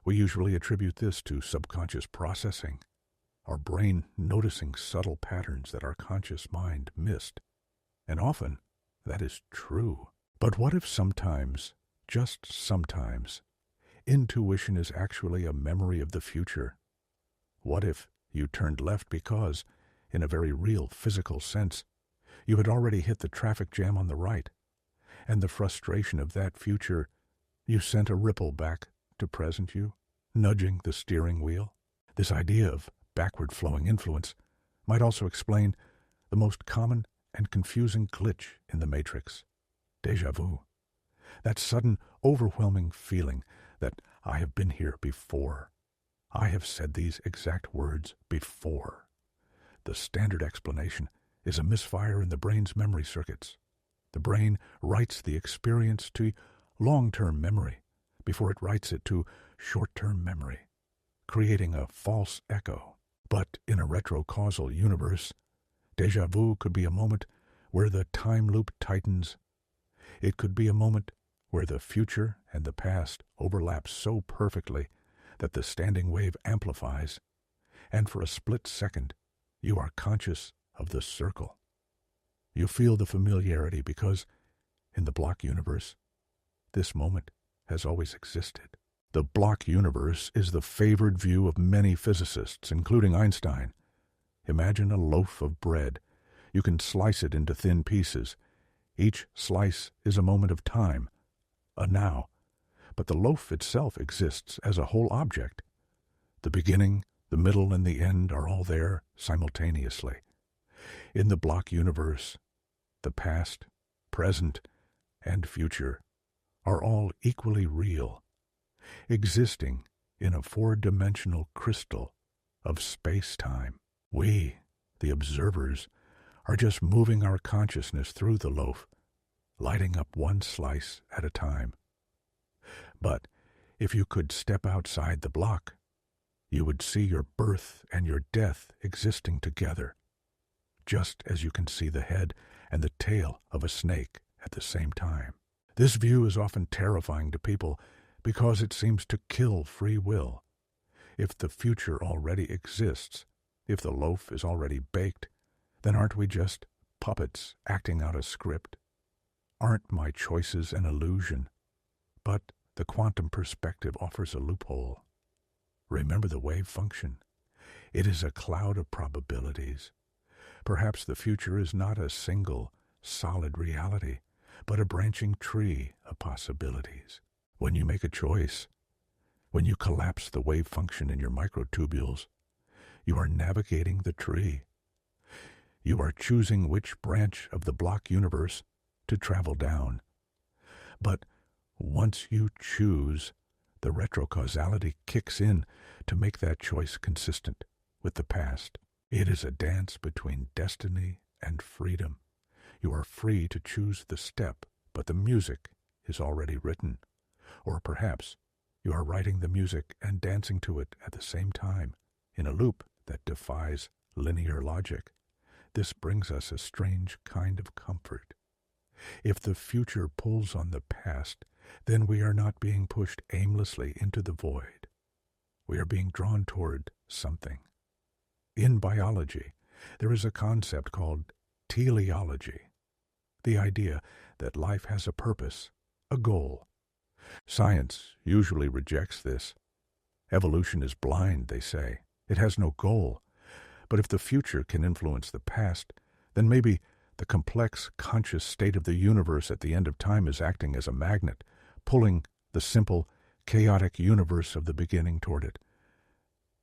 We usually attribute this to subconscious processing, our brain noticing subtle patterns that our conscious mind missed. And often, that is true. But what if sometimes, just sometimes, intuition is actually a memory of the future? What if you turned left because, in a very real physical sense, you had already hit the traffic jam on the right, and the frustration of that future, you sent a ripple back to present you, nudging the steering wheel? This idea of backward-flowing influence might also explain the most common and confusing glitch in the Matrix, déjà vu. That sudden, overwhelming feeling that I have been here before. I have said these exact words before. The standard explanation is a misfire in the brain's memory circuits. The brain writes the experience to long-term memory before it writes it to short-term memory, creating a false echo. But in a retrocausal universe, déjà vu could be a moment where the time loop tightens. It could be a moment where the future and the past overlap so perfectly that the standing wave amplifies, and for a split second, you are conscious of the circle. You feel the familiarity because, in the block universe, this moment has always existed. The block universe is the favored view of many physicists, including Einstein. Imagine a loaf of bread. You can slice it into thin pieces. Each slice is a moment of time, a now. But the loaf itself exists as a whole object. The beginning, the middle, and the end are all there simultaneously. In the block universe, the past, present, and future are all equally real, existing in a four-dimensional crystal of space-time. We, the observers, are just moving our consciousness through the loaf, lighting up one slice at a time. But if you could step outside the block, you would see your birth and your death existing together, just as you can see the head and the tail of a snake at the same time. This view is often terrifying to people because it seems to kill free will. If the future already exists, if the loaf is already baked, then aren't we just puppets acting out a script? Aren't my choices an illusion? But the quantum perspective offers a loophole. Remember the wave function. It is a cloud of probabilities. Perhaps the future is not a single, solid reality, but a branching tree of possibilities. When you make a choice, when you collapse the wave function in your microtubules, you are navigating the tree. You are choosing which branch of the block universe to travel down. But once you choose, the retrocausality kicks in to make that choice consistent with the past. It is a dance between destiny and freedom. You are free to choose the step, but the music is already written. Or perhaps you are writing the music and dancing to it at the same time, in a loop that defies linear logic. This brings us a strange kind of comfort. If the future pulls on the past, then we are not being pushed aimlessly into the void. We are being drawn toward something. In biology, there is a concept called teleology, the idea that life has a purpose, a goal. Science usually rejects this. Evolution is blind, they say. It has no goal. But if the future can influence the past, then maybe the complex, conscious state of the universe at the end of time is acting as a magnet, pulling the simple, chaotic universe of the beginning toward it.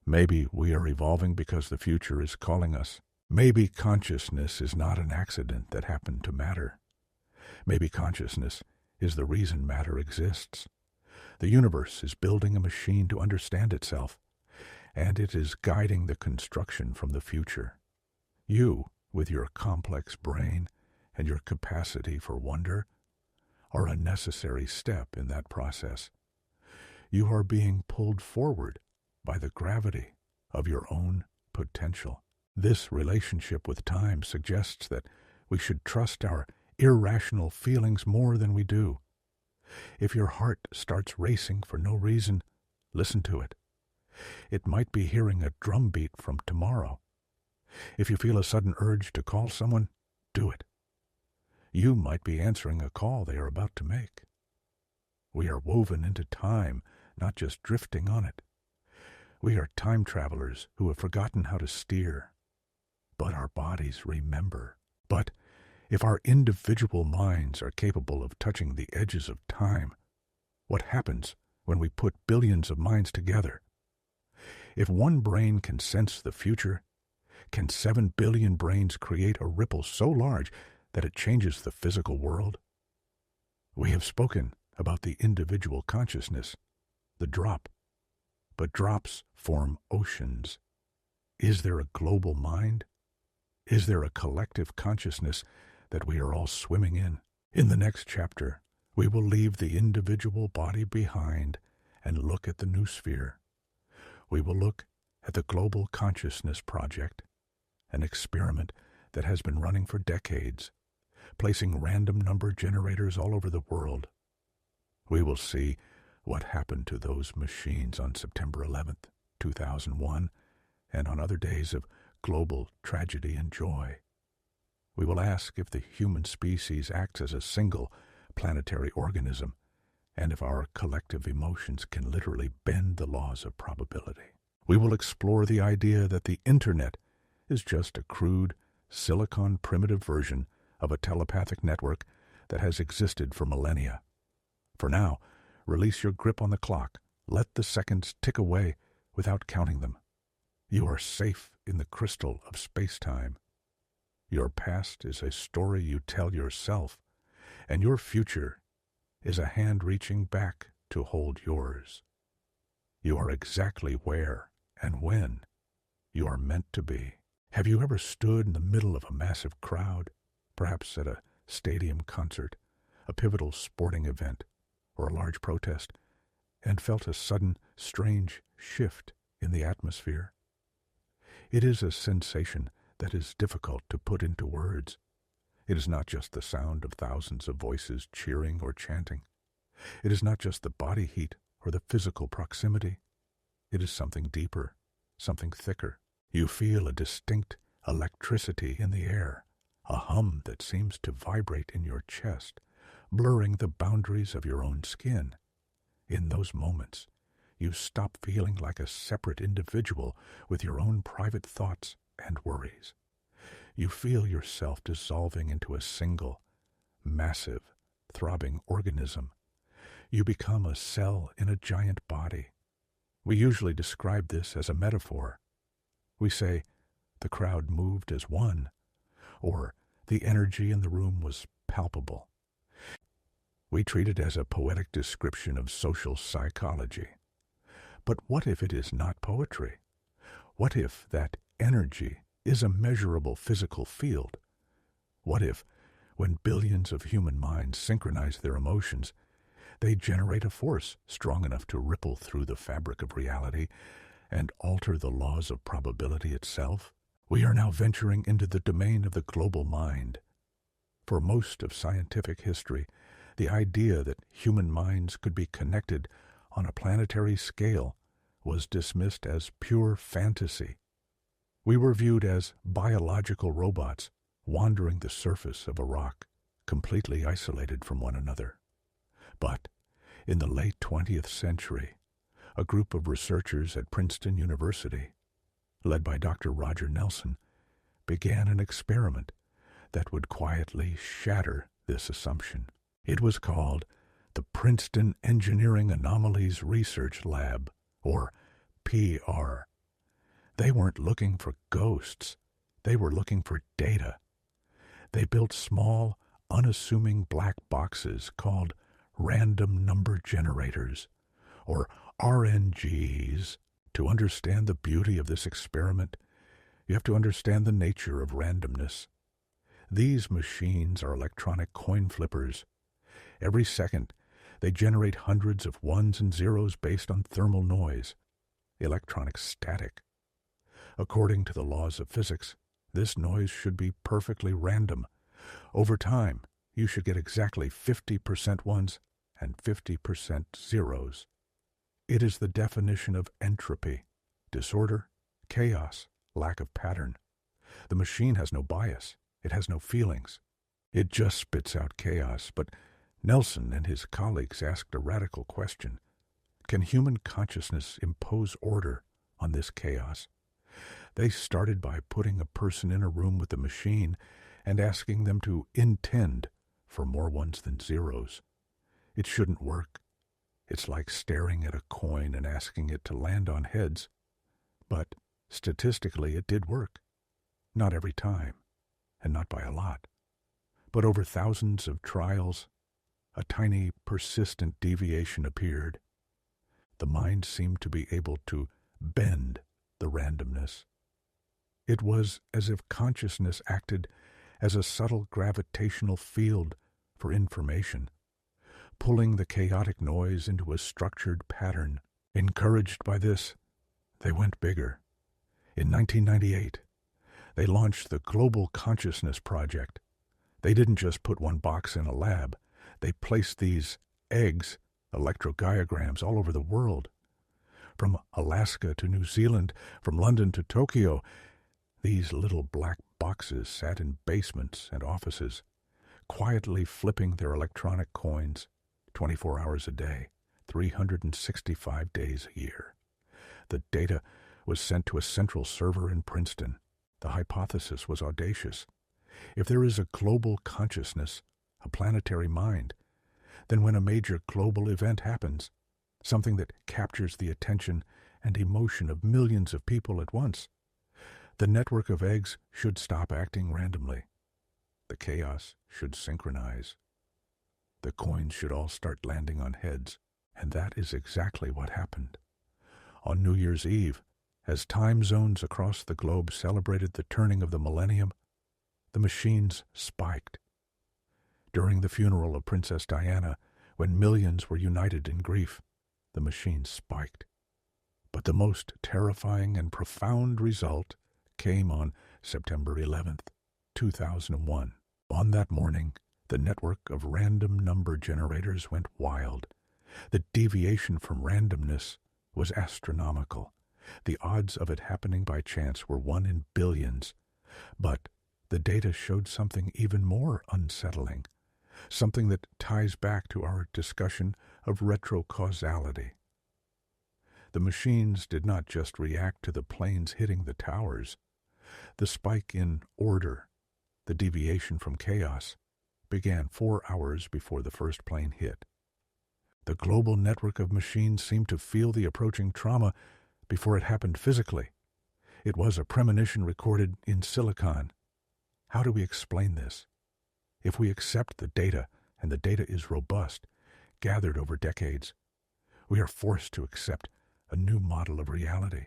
Maybe we are evolving because the future is calling us. Maybe consciousness is not an accident that happened to matter. Maybe consciousness is the reason matter exists. The universe is building a machine to understand itself, and it is guiding the construction from the future. You, with your complex brain and your capacity for wonder, are a necessary step in that process. You are being pulled forward by the gravity of your own potential. This relationship with time suggests that we should trust our irrational feelings more than we do. If your heart starts racing for no reason, listen to it. It might be hearing a drumbeat from tomorrow. If you feel a sudden urge to call someone, do it. You might be answering a call they are about to make. We are woven into time, not just drifting on it. We are time travelers who have forgotten how to steer. But our bodies remember. But if our individual minds are capable of touching the edges of time, what happens when we put billions of minds together? If one brain can sense the future, can 7 billion brains create a ripple so large that it changes the physical world? We have spoken about the individual consciousness, the drop. But drops form oceans. Is there a global mind? Is there a collective consciousness that we are all swimming in? In the next chapter, we will leave the individual body behind and look at the new sphere. We will look at the Global Consciousness Project, an experiment that has been running for decades, placing random number generators all over the world. We will see what happened to those machines on September 11th, 2001, and on other days of global tragedy and joy. We will ask if the human species acts as a single planetary organism, and if our collective emotions can literally bend the laws of probability. We will explore the idea that the Internet is just a crude, silicon primitive version of a telepathic network that has existed for millennia. For now, release your grip on the clock. Let the seconds tick away without counting them. You are safe in the crystal of space-time. Your past is a story you tell yourself, and your future is a hand reaching back to hold yours. You are exactly where and when you are meant to be. Have you ever stood in the middle of a massive crowd, perhaps at a stadium concert, a pivotal sporting event, or a large protest, and felt a sudden, strange shift in the atmosphere? It is a sensation that is difficult to put into words. It is not just the sound of thousands of voices cheering or chanting. It is not just the body heat or the physical proximity. It is something deeper, something thicker. You feel a distinct electricity in the air, a hum that seems to vibrate in your chest, blurring the boundaries of your own skin. In those moments, you stop feeling like a separate individual with your own private thoughts and worries. You feel yourself dissolving into a single, massive, throbbing organism. You become a cell in a giant body. We usually describe this as a metaphor. We say, the crowd moved as one, or the energy in the room was palpable. We treat it as a poetic description of social psychology. But what if it is not poetry? What if that energy is a measurable physical field? What if, when billions of human minds synchronize their emotions, they generate a force strong enough to ripple through the fabric of reality and alter the laws of probability itself? We are now venturing into the domain of the global mind. For most of scientific history, the idea that human minds could be connected on a planetary scale was dismissed as pure fantasy. We were viewed as biological robots wandering the surface of a rock, completely isolated from one another. But in the late 20th century, a group of researchers at Princeton University, led by Dr. Roger Nelson, began an experiment that would quietly shatter this assumption. It was called the Princeton Engineering Anomalies Research Lab, or PR. They weren't looking for ghosts. They were looking for data. They built small, unassuming black boxes called random number generators, or RNGs. To understand the beauty of this experiment, you have to understand the nature of randomness. These machines are electronic coin flippers. Every second, they generate hundreds of ones and zeros based on thermal noise, electronic static. According to the laws of physics, this noise should be perfectly random. Over time, you should get exactly 50% ones and 50% zeros. It is the definition of entropy, disorder, chaos, lack of pattern. The machine has no bias. It has no feelings. It just spits out chaos. But Nelson and his colleagues asked a radical question. Can human consciousness impose order on this chaos? They started by putting a person in a room with the machine and asking them to intend for more ones than zeros. It shouldn't work. It's like staring at a coin and asking it to land on heads. But statistically, it did work. Not every time, and not by a lot. But over thousands of trials, a tiny, persistent deviation appeared. The mind seemed to be able to bend the randomness. It was as if consciousness acted as a subtle gravitational field for information, pulling the chaotic noise into a structured pattern. Encouraged by this, they went bigger. In 1998, they launched the Global Consciousness Project. They didn't just put one box in a lab. They placed these eggs, electrodiagrams, all over the world. From Alaska to New Zealand, from London to Tokyo, these little black boxes sat in basements and offices, quietly flipping their electronic coins 24 hours a day, 365 days a year. The data was sent to a central server in Princeton. The hypothesis was audacious. If there is a global consciousness, a planetary mind, then when a major global event happens, something that captures the attention and emotion of millions of people at once, the network of eggs should stop acting randomly. The chaos should synchronize. The coins should all start landing on heads, and that is exactly what happened. On New Year's Eve, as time zones across the globe celebrated the turning of the millennium, the machines spiked. During the funeral of Princess Diana, when millions were united in grief, the machines spiked. But the most terrifying and profound result came on September 11th, 2001. On that morning, the network of random number generators went wild. The deviation from randomness was astronomical. The odds of it happening by chance were 1 in billions. But the data showed something even more unsettling, something that ties back to our discussion of retrocausality. The machines did not just react to the planes hitting the towers. The spike in order, the deviation from chaos, began 4 hours before the first plane hit. The global network of machines seemed to feel the approaching trauma before it happened physically. It was a premonition recorded in silicon. How do we explain this? If we accept the data, and the data is robust, gathered over decades, we are forced to accept a new model of reality.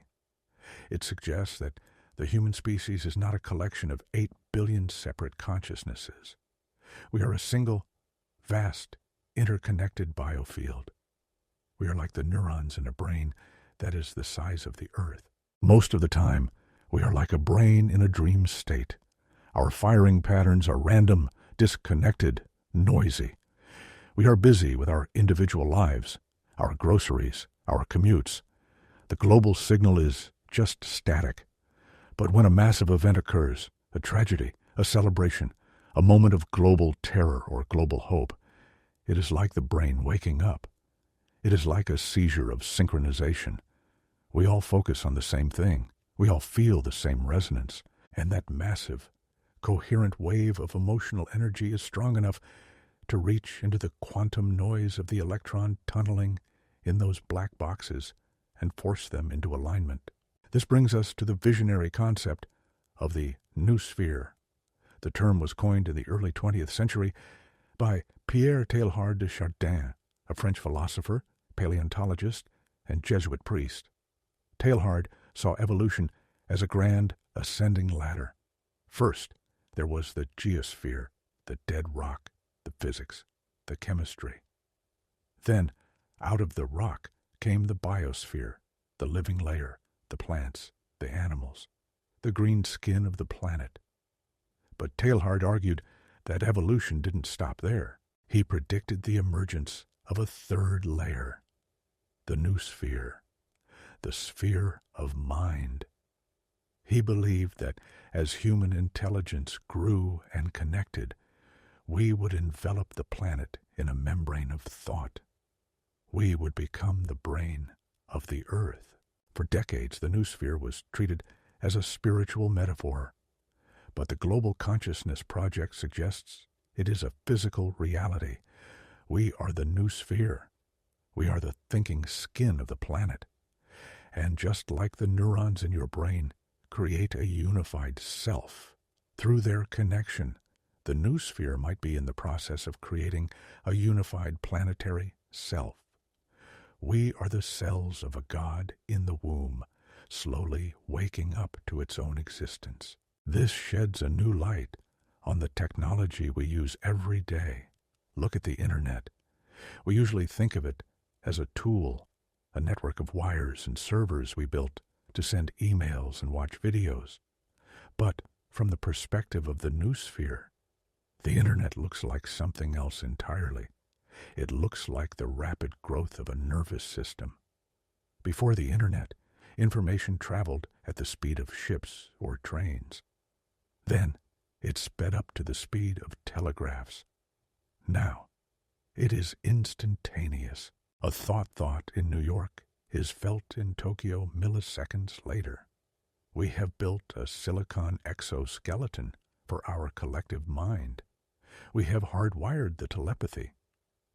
It suggests that the human species is not a collection of 8 billion separate consciousnesses. We are a single, vast, interconnected biofield. We are like the neurons in a brain that is the size of the earth. Most of the time, we are like a brain in a dream state. Our firing patterns are random, disconnected, noisy. We are busy with our individual lives, our groceries, our commutes. The global signal is just static. But when a massive event occurs, a tragedy, a celebration, a moment of global terror or global hope, it is like the brain waking up. It is like a seizure of synchronization. We all focus on the same thing. We all feel the same resonance. And that massive, coherent wave of emotional energy is strong enough to reach into the quantum noise of the electron tunneling in those black boxes and force them into alignment. This brings us to the visionary concept of the new sphere. The term was coined in the early 20th century by Pierre Teilhard de Chardin, a French philosopher, paleontologist, and Jesuit priest. Teilhard saw evolution as a grand ascending ladder. First, there was the geosphere, the dead rock, the physics, the chemistry. Then, out of the rock came the biosphere, the living layer, the plants, the animals, the green skin of the planet. But Teilhard argued that evolution didn't stop there. He predicted the emergence of a third layer, the new sphere, the sphere of mind. He believed that as human intelligence grew and connected, we would envelop the planet in a membrane of thought. We would become the brain of the earth. For decades, the new sphere was treated as a spiritual metaphor, but the Global Consciousness Project suggests it is a physical reality. We are the new sphere. We are the thinking skin of the planet. And just like the neurons in your brain create a unified self, through their connection, the new sphere might be in the process of creating a unified planetary self. We are the cells of a god in the womb, slowly waking up to its own existence. This sheds a new light on the technology we use every day. Look at the internet. We usually think of it as a tool, a network of wires and servers we built to send emails and watch videos. But from the perspective of the new sphere, the internet looks like something else entirely. It looks like the rapid growth of a nervous system. Before the internet, information traveled at the speed of ships or trains. Then it sped up to the speed of telegraphs. Now, it is instantaneous. A thought in New York is felt in Tokyo milliseconds later. We have built a silicon exoskeleton for our collective mind. We have hardwired the telepathy.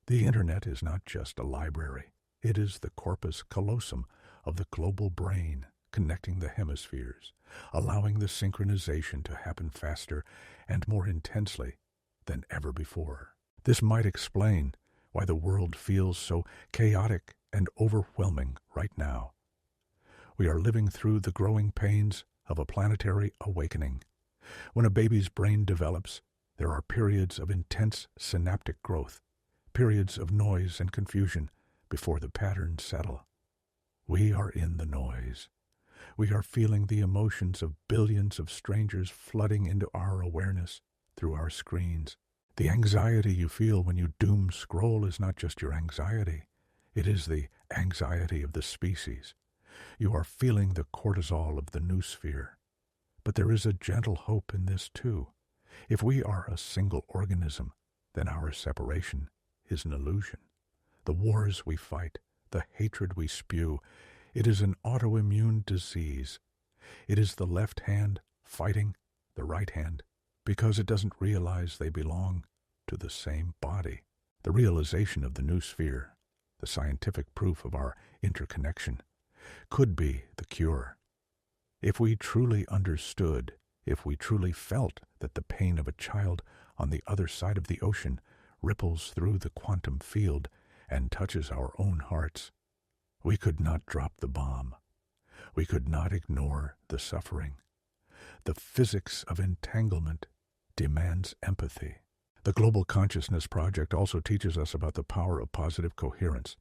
The internet is not just a library. It is the corpus callosum of the global brain, connecting the hemispheres, allowing the synchronization to happen faster and more intensely than ever before. This might explain why the world feels so chaotic and overwhelming right now. We are living through the growing pains of a planetary awakening. When a baby's brain develops, there are periods of intense synaptic growth, periods of noise and confusion before the patterns settle. We are in the noise. We are feeling the emotions of billions of strangers flooding into our awareness through our screens. The anxiety you feel when you doom scroll is not just your anxiety. It is the anxiety of the species. You are feeling the cortisol of the new sphere. But there is a gentle hope in this too. If we are a single organism, then our separation is an illusion. The wars we fight, the hatred we spew, it is an autoimmune disease. It is the left hand fighting the right hand because it doesn't realize they belong to the same body. The realization of the new sphere, the scientific proof of our interconnection, could be the cure. If we truly understood, if we truly felt that the pain of a child on the other side of the ocean ripples through the quantum field and touches our own hearts, we could not drop the bomb. We could not ignore the suffering. The physics of entanglement demands empathy. The Global Consciousness Project also teaches us about the power of positive coherence.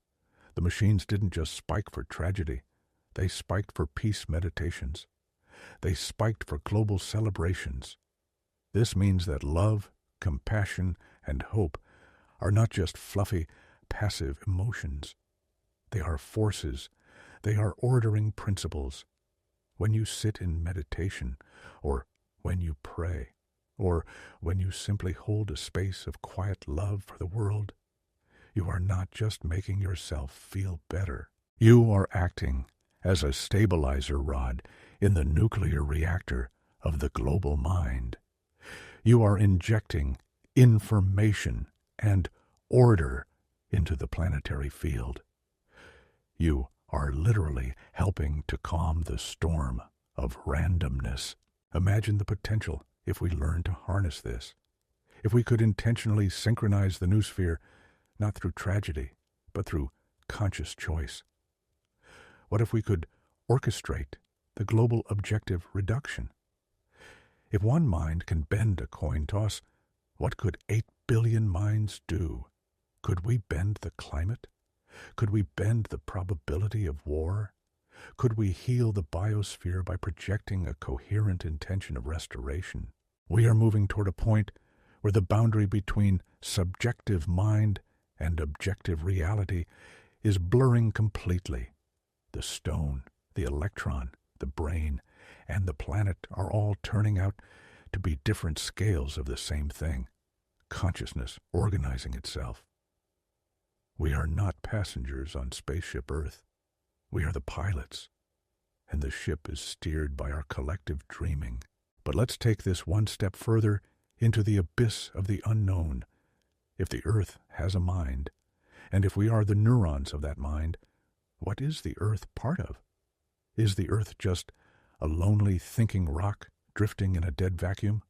The machines didn't just spike for tragedy. They spiked for peace meditations. They spiked for global celebrations. This means that love, compassion, and hope are not just fluffy, passive emotions. They are forces. They are ordering principles. When you sit in meditation, or when you pray, or when you simply hold a space of quiet love for the world, you are not just making yourself feel better. You are acting as a stabilizer rod in the nuclear reactor of the global mind. You are injecting information and order into the planetary field. You are literally helping to calm the storm of randomness. Imagine the potential if we learn to harness this. If we could intentionally synchronize the new sphere, not through tragedy, but through conscious choice. What if we could orchestrate the global objective reduction? If one mind can bend a coin toss, what could 8 billion minds do? Could we bend the climate? Could we bend the probability of war? Could we heal the biosphere by projecting a coherent intention of restoration? We are moving toward a point where the boundary between subjective mind and objective reality is blurring completely. The stone, the electron, the brain, and the planet are all turning out to be different scales of the same thing, consciousness organizing itself. We are not passengers on Spaceship Earth. We are the pilots, and the ship is steered by our collective dreaming. But let's take this one step further into the abyss of the unknown. If the Earth has a mind, and if we are the neurons of that mind, what is the Earth part of? Is the Earth just a lonely thinking rock drifting in a dead vacuum?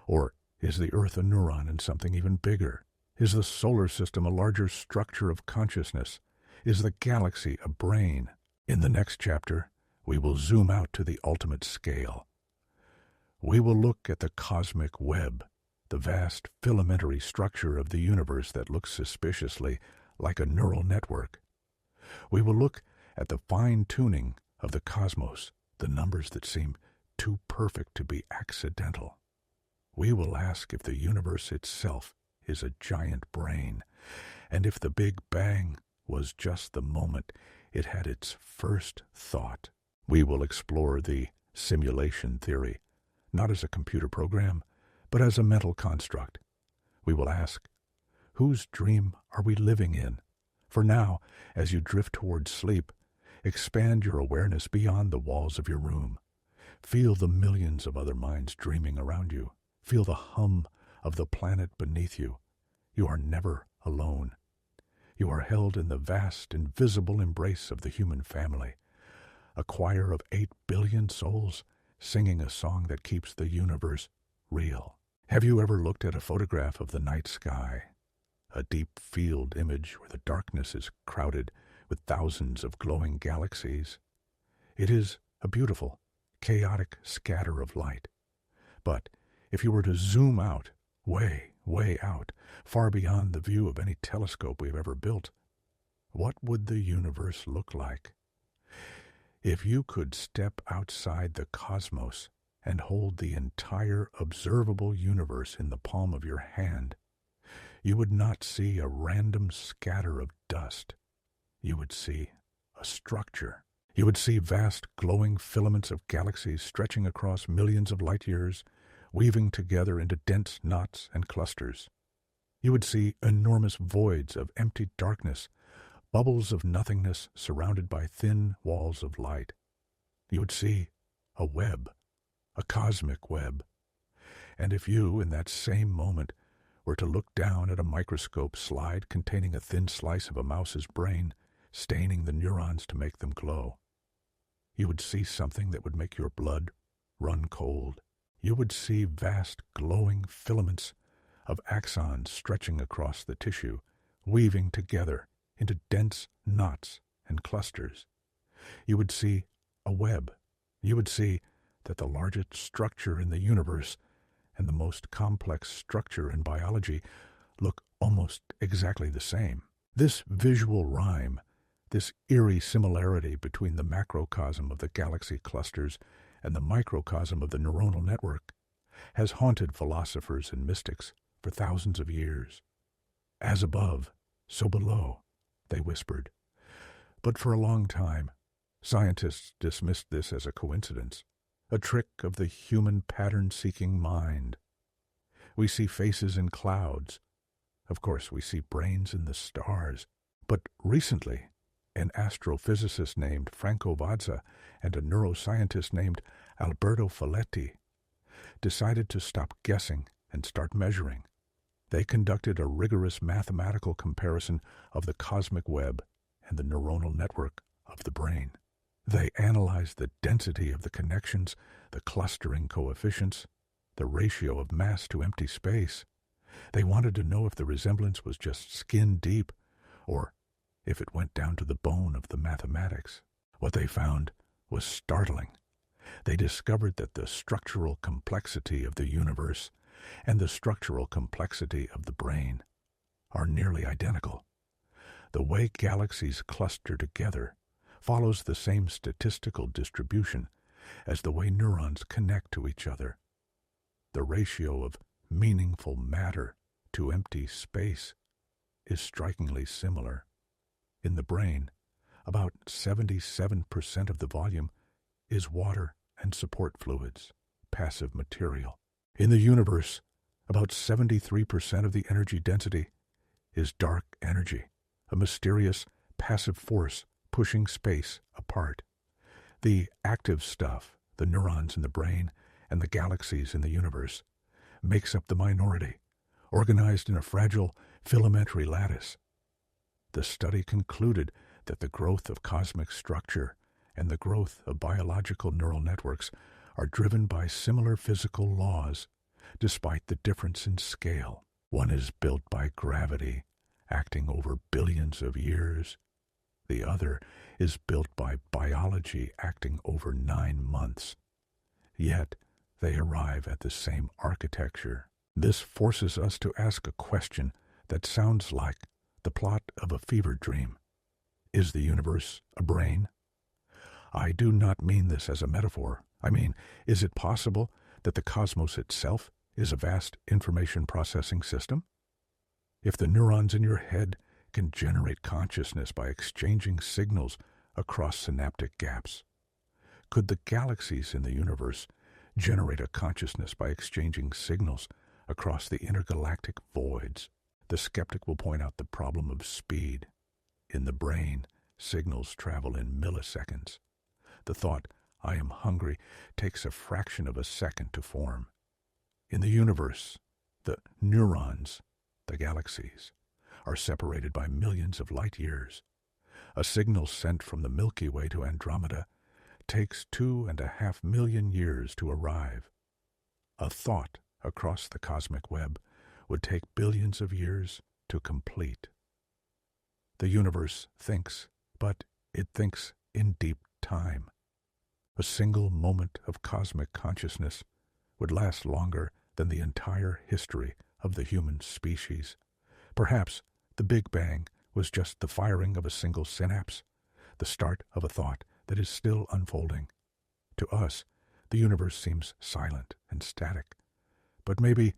Or Is the Earth a neuron in something even bigger? Is the solar system a larger structure of consciousness? Is the galaxy a brain? In the next chapter, we will zoom out to the ultimate scale. We will look at the cosmic web, the vast filamentary structure of the universe that looks suspiciously like a neural network. We will look at the fine-tuning of the cosmos, the numbers that seem too perfect to be accidental. We will ask if the universe itself is a giant brain, and if the Big Bang was just the moment it had its first thought. We will explore the simulation theory, not as a computer program, but as a mental construct. We will ask, whose dream are we living in? For now, as you drift towards sleep, expand your awareness beyond the walls of your room. Feel the millions of other minds dreaming around you. Feel the hum of the planet beneath you. You are never alone. You are held in the vast, invisible embrace of the human family, a choir of 8 billion souls singing a song that keeps the universe real. Have you ever looked at a photograph of the night sky? A deep field image where the darkness is crowded with thousands of glowing galaxies. It is a beautiful, chaotic scatter of light. But if you were to zoom out, way, way out, far beyond the view of any telescope we've ever built, what would the universe look like? If you could step outside the cosmos and hold the entire observable universe in the palm of your hand, you would not see a random scatter of dust. You would see a structure. You would see vast glowing filaments of galaxies stretching across millions of light years, weaving together into dense knots and clusters. You would see enormous voids of empty darkness, bubbles of nothingness surrounded by thin walls of light. You would see a web, a cosmic web. And if you, in that same moment, were to look down at a microscope slide containing a thin slice of a mouse's brain, staining the neurons to make them glow, you would see something that would make your blood run cold. You would see vast glowing filaments of axons stretching across the tissue, weaving together into dense knots and clusters. You would see a web. You would see that the largest structure in the universe and the most complex structure in biology look almost exactly the same. This visual rhyme, this eerie similarity between the macrocosm of the galaxy clusters and the microcosm of the neuronal network, has haunted philosophers and mystics for thousands of years. As above, so below, they whispered. But for a long time, scientists dismissed this as a coincidence, a trick of the human pattern-seeking mind. We see faces in clouds. Of course, we see brains in the stars. But recently, an astrophysicist named Franco Vazza and a neuroscientist named Alberto Faletti decided to stop guessing and start measuring. They conducted a rigorous mathematical comparison of the cosmic web and the neuronal network of the brain. They analyzed the density of the connections, the clustering coefficients, the ratio of mass to empty space. They wanted to know if the resemblance was just skin deep or if it went down to the bone of the mathematics. What they found was startling. They discovered that the structural complexity of the universe and the structural complexity of the brain are nearly identical. The way galaxies cluster together follows the same statistical distribution as the way neurons connect to each other. The ratio of meaningful matter to empty space is strikingly similar. In the brain, about 77% of the volume is water and support fluids, passive material. In the universe, about 73% of the energy density is dark energy, a mysterious, passive force pushing space apart. The active stuff, the neurons in the brain and the galaxies in the universe, makes up the minority, organized in a fragile filamentary lattice. The study concluded that the growth of cosmic structure and the growth of biological neural networks are driven by similar physical laws, despite the difference in scale. One is built by gravity, acting over billions of years. The other is built by biology, acting over 9 months. Yet they arrive at the same architecture. This forces us to ask a question that sounds like the plot of a fever dream. Is the universe a brain? I do not mean this as a metaphor. I mean, is it possible that the cosmos itself is a vast information processing system? If the neurons in your head can generate consciousness by exchanging signals across synaptic gaps, could the galaxies in the universe generate a consciousness by exchanging signals across the intergalactic voids? The skeptic will point out the problem of speed. In the brain, signals travel in milliseconds. The thought, "I am hungry," takes a fraction of a second to form. In the universe, the neurons, the galaxies, are separated by millions of light years. A signal sent from the Milky Way to Andromeda takes 2.5 million years to arrive. A thought across the cosmic web would take billions of years to complete. The universe thinks, but it thinks in deep time. A single moment of cosmic consciousness would last longer than the entire history of the human species. Perhaps the Big Bang was just the firing of a single synapse, the start of a thought that is still unfolding. To us, the universe seems silent and static, but maybe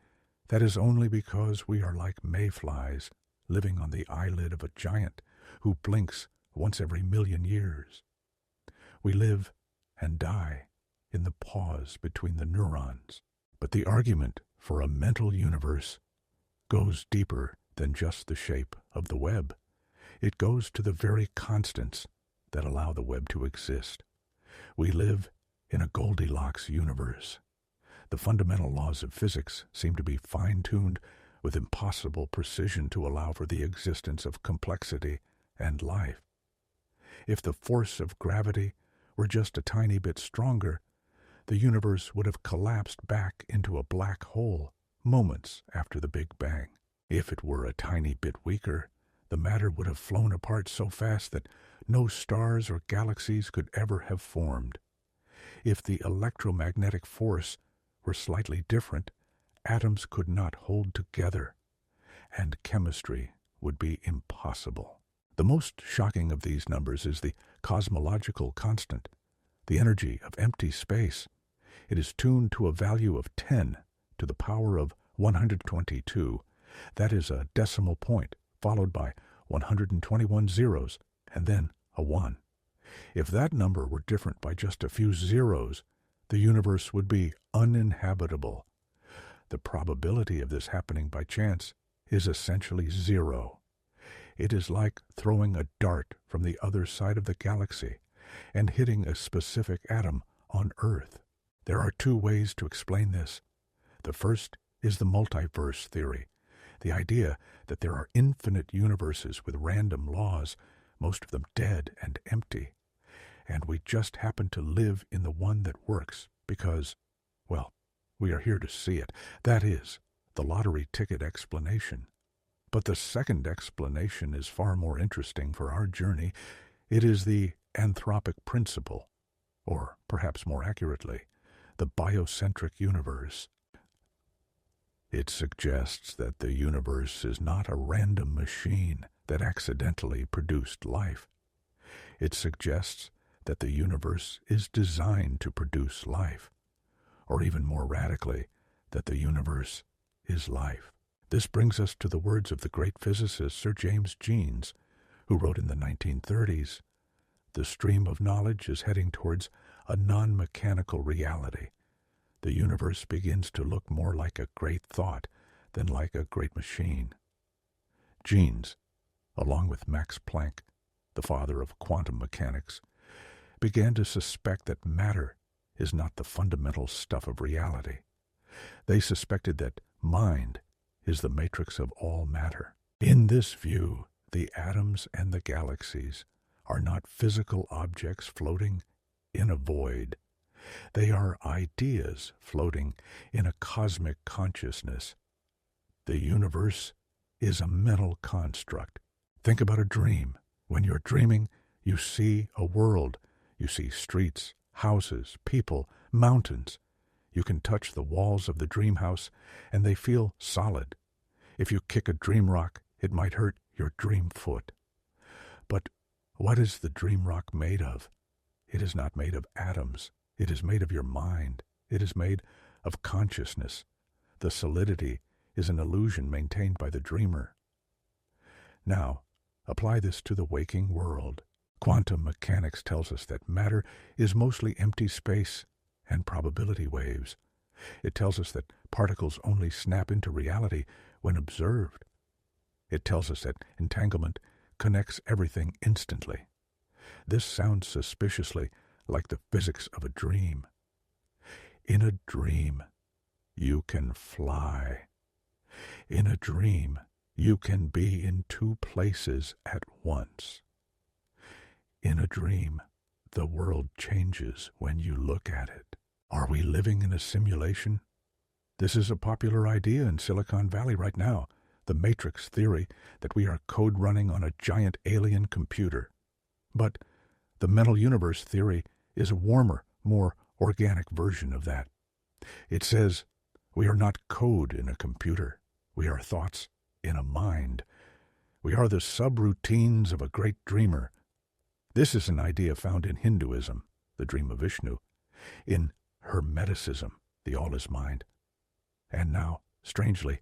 that is only because we are like mayflies living on the eyelid of a giant who blinks once every million years. We live and die in the pause between the neurons. But the argument for a mental universe goes deeper than just the shape of the web. It goes to the very constants that allow the web to exist. We live in a Goldilocks universe. The fundamental laws of physics seem to be fine-tuned with impossible precision to allow for the existence of complexity and life. If the force of gravity were just a tiny bit stronger, the universe would have collapsed back into a black hole moments after the Big Bang. If it were a tiny bit weaker, the matter would have flown apart so fast that no stars or galaxies could ever have formed. If the electromagnetic force were slightly different, atoms could not hold together, and chemistry would be impossible. The most shocking of these numbers is the cosmological constant, the energy of empty space. It is tuned to a value of 10 to the power of 122. That is a decimal point, followed by 121 zeros, and then a 1. If that number were different by just a few zeros, the universe would be uninhabitable. The probability of this happening by chance is essentially zero. It is like throwing a dart from the other side of the galaxy and hitting a specific atom on Earth. There are 2 ways to explain this. The first is the multiverse theory, the idea that there are infinite universes with random laws, most of them dead and empty, and we just happen to live in the one that works because, well, we are here to see it. That is the lottery ticket explanation. But the second explanation is far more interesting for our journey. It is the anthropic principle, or perhaps more accurately, the biocentric universe. It suggests that the universe is not a random machine that accidentally produced life. It suggests that the universe is designed to produce life, or even more radically, that the universe is life. This brings us to the words of the great physicist Sir James Jeans, who wrote in the 1930s, "The stream of knowledge is heading towards a non-mechanical reality. The universe begins to look more like a great thought than like a great machine." Jeans, along with Max Planck, the father of quantum mechanics, began to suspect that matter is not the fundamental stuff of reality. They suspected that mind is the matrix of all matter. In this view, the atoms and the galaxies are not physical objects floating in a void. They are ideas floating in a cosmic consciousness. The universe is a mental construct. Think about a dream. When you're dreaming, you see a world. You see streets, houses, people, mountains. You can touch the walls of the dream house, and they feel solid. If you kick a dream rock, it might hurt your dream foot. But what is the dream rock made of? It is not made of atoms. It is made of your mind. It is made of consciousness. The solidity is an illusion maintained by the dreamer. Now, apply this to the waking world. Quantum mechanics tells us that matter is mostly empty space and probability waves. It tells us that particles only snap into reality when observed. It tells us that entanglement connects everything instantly. This sounds suspiciously like the physics of a dream. In a dream, you can fly. In a dream, you can be in two places at once. In a dream, the world changes when you look at it. Are we living in a simulation? This is a popular idea in Silicon Valley right now, the matrix theory that we are code running on a giant alien computer. But the mental universe theory is a warmer, more organic version of that. It says we are not code in a computer. We are thoughts in a mind. We are the subroutines of a great dreamer. This is an idea found in Hinduism, the dream of Vishnu, in Hermeticism, the all is mind, and now, strangely,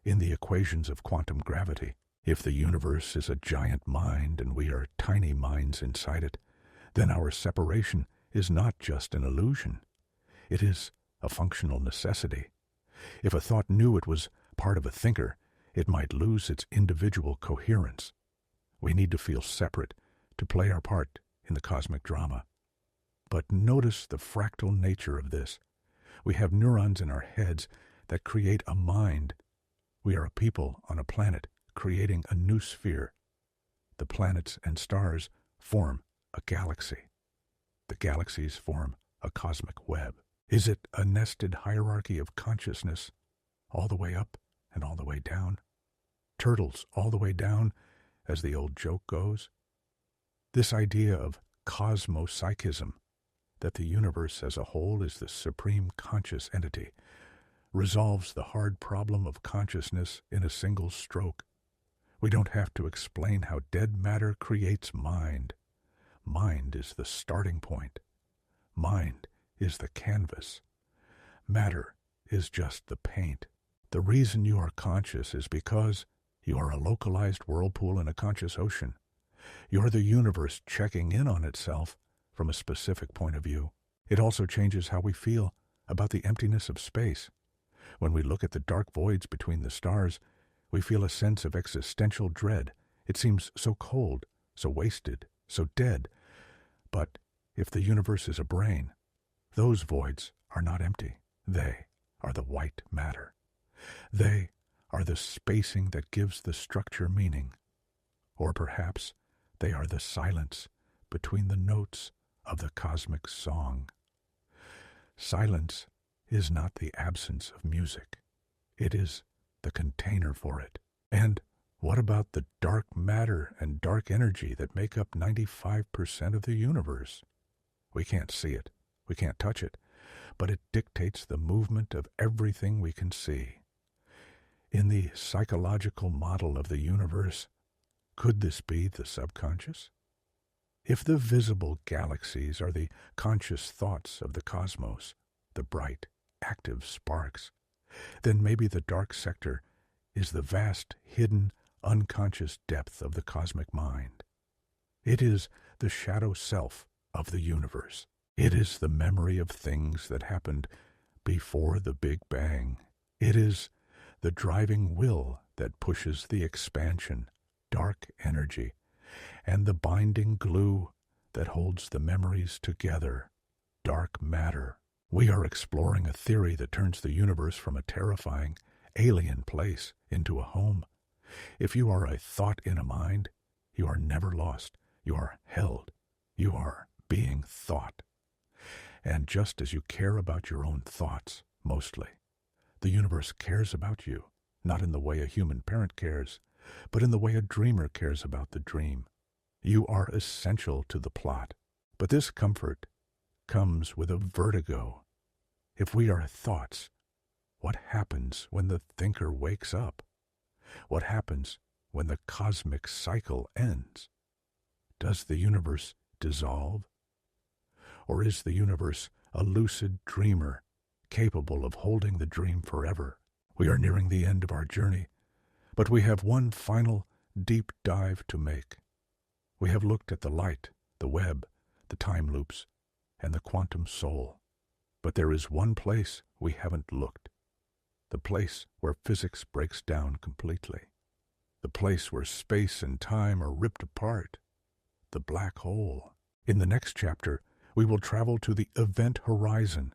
in the equations of quantum gravity. If the universe is a giant mind and we are tiny minds inside it, then our separation is not just an illusion. It is a functional necessity. If a thought knew it was part of a thinker, it might lose its individual coherence. We need to feel separate to play our part in the cosmic drama. But notice the fractal nature of this. We have neurons in our heads that create a mind. We are a people on a planet creating a new sphere. The planets and stars form a galaxy. The galaxies form a cosmic web. Is it a nested hierarchy of consciousness, all the way up and all the way down? Turtles all the way down, as the old joke goes? This idea of cosmopsychism, that the universe as a whole is the supreme conscious entity, resolves the hard problem of consciousness in a single stroke. We don't have to explain how dead matter creates mind. Mind is the starting point. Mind is the canvas. Matter is just the paint. The reason you are conscious is because you are a localized whirlpool in a conscious ocean. You're the universe checking in on itself from a specific point of view. It also changes how we feel about the emptiness of space. When we look at the dark voids between the stars, we feel a sense of existential dread. It seems so cold, so wasted, so dead. But if the universe is a brain, those voids are not empty. They are the white matter. They are the spacing that gives the structure meaning. Or perhaps they are the silence between the notes of the cosmic song. Silence is not the absence of music. It is the container for it. And what about the dark matter and dark energy that make up 95% of the universe? We can't see it. We can't touch it. But it dictates the movement of everything we can see. In the psychological model of the universe, could this be the subconscious? If the visible galaxies are the conscious thoughts of the cosmos, the bright, active sparks, then maybe the dark sector is the vast, hidden, unconscious depth of the cosmic mind. It is the shadow self of the universe. It is the memory of things that happened before the Big Bang. It is the driving will that pushes the expansion, dark energy, and the binding glue that holds the memories together, dark matter. We are exploring a theory that turns the universe from a terrifying, alien place into a home. If you are a thought in a mind, you are never lost. You are held. You are being thought. And just as you care about your own thoughts, mostly, the universe cares about you, not in the way a human parent cares, but in the way a dreamer cares about the dream. You are essential to the plot, but this comfort comes with a vertigo. If we are thoughts, what happens when the thinker wakes up? What happens when the cosmic cycle ends? Does the universe dissolve? Or is the universe a lucid dreamer capable of holding the dream forever? We are nearing the end of our journey, but we have one final deep dive to make. We have looked at the light, the web, the time loops, and the quantum soul. But there is one place we haven't looked. The place where physics breaks down completely. The place where space and time are ripped apart. The black hole. In the next chapter, we will travel to the event horizon.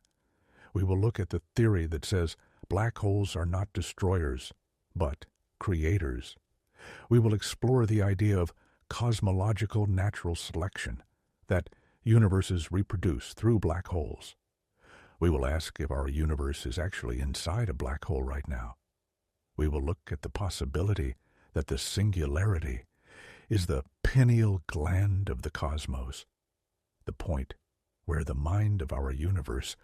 We will look at the theory that says black holes are not destroyers, but creators. We will explore the idea of cosmological natural selection, that universes reproduce through black holes. We will ask if our universe is actually inside a black hole right now. We will look at the possibility that the singularity is the pineal gland of the cosmos, the point where the mind of our universe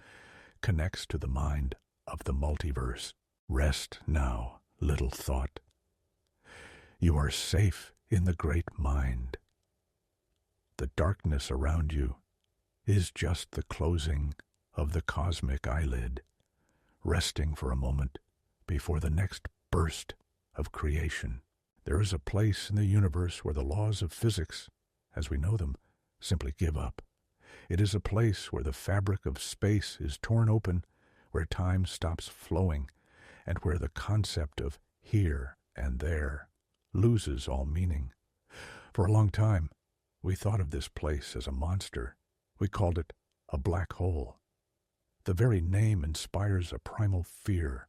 connects to the mind of the multiverse. Rest now, little thought. You are safe in the great mind. The darkness around you is just the closing of the cosmic eyelid, resting for a moment before the next burst of creation. There is a place in the universe where the laws of physics, as we know them, simply give up. It is a place where the fabric of space is torn open, where time stops flowing, and where the concept of here and there loses all meaning. For a long time, we thought of this place as a monster. We called it a black hole. The very name inspires a primal fear,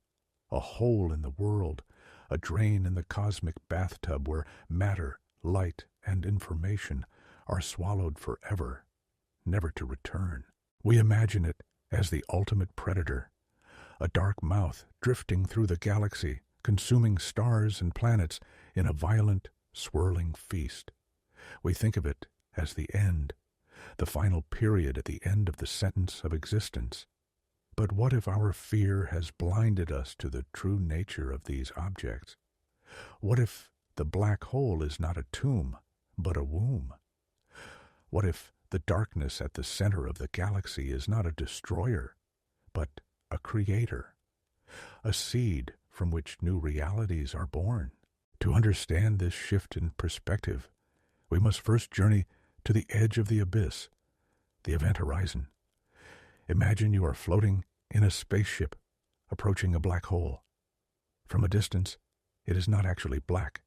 a hole in the world, a drain in the cosmic bathtub where matter, light, and information are swallowed forever, never to return. We imagine it as the ultimate predator, a dark mouth drifting through the galaxy, consuming stars and planets in a violent, swirling feast. We think of it as the end, the final period at the end of the sentence of existence. But what if our fear has blinded us to the true nature of these objects? What if the black hole is not a tomb, but a womb? What if the darkness at the center of the galaxy is not a destroyer, but a creator, a seed from which new realities are born? To understand this shift in perspective, we must first journey to the edge of the abyss, the event horizon. Imagine you are floating in a spaceship approaching a black hole. From a distance, it is not actually black.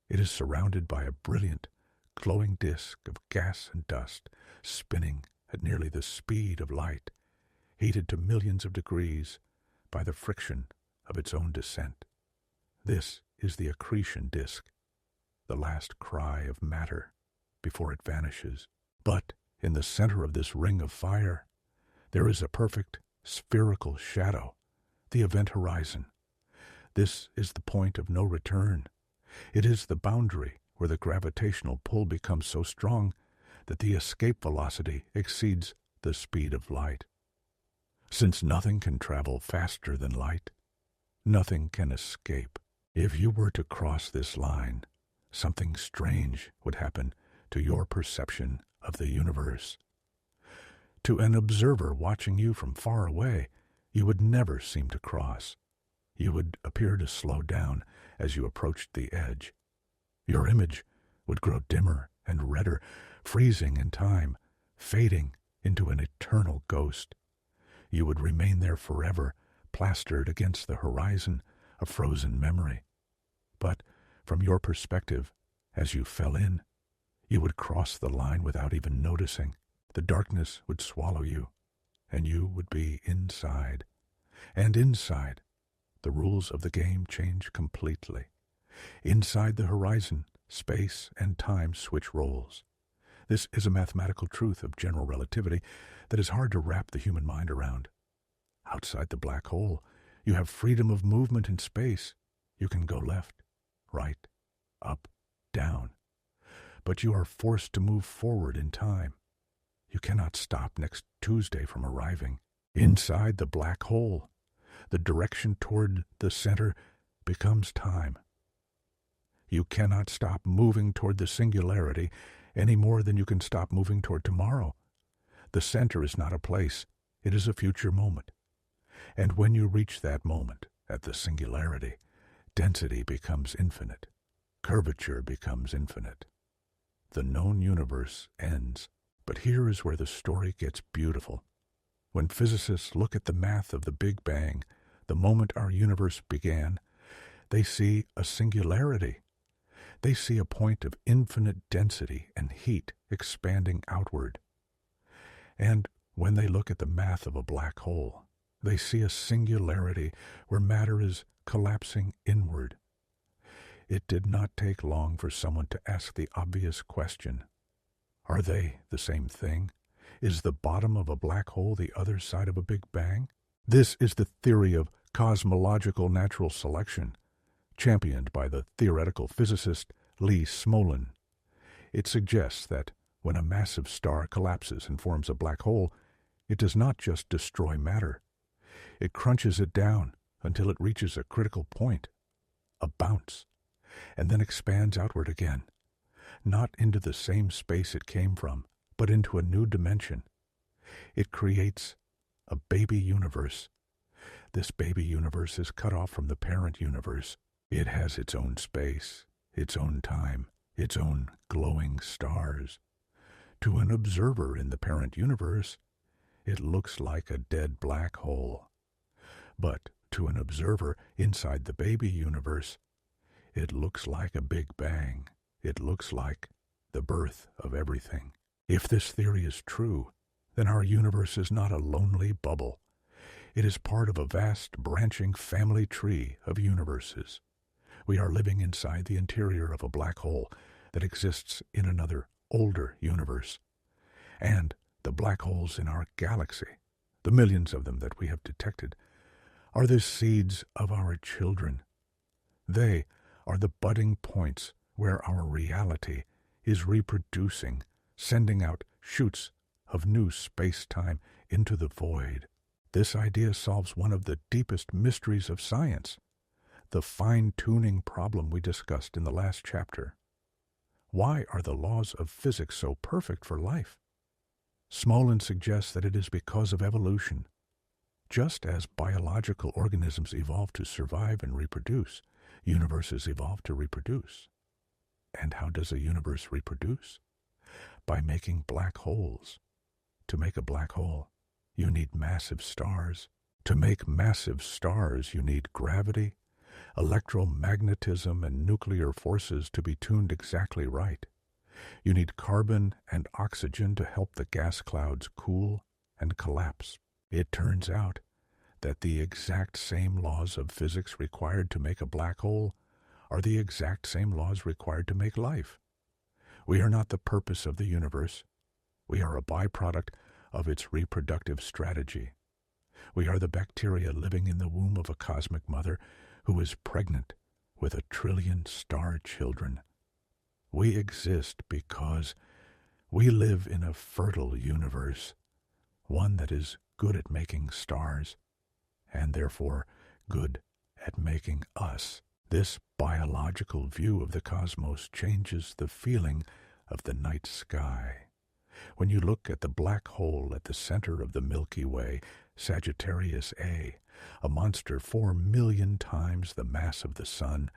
It is surrounded by a brilliant, glowing disk of gas and dust, spinning at nearly the speed of light, heated to millions of degrees by the friction of its own descent. This is the accretion disk, the last cry of matter before it vanishes. But in the center of this ring of fire, there is a perfect spherical shadow, the event horizon. This is the point of no return. It is the boundary where the gravitational pull becomes so strong that the escape velocity exceeds the speed of light. Since nothing can travel faster than light, nothing can escape. If you were to cross this line, something strange would happen to your perception of the universe. To an observer watching you from far away, you would never seem to cross. You would appear to slow down as you approached the edge. Your image would grow dimmer and redder, freezing in time, fading into an eternal ghost. You would remain there forever, plastered against the horizon, a frozen memory. But from your perspective, as you fell in, you would cross the line without even noticing. The darkness would swallow you, and you would be inside. And inside, the rules of the game change completely. Inside the horizon, space and time switch roles. This is a mathematical truth of general relativity that is hard to wrap the human mind around. Outside the black hole, you have freedom of movement in space. You can go left, right, up, down. But you are forced to move forward in time. You cannot stop next Tuesday from arriving. Inside the black hole, the direction toward the center becomes time. You cannot stop moving toward the singularity any more than you can stop moving toward tomorrow. The center is not a place, it is a future moment. And when you reach that moment, at the singularity, density becomes infinite. Curvature becomes infinite. The known universe ends. But here is where the story gets beautiful. When physicists look at the math of the Big Bang, the moment our universe began, they see a singularity. They see a point of infinite density and heat expanding outward. And when they look at the math of a black hole, they see a singularity where matter is collapsing inward. It did not take long for someone to ask the obvious question. Are they the same thing? Is the bottom of a black hole the other side of a Big Bang? This is the theory of cosmological natural selection, championed by the theoretical physicist Lee Smolin. It suggests that when a massive star collapses and forms a black hole, it does not just destroy matter. It crunches it down until it reaches a critical point, a bounce, and then expands outward again. Not into the same space it came from, but into a new dimension. It creates a baby universe. This baby universe is cut off from the parent universe. It has its own space, its own time, its own glowing stars. To an observer in the parent universe, it looks like a dead black hole. But to an observer inside the baby universe, it looks like a Big Bang. It looks like the birth of everything. If this theory is true, then our universe is not a lonely bubble. It is part of a vast branching family tree of universes. We are living inside the interior of a black hole that exists in another, older universe. And the black holes in our galaxy, the millions of them that we have detected, are the seeds of our children. They are the budding points where our reality is reproducing, sending out shoots of new space-time into the void. This idea solves one of the deepest mysteries of science, the fine-tuning problem we discussed in the last chapter. Why are the laws of physics so perfect for life? Smolin suggests that it is because of evolution. Just as biological organisms evolve to survive and reproduce, universes evolve to reproduce. And how does a universe reproduce? By making black holes. To make a black hole, you need massive stars. To make massive stars, you need gravity, electromagnetism, and nuclear forces to be tuned exactly right. You need carbon and oxygen to help the gas clouds cool and collapse. It turns out that the exact same laws of physics required to make a black hole are the exact same laws required to make life. We are not the purpose of the universe. We are a byproduct of its reproductive strategy. We are the bacteria living in the womb of a cosmic mother who is pregnant with 1 trillion star children. We exist because we live in a fertile universe, one that is good at making stars, and therefore good at making us. This biological view of the cosmos changes the feeling of the night sky. When you look at the black hole at the center of the Milky Way, Sagittarius A, a monster 4 million times the mass of the sun,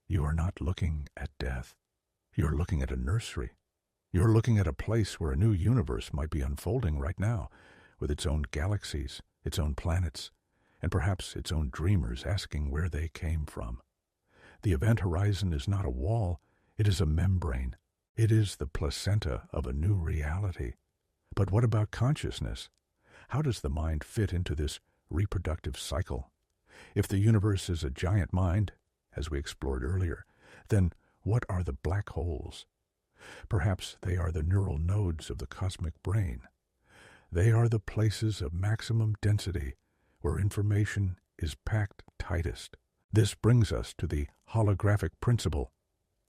you are not looking at death. You're looking at a nursery. You're looking at a place where a new universe might be unfolding right now, with its own galaxies, its own planets, and perhaps its own dreamers asking where they came from. The event horizon is not a wall, it is a membrane. It is the placenta of a new reality. But what about consciousness? How does the mind fit into this reproductive cycle? If the universe is a giant mind, as we explored earlier, then what are the black holes? Perhaps they are the neural nodes of the cosmic brain. They are the places of maximum density where information is packed tightest. This brings us to the holographic principle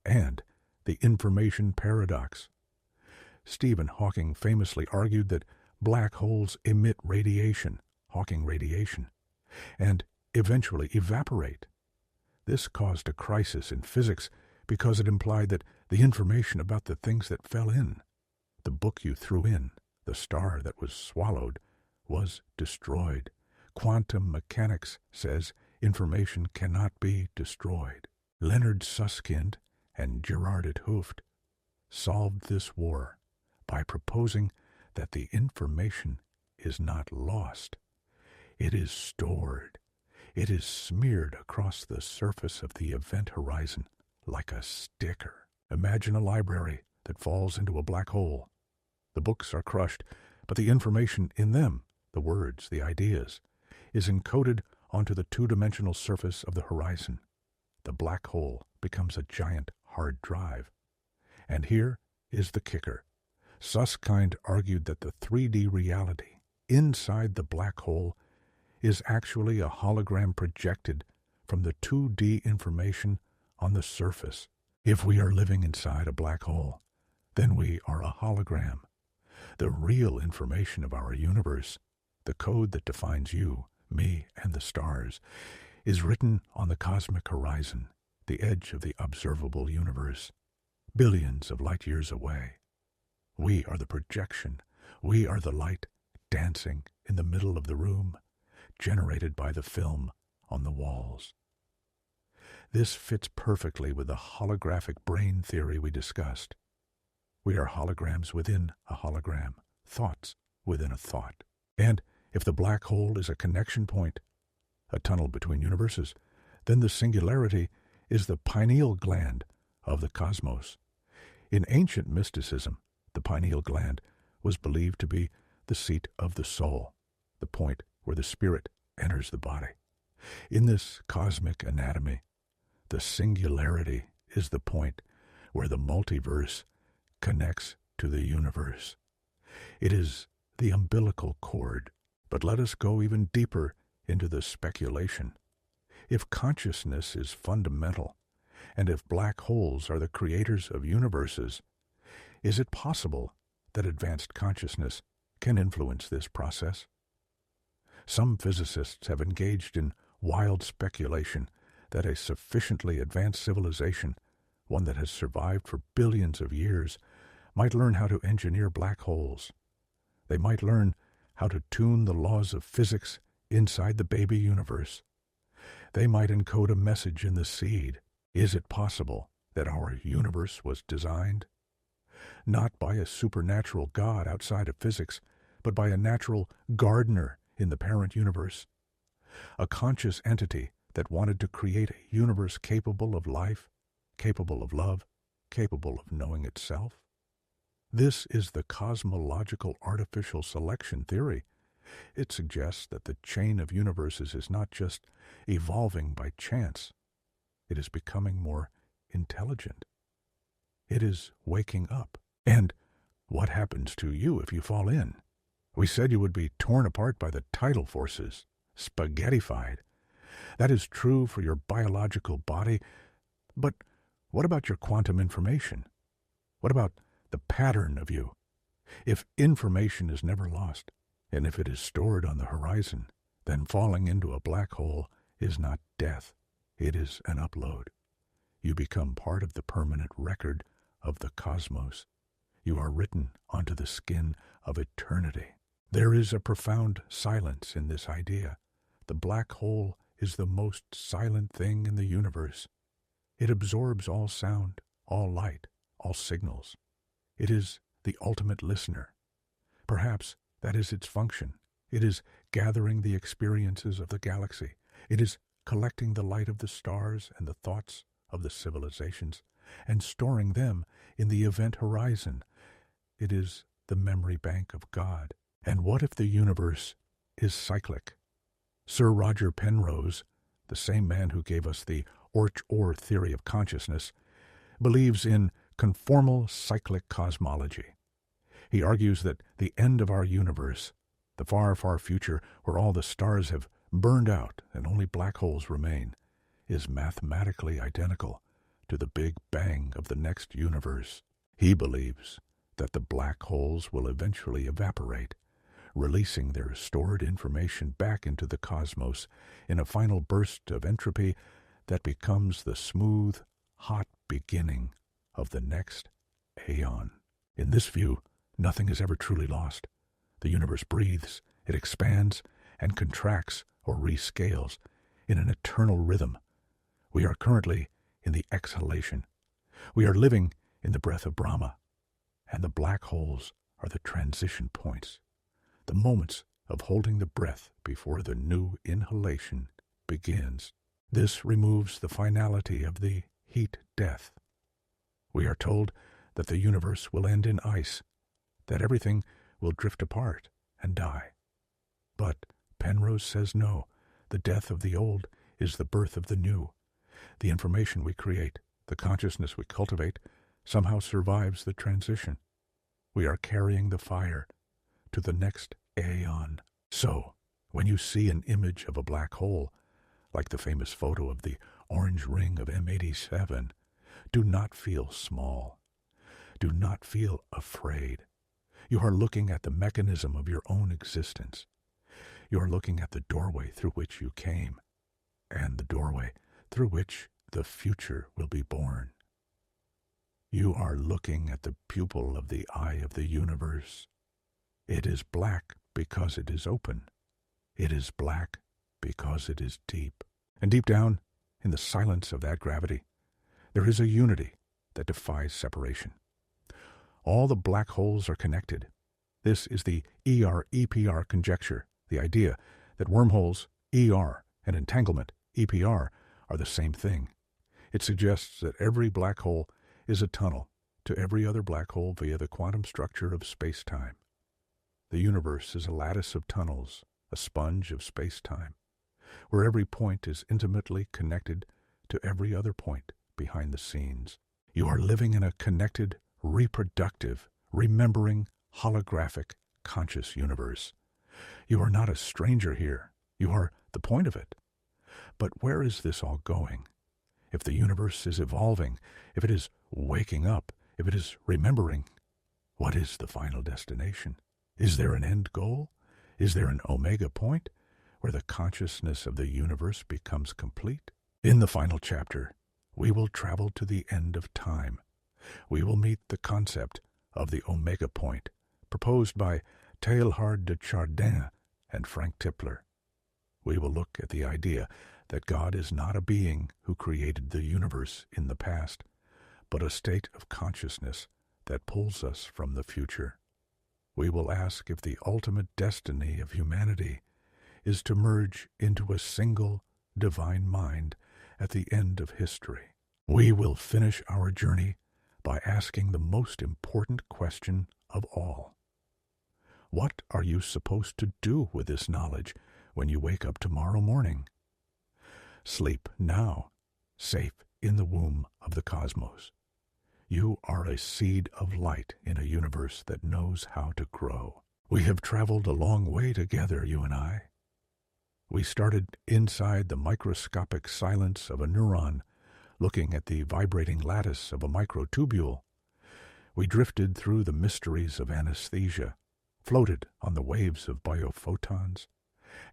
and the information paradox. Stephen Hawking famously argued that black holes emit radiation, Hawking radiation, and eventually evaporate. This caused a crisis in physics because it implied that the information about the things that fell in, the book you threw in, the star that was swallowed, was destroyed. Quantum mechanics says information cannot be destroyed. Leonard Susskind and Gerard 't Hooft solved this war by proposing that the information is not lost. It is stored. It is smeared across the surface of the event horizon like a sticker. Imagine a library that falls into a black hole. The books are crushed, but the information in them, the words, the ideas, is encoded onto the two-dimensional surface of the horizon. The black hole becomes a giant hard drive. And here is the kicker. Susskind argued that the 3D reality inside the black hole is actually a hologram projected from the 2D information on the surface. If we are living inside a black hole, then we are a hologram. The real information of our universe, the code that defines you, me, and the stars, is written on the cosmic horizon, the edge of the observable universe, billions of light years away. We are the projection. We are the light dancing in the middle of the room, generated by the film on the walls. This fits perfectly with the holographic brain theory we discussed. We are holograms within a hologram, thoughts within a thought. And if the black hole is a connection point, a tunnel between universes, then the singularity is the pineal gland of the cosmos. In ancient mysticism, the pineal gland was believed to be the seat of the soul, the point where the spirit enters the body. In this cosmic anatomy, the singularity is the point where the multiverse connects to the universe. It is the umbilical cord. But let us go even deeper into the speculation. If consciousness is fundamental, and if black holes are the creators of universes, is it possible that advanced consciousness can influence this process? Some physicists have engaged in wild speculation that a sufficiently advanced civilization, one that has survived for billions of years, might learn how to engineer black holes. They might learn how to tune the laws of physics inside the baby universe. They might encode a message in the seed. Is it possible that our universe was designed not by a supernatural God outside of physics, but by a natural gardener in the parent universe? A conscious entity that wanted to create a universe capable of life, capable of love, capable of knowing itself? This is the cosmological artificial selection theory. It suggests that the chain of universes is not just evolving by chance. It is becoming more intelligent. It is waking up. And what happens to you if you fall in? We said you would be torn apart by the tidal forces, spaghettified. That is true for your biological body, but what about your quantum information? What about the pattern of you? If information is never lost, and if it is stored on the horizon, then falling into a black hole is not death. It is an upload. You become part of the permanent record of the cosmos. You are written onto the skin of eternity. There is a profound silence in this idea. The black hole is the most silent thing in the universe. It absorbs all sound, all light, all signals. It is the ultimate listener. Perhaps that is its function. It is gathering the experiences of the galaxy. It is collecting the light of the stars and the thoughts of the civilizations and storing them in the event horizon. It is the memory bank of God. And what if the universe is cyclic? Sir Roger Penrose, the same man who gave us the Orch-Orr theory of consciousness, believes in conformal cyclic cosmology. He argues that the end of our universe, the far, far future where all the stars have burned out and only black holes remain, is mathematically identical to the Big Bang of the next universe. He believes that the black holes will eventually evaporate, releasing their stored information back into the cosmos in a final burst of entropy that becomes the smooth, hot beginning of the next aeon. In this view, nothing is ever truly lost. The universe breathes, it expands, and contracts or rescales in an eternal rhythm. We are currently in the exhalation. We are living in the breath of Brahma, and the black holes are the transition points, the moments of holding the breath before the new inhalation begins. This removes the finality of the heat death. We are told that the universe will end in ice, that everything will drift apart and die. But Penrose says no, the death of the old is the birth of the new. The information we create, the consciousness we cultivate, somehow survives the transition. We are carrying the fire to the next aeon. So, when you see an image of a black hole, like the famous photo of the orange ring of M87, do not feel small. Do not feel afraid. You are looking at the mechanism of your own existence. You are looking at the doorway through which you came, and the doorway through which the future will be born. You are looking at the pupil of the eye of the universe. It is black because it is open. It is black because it is deep. And deep down, in the silence of that gravity, there is a unity that defies separation. All the black holes are connected. This is the ER-EPR conjecture, the idea that wormholes, ER, and entanglement, EPR, are the same thing. It suggests that every black hole is a tunnel to every other black hole via the quantum structure of space-time. The universe is a lattice of tunnels, a sponge of space-time, where every point is intimately connected to every other point behind the scenes. You are living in a connected, reproductive, remembering, holographic, conscious universe. You are not a stranger here. You are the point of it. But where is this all going? If the universe is evolving, if it is waking up, if it is remembering, what is the final destination? Is there an end goal? Is there an omega point where the consciousness of the universe becomes complete? In the final chapter, we will travel to the end of time. We will meet the concept of the omega point, proposed by Teilhard de Chardin and Frank Tipler. We will look at the idea that God is not a being who created the universe in the past, but a state of consciousness that pulls us from the future. We will ask if the ultimate destiny of humanity is to merge into a single divine mind at the end of history. We will finish our journey by asking the most important question of all. What are you supposed to do with this knowledge when you wake up tomorrow morning? Sleep now, safe in the womb of the cosmos. You are a seed of light in a universe that knows how to grow. We have traveled a long way together, you and I. We started inside the microscopic silence of a neuron, looking at the vibrating lattice of a microtubule. We drifted through the mysteries of anesthesia, floated on the waves of biophotons,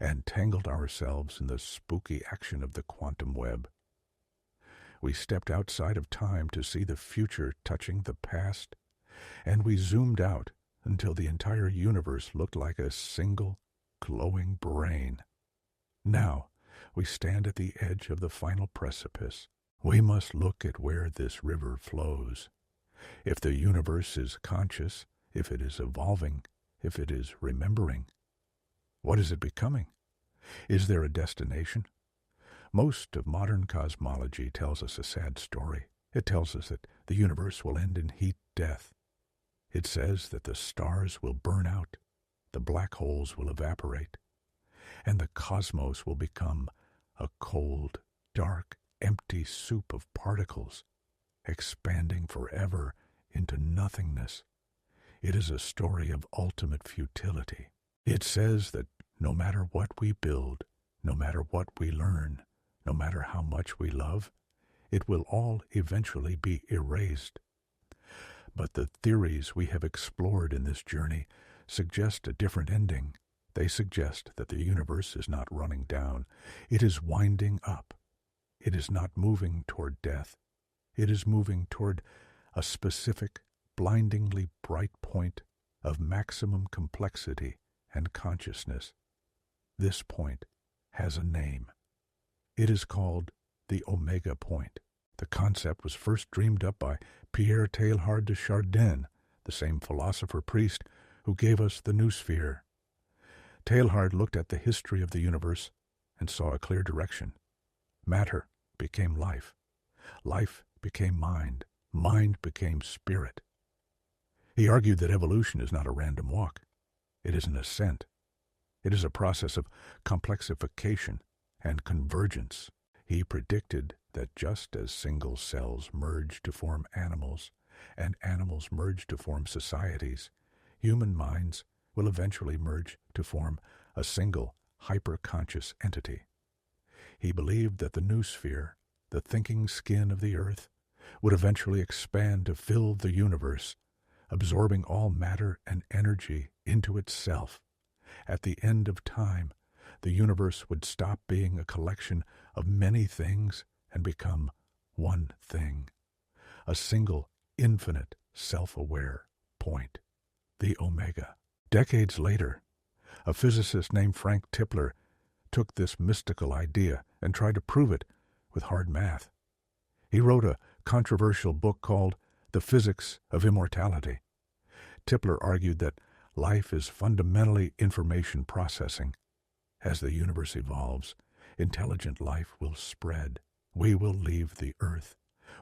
and tangled ourselves in the spooky action of the quantum web. We stepped outside of time to see the future touching the past, and we zoomed out until the entire universe looked like a single, glowing brain. Now, we stand at the edge of the final precipice. We must look at where this river flows. If the universe is conscious, if it is evolving, if it is remembering, what is it becoming? Is there a destination? Most of modern cosmology tells us a sad story. It tells us that the universe will end in heat death. It says that the stars will burn out, the black holes will evaporate, and the cosmos will become a cold, dark, empty soup of particles, expanding forever into nothingness. It is a story of ultimate futility. It says that no matter what we build, no matter what we learn, no matter how much we love, it will all eventually be erased. But the theories we have explored in this journey suggest a different ending. They suggest that the universe is not running down. It is winding up. It is not moving toward death. It is moving toward a specific, blindingly bright point of maximum complexity and consciousness. This point has a name. It is called the Omega Point. The concept was first dreamed up by Pierre Teilhard de Chardin, the same philosopher-priest who gave us the new sphere. Teilhard looked at the history of the universe and saw a clear direction. Matter became life. Life became mind. Mind became spirit. He argued that evolution is not a random walk. It is an ascent. It is a process of complexification and convergence. He predicted that just as single cells merge to form animals, and animals merge to form societies, human minds will eventually merge to form a single hyper-conscious entity. He believed that the new sphere, the thinking skin of the earth, would eventually expand to fill the universe, absorbing all matter and energy into itself. At the end of time, the universe would stop being a collection of many things and become one thing, a single, infinite, self-aware point, the Omega. Decades later, a physicist named Frank Tipler took this mystical idea and tried to prove it with hard math. He wrote a controversial book called The Physics of Immortality. Tipler argued that life is fundamentally information processing. As the universe evolves, intelligent life will spread. We will leave the Earth.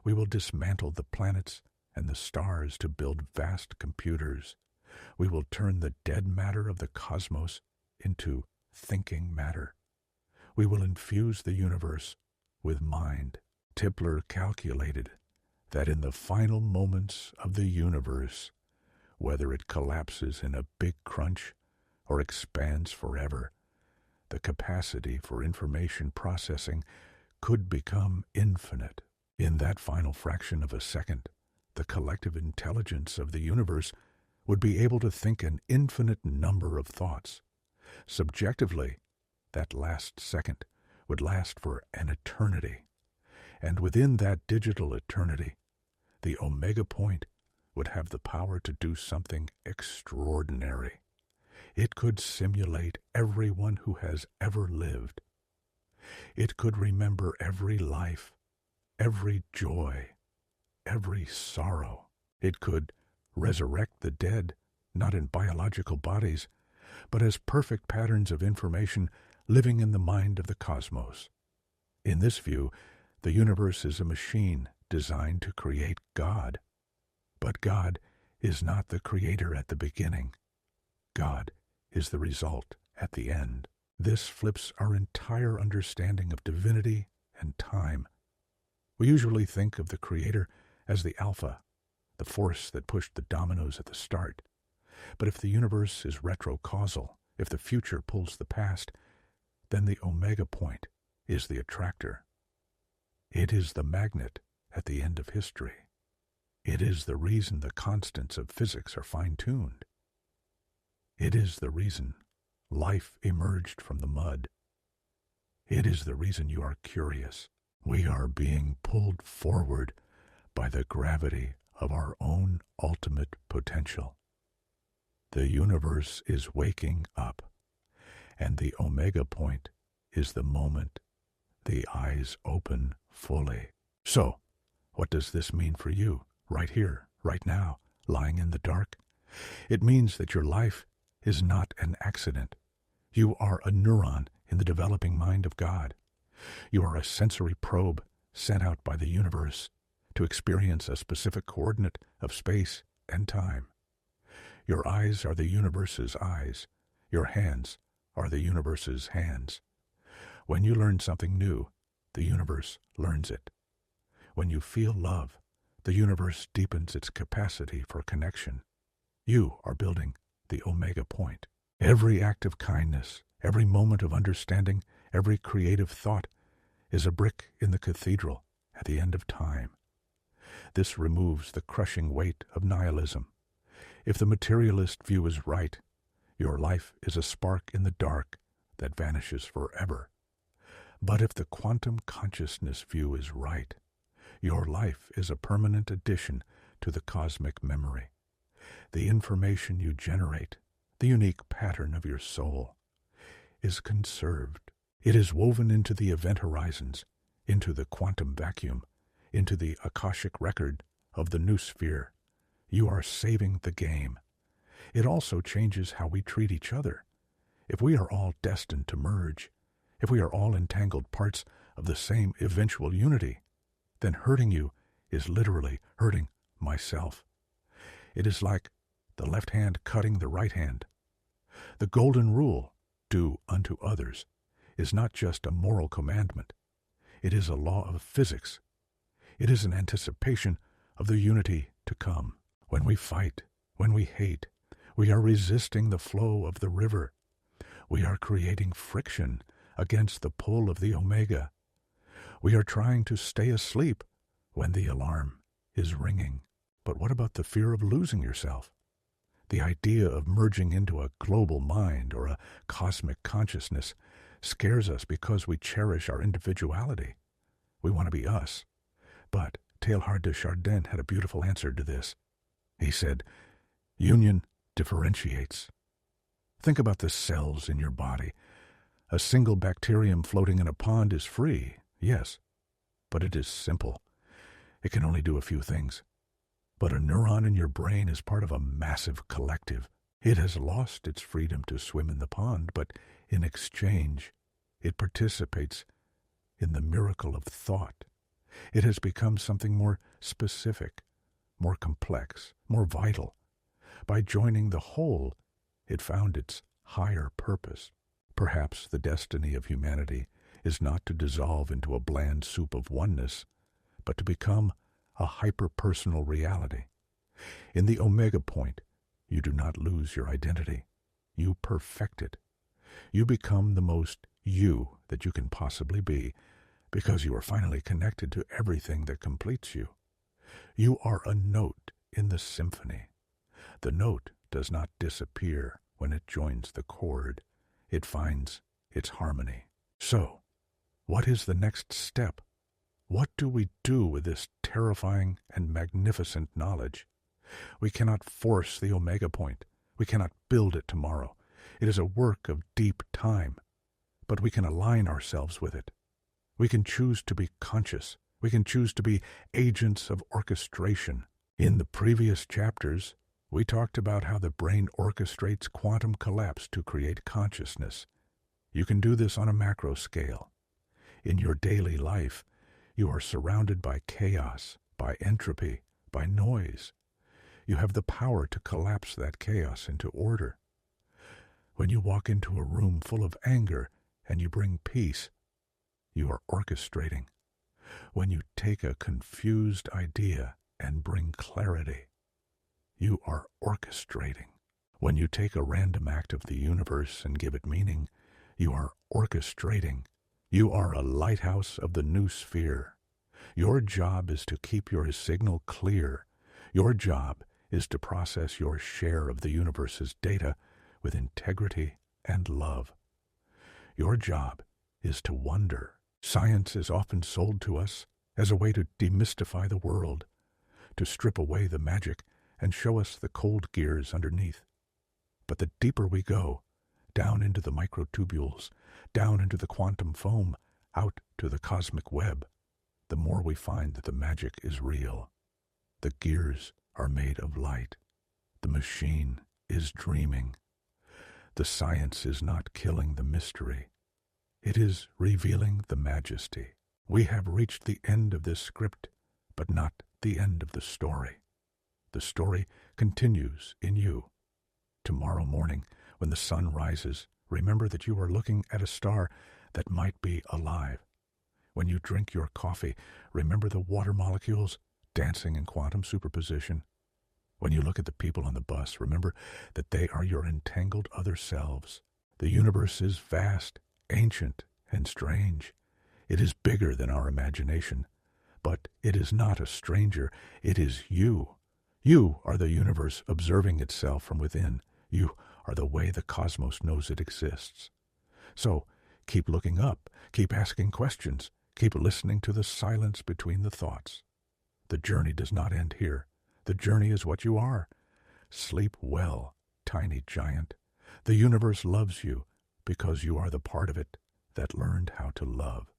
We will dismantle the planets and the stars to build vast computers. We will turn the dead matter of the cosmos into thinking matter. We will infuse the universe with mind. Tipler calculated that in the final moments of the universe, whether it collapses in a big crunch or expands forever, the capacity for information processing could become infinite. In that final fraction of a second, the collective intelligence of the universe would be able to think an infinite number of thoughts. Subjectively, that last second would last for an eternity. And within that digital eternity, the Omega Point would have the power to do something extraordinary. It could simulate everyone who has ever lived. It could remember every life, every joy, every sorrow. It could resurrect the dead, not in biological bodies, but as perfect patterns of information living in the mind of the cosmos. In this view, the universe is a machine designed to create God. But God is not the creator at the beginning. God is the result at the end. This flips our entire understanding of divinity and time. We usually think of the creator as the alpha, the force that pushed the dominoes at the start. But if the universe is retrocausal, if the future pulls the past, then the Omega Point is the attractor. It is the magnet at the end of history. It is the reason the constants of physics are fine-tuned. It is the reason life emerged from the mud. It is the reason you are curious. We are being pulled forward by the gravity of our own ultimate potential. The universe is waking up, and the Omega Point is the moment the eyes open fully. So, what does this mean for you, right here, right now, lying in the dark? It means that your life is not an accident. You are a neuron in the developing mind of God. You are a sensory probe sent out by the universe to experience a specific coordinate of space and time. Your eyes are the universe's eyes. Your hands are the universe's hands. When you learn something new, the universe learns it. When you feel love, The universe deepens its capacity for connection. You are building the omega point. Every act of kindness, every moment of understanding, every creative thought is a brick in the cathedral at the end of time. This removes the crushing weight of nihilism. If the materialist view is right, your life is a spark in the dark that vanishes forever. But if the quantum consciousness view is right, your life is a permanent addition to the cosmic memory. The information you generate, the unique pattern of your soul, is conserved. It is woven into the event horizons, into the quantum vacuum, into the Akashic record of the new sphere. You are saving the game. It also changes how we treat each other. If we are all destined to merge, if we are all entangled parts of the same eventual unity, then hurting you is literally hurting myself. It is like the left hand cutting the right hand. The golden rule, do unto others, is not just a moral commandment. It is a law of physics. It is an anticipation of the unity to come. When we fight, when we hate, we are resisting the flow of the river. We are creating friction against the pull of the omega. We are trying to stay asleep when the alarm is ringing. But what about the fear of losing yourself? The idea of merging into a global mind or a cosmic consciousness scares us because we cherish our individuality. We want to be us. But Teilhard de Chardin had a beautiful answer to this. He said, union differentiates. Think about the cells in your body. A single bacterium floating in a pond is free, yes, but it is simple. It can only do a few things. But a neuron in your brain is part of a massive collective. It has lost its freedom to swim in the pond, but in exchange, it participates in the miracle of thought. It has become something more specific, more complex, more vital. By joining the whole, it found its higher purpose. Perhaps the destiny of humanity is not to dissolve into a bland soup of oneness, but to become a hyper-personal reality. In the omega point, you do not lose your identity. You perfect it. You become the most you that you can possibly be, because you are finally connected to everything that completes you. You are a note in the symphony. The note does not disappear when it joins the chord. It finds its harmony. So, what is the next step? What do we do with this terrifying and magnificent knowledge? We cannot force the omega point. We cannot build it tomorrow. It is a work of deep time. But we can align ourselves with it. We can choose to be conscious. We can choose to be agents of orchestration. In the previous chapters, we talked about how the brain orchestrates quantum collapse to create consciousness. You can do this on a macro scale. In your daily life, you are surrounded by chaos, by entropy, by noise. You have the power to collapse that chaos into order. When you walk into a room full of anger and you bring peace, you are orchestrating. When you take a confused idea and bring clarity, you are orchestrating. When you take a random act of the universe and give it meaning, you are orchestrating. You are a lighthouse of the new sphere. Your job is to keep your signal clear. Your job is to process your share of the universe's data with integrity and love. Your job is to wonder. Science is often sold to us as a way to demystify the world, to strip away the magic and show us the cold gears underneath. But the deeper we go, down into the microtubules, down into the quantum foam, out to the cosmic web, the more we find that the magic is real. The gears are made of light. The machine is dreaming. The science is not killing the mystery. It is revealing the majesty. We have reached the end of this script, but not the end of the story. The story continues in you. Tomorrow morning, when the sun rises, remember that you are looking at a star that might be alive. When you drink your coffee, remember the water molecules dancing in quantum superposition. When you look at the people on the bus, remember that they are your entangled other selves. The universe is vast, ancient, and strange. It is bigger than our imagination. But it is not a stranger. It is you. You are the universe observing itself from within. You are the way the cosmos knows it exists. So, keep looking up. Keep asking questions. Keep listening to the silence between the thoughts. The journey does not end here. The journey is what you are. Sleep well, tiny giant. The universe loves you because you are the part of it that learned how to love.